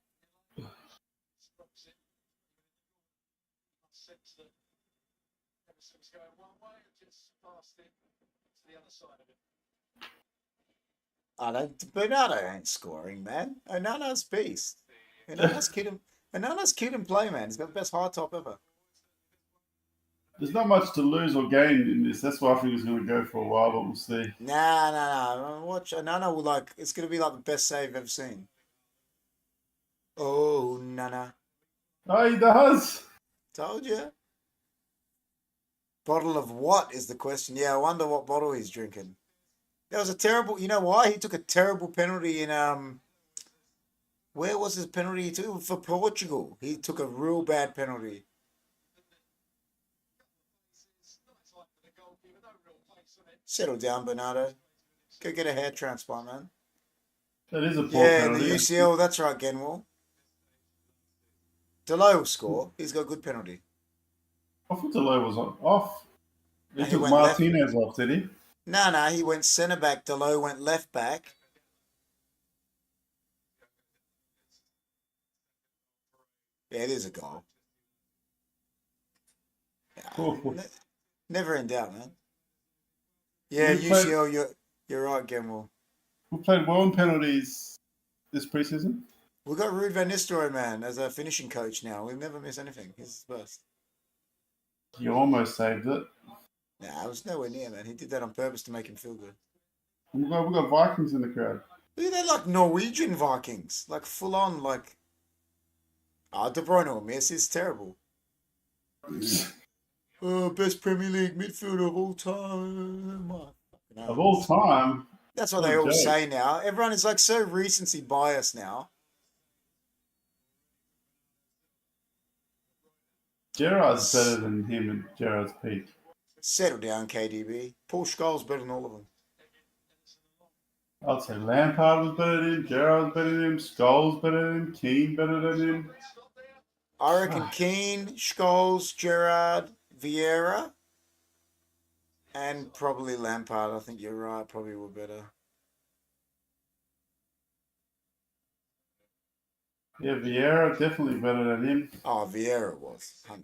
Bernardo ain't scoring, man. Onana's beast. Onana's kid and play, man. He's got the best high top ever. There's not much to lose or gain in this. That's why I think it's going to go for a while, but we'll see. Nah. Watch Onana will it's going to be like the best save I've ever seen. Oh, Nana. Oh, he does. Told you. Bottle of what is the question? Yeah, I wonder what bottle he's drinking. That was a terrible. You know why? He took a terrible penalty in Where was his penalty he took? For Portugal. He took a real bad penalty. Settle down, Bernardo. Go get a hair transplant, man. That is a poor Yeah, penalty. the UCL. That's right, Genwell. Delay will score. He's got a good penalty. I thought Delay was off. He No, he took went Martinez off, did he? No, he went centre back. Delo went left back. Yeah, it is a goal. Cool. Never in doubt, man. Yeah, We played- UCL, you're right, Genwell. We played well in penalties this preseason. We've got Ruud van Nistelrooy, man, as a finishing coach now. We'll never miss anything. He's the best. You almost saved it. Nah, I was nowhere near, man. He did that on purpose to make him feel good. We got Vikings in the crowd. Look at that, like Norwegian Vikings. Like full on, like. De Bruyne will miss. He's terrible. Best Premier League midfielder of all time. Of all time. That's what they all say now. Everyone is like so recency biased now. Gerrard's better than him at Gerrard's peak. Settle down, KDB. Paul Scholes better than all of them. I'd say Lampard was better than him, Gerrard was better than him, Scholes better than him, Keane better than him. I reckon Keane, Scholes, Gerrard, Vieira, and probably Lampard. I think you're right. Probably were better. Yeah, Vieira definitely better than him. Oh, Vieira was 100%.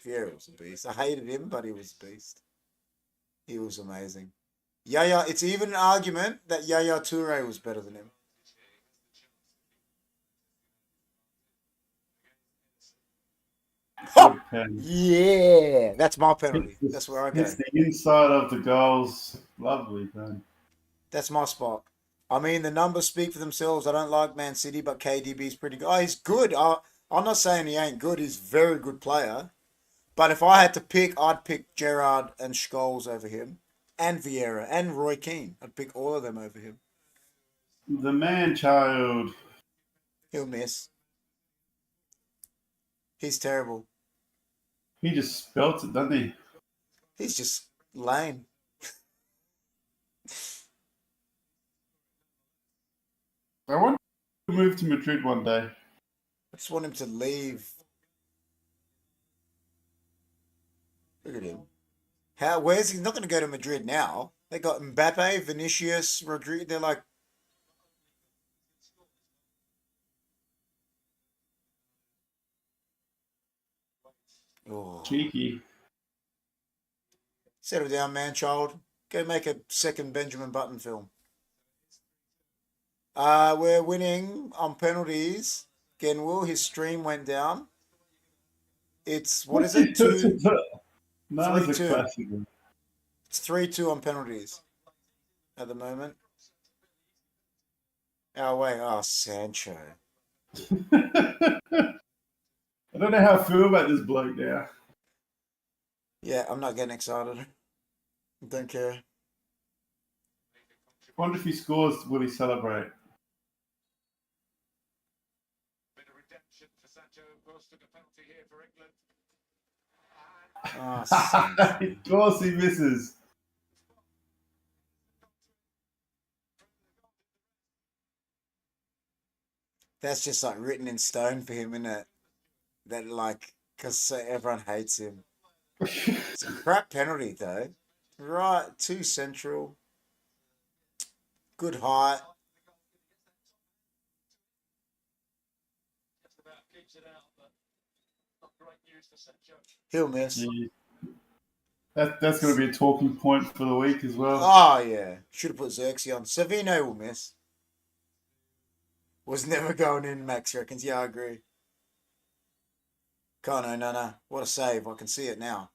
Vieira was a beast. I hated him, but he was a beast. He was amazing. Yaya, it's even an argument that Yaya Toure was better than him. Good pen. Yeah, that's my penalty. That's where I go. Hits the inside of the goals. Lovely, man. That's my spot. I mean, the numbers speak for themselves. I don't like Man City, but KDB's pretty good. Oh, he's good. I'm not saying he ain't good. He's a very good player. But if I had to pick, I'd pick Gerrard and Scholes over him, and Vieira, and Roy Keane. I'd pick all of them over him. The man child. He'll miss. He's terrible. He just spelt it, doesn't he? He's just lame. I want to move to Madrid one day. I just want him to leave. Look at him. Where's he? He's not going to go to Madrid now. They got Mbappe, Vinicius, Rodrigo. They're like, oh. Cheeky. Settle down, man, child. Go make a second Benjamin Button film. We're winning on penalties. Genwell, his stream went down. It's, what is it? 2? No, it's a 3-2. classic. It's 3-2 on penalties at the moment. Oh, wait. Oh, Sancho. I don't know how I feel about this bloke now. Yeah, I'm not getting excited. Don't care. Wonder if he scores, will he celebrate? Bit of redemption for Sancho, of course, took a penalty here for England. Oh, Sancho. Of course he misses. That's just like written in stone for him, isn't it? That like, because everyone hates him. It's a crap penalty though. Right, too central. Good height. Just about keeps it out, but not great news for Sancho. He'll miss. Yeah. That's going to be a talking point for the week as well. Oh yeah, should have put Xerxes on. Savino will miss. Was never going in, Max reckons. Yeah, I agree. Kano, no. What a save. I can see it now.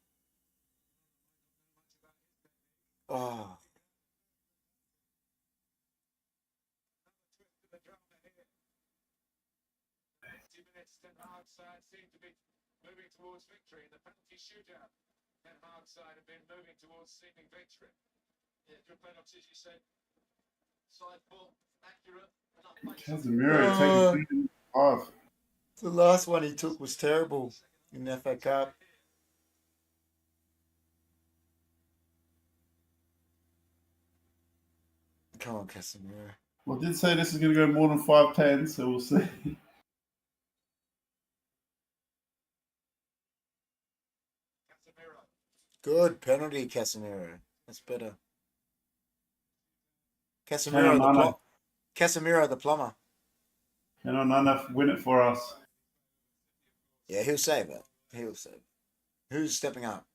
Oh. Ten Hag side seem to be moving towards victory in the penalty shootout. Ten Hag side have been moving towards seeming victory. Yeah, good penalties, you said. Side ball, accurate. Casemiro taking 5. The last one he took was terrible in the FA Cup. Come on, Casemiro. Well, I did say this is going to go more than 5-10, so we'll see. Casemiro. Good penalty, Casemiro. That's better. Casemiro Casemiro the plumber. And Nana win it for us. Yeah, he'll save it. He'll save it. Who's stepping up?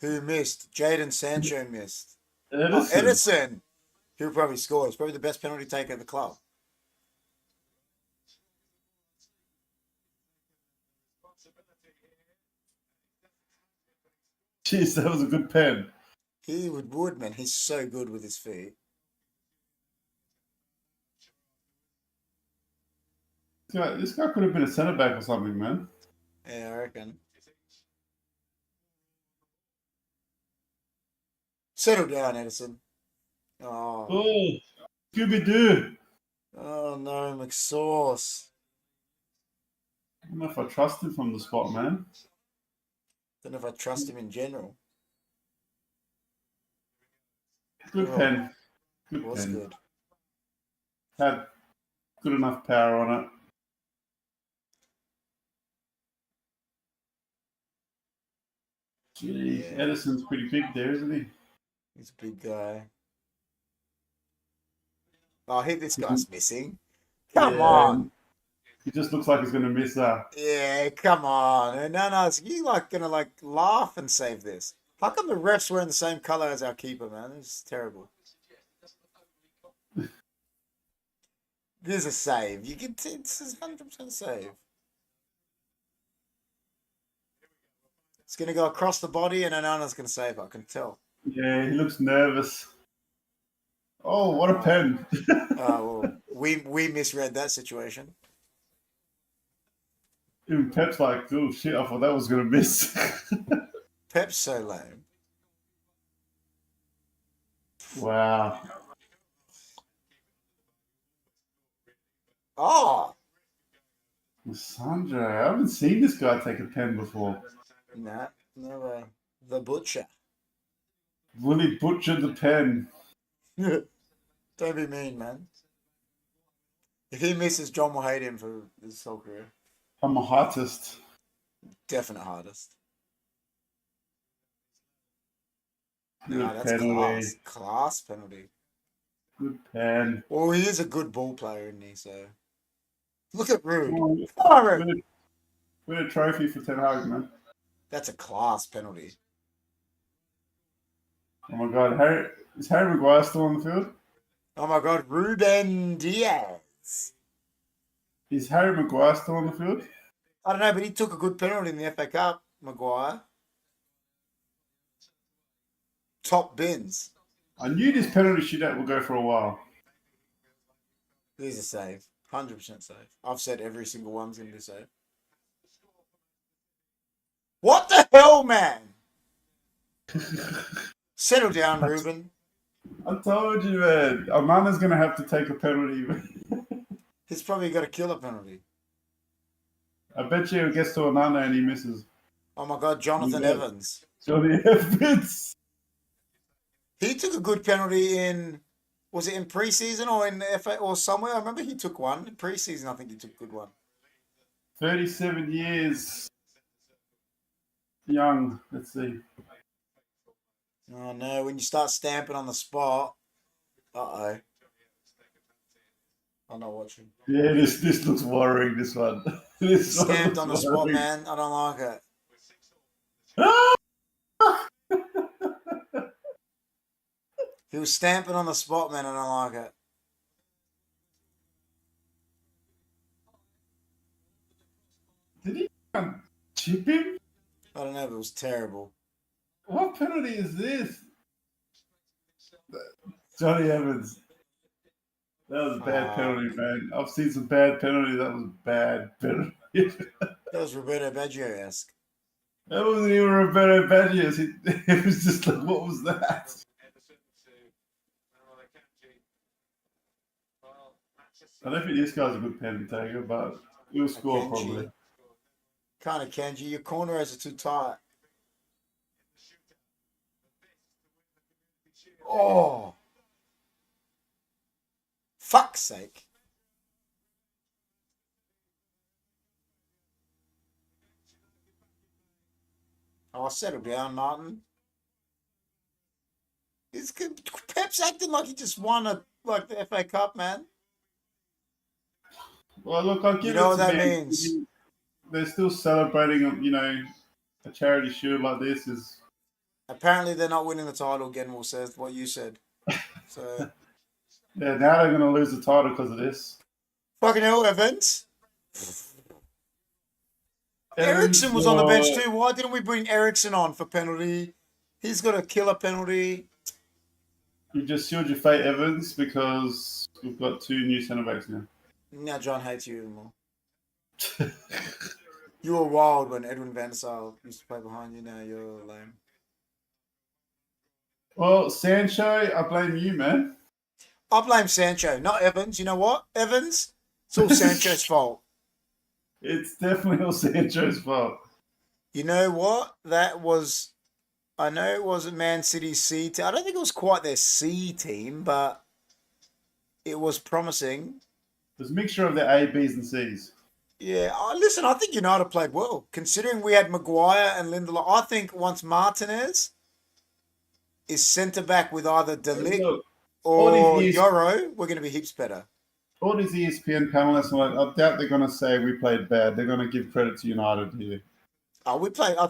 Who missed? Jadon Sancho missed. Edison. He'll probably score. He's probably the best penalty taker at the club. Jeez, that was a good pen. He would, man. He's so good with his feet. This guy could have been a centre back or something, man. Yeah, I reckon. Settle down, Edison. Oh. Oh, Scooby Doo. Oh no, McSauce. I don't know if I trust him from the spot, man. Don't know if I trust him in general. Good Oh, pen. Good was pen. good. Had good enough power on it. Gee, Yeah. Edison's pretty big there, isn't he? He's a big guy. Oh, hey, this guy's missing. Come Yeah. on. He just looks like he's going to miss that. Yeah, come on. No, so you gonna laugh and save this. How come the refs wearing the same color as our keeper, man? This is terrible. This is a save. It's a 100% save. It's gonna go across the body and Onana's gonna save it, I can tell. Yeah, he looks nervous. Oh, what a pen. Well, we misread that situation. Even Pep's like, oh shit, I thought that was going to miss. Pep's so lame. Wow. Oh! Sandro, I haven't seen this guy take a pen before. Nah, no way. The Butcher. Willie butchered the pen. Don't be mean, man. If he misses, John will hate him for his whole career. I'm a artist. Definite hardest. Good No, that's penalty. class penalty. Good pen. Well, he is a good ball player, isn't he? So look at Rude. Oh, Come on, Rude. win a trophy for Ten Hag, man. That's a class penalty. Oh my god, is Harry Maguire still on the field? Oh my God, Ruben Diaz. Is Harry Maguire still on the field? I don't know, but he took a good penalty in the FA Cup, Maguire. Top bins. I knew this penalty shootout would go for a while. He's a save. 100% save. I've said every single one's going to be save. What the hell, man? Settle down, Ruben. I told you, man. Amana's going to have to take a penalty. He's probably got a killer penalty. I bet you it gets to Onana and he misses. Oh my God, Jonathan Yeah. Evans. Johnny Evans. He took a good penalty in, was it in pre-season or in the FA or somewhere? I remember he took one. In pre-season, I think he took a good one. 37 years. Young. Let's see. Oh no, when you start stamping on the spot. Uh-oh. I'm not watching. Yeah, this looks worrying, this one. This one Stamped looks on the spot, worrying. man. I don't like it. He was stamping on the spot, man. I don't like it. Did he chip him? I don't know, but it was terrible. What penalty is this? Johnny Evans. That was a bad penalty, man. I've seen some bad penalties. That was a bad penalty. That was Roberto Baggio-esque. That wasn't even Roberto Baggio. It was just like, what was that? I don't think this guy's a good pen taker, but he'll score Kenji. probably. Kind of Kenji. Your corners are too tight. Oh. Fuck's sake. Oh, settle down, Martin. Pep's acting like he just won the FA Cup, man. Well, look, I'll give You it know what to that them. means. They're still celebrating, a charity shield like this is. Apparently, they're not winning the title. Genwell says what you said. So, Yeah, now they're going to lose the title because of this. fucking hell, Evans. Ericsson was on the bench too. Why didn't we bring Ericsson on for penalty? He's got a killer penalty. You just sealed your fate, Evans, because we've got 2 new centre backs now. Now John hates you even more. You were wild when Edwin van der Sar used to play behind you. Now you're lame. Well, Sancho, I blame you, man. I blame Sancho, not Evans. You know what? Evans, it's all Sancho's fault. It's definitely all Sancho's fault. You know what? I know it wasn't Man City's C team. I don't think it was quite their C team, but it was promising. There's a mixture of the A, Bs, and Cs. Yeah, listen, I think United played well. Considering we had Maguire and Lindelof, I think once Martinez is centre-back with either De Ligt Look, or Yoro, we're going to be heaps better. all these ESPN panelists, I doubt they're going to say we played bad. They're going to give credit to United here. I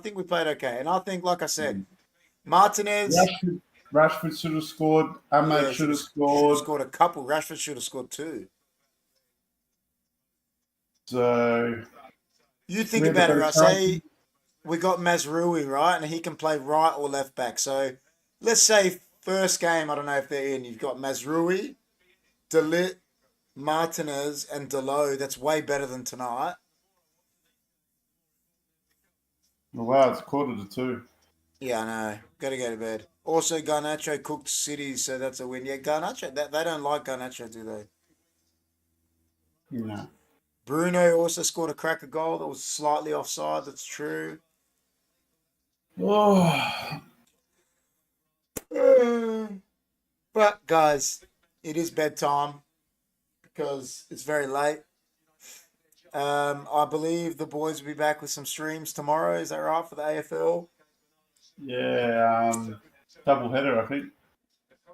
think we played okay. And I think, like I said, Martinez... Rashford should have scored. Ahmad should have scored. Should have scored a couple. Rashford should have scored 2. So... You think about it, right? Say we got Mazraoui, right? And he can play right or left back. So let's say first game, I don't know if they're in, you've got Mazraoui, De Ligt, Martinez, and Delo. That's way better than tonight. Oh, wow, it's 1:45. Yeah, I know. Got to go to bed. Also, Garnacho cooked City, so that's a win. Yeah, Garnacho, they don't like Garnacho, do they? No. Bruno also scored a cracker goal that was slightly offside. That's true. Oh. But, guys, it is bedtime because it's very late. I believe the boys will be back with some streams tomorrow. Is that right, for the AFL? Yeah, double header, I think.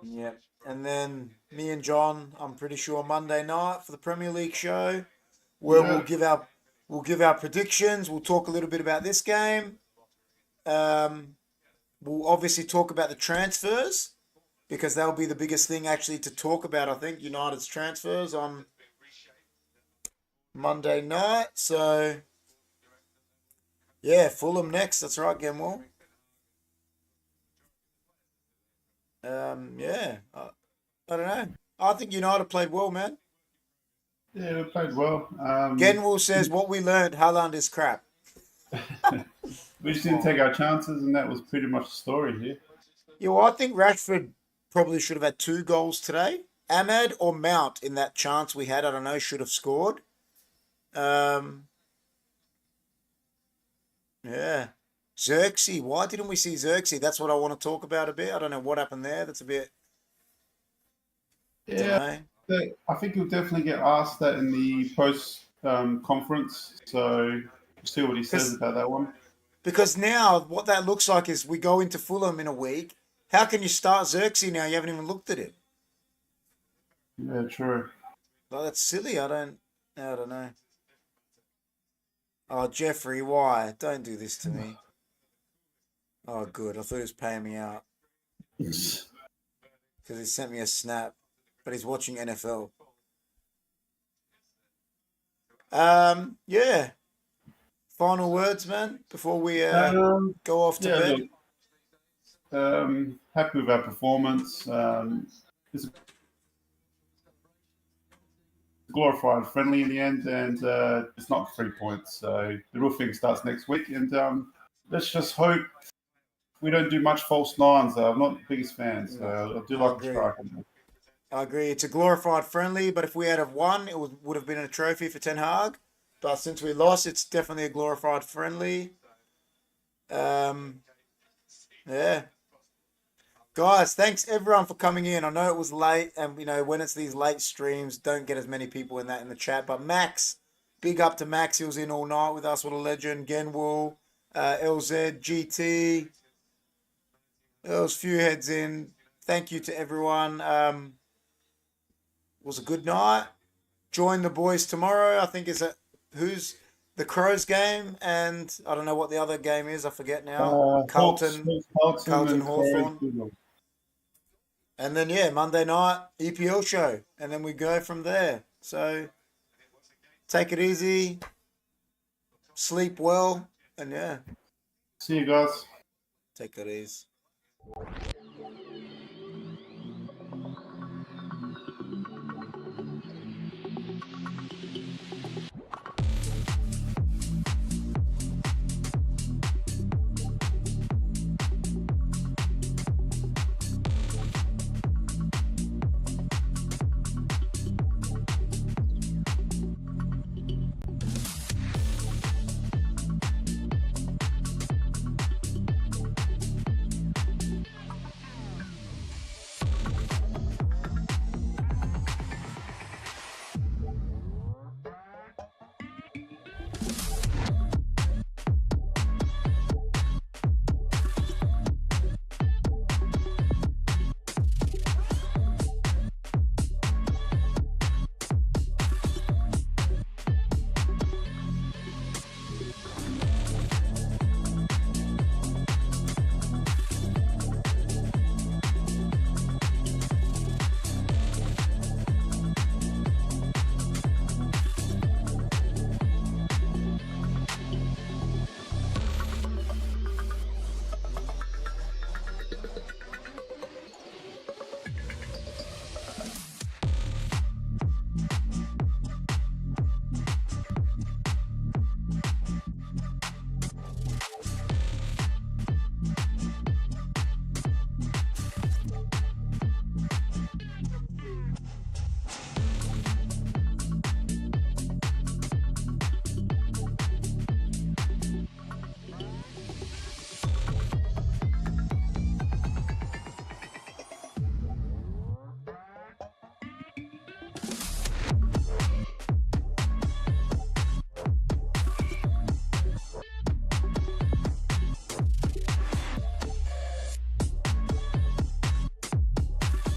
Yeah. And then me and John, I'm pretty sure Monday night for the Premier League show, where we'll give our predictions. We'll talk a little bit about this game. We'll obviously talk about the transfers because that'll be the biggest thing actually to talk about, I think, United's transfers on Monday night. So, yeah, Fulham next. That's right, Gemwell. Yeah, I don't know. I think United played well, man. Yeah, we played well. Genwell says what we learned, Haaland is crap. We just didn't take our chances, and that was pretty much the story here. Yeah, well, I think Rashford probably should have had 2 goals today. Ahmed or Mount in that chance we had, I don't know, should have scored. Yeah. Xerxes, why didn't we see Xerxes? That's what I want to talk about a bit. I don't know what happened there. That's a bit... Yeah, I think he'll definitely get asked that in the post-conference. So we'll see what he says about that one. Because now what that looks like is we go into Fulham in a week. How can you start Xerxes now? You haven't even looked at it. Yeah, true. Well, that's silly. I don't know. Oh, Jeffrey, why? Don't do this to me. Oh, good. I thought he was paying me out. Because he sent me a snap. But he's watching NFL. Yeah. Final words, man, before we go off to bed. Look, happy with our performance. It's a glorified friendly in the end, and it's not 3 points. So the real thing starts next week, and let's just hope we don't do much false nines. I'm not the biggest fan, so I do like the striker. I agree. It's a glorified friendly, but if we had have won, it would have been a trophy for Ten Hag. But since we lost, it's definitely a glorified friendly. Yeah. Guys, thanks everyone for coming in. I know it was late, and when it's these late streams, don't get as many people in the chat. But Max, big up to Max. He was in all night with us. What a legend. Genwool, LZ, GT. There was a few heads in. Thank you to everyone. It was a good night. Join the boys tomorrow. I think who's the Crows game, and I don't know what the other game is. I forget now. Carlton Hawthorn. And then, Monday night, EPL show. And then we go from there. So, take it easy. Sleep well. And, See you guys. Take it easy.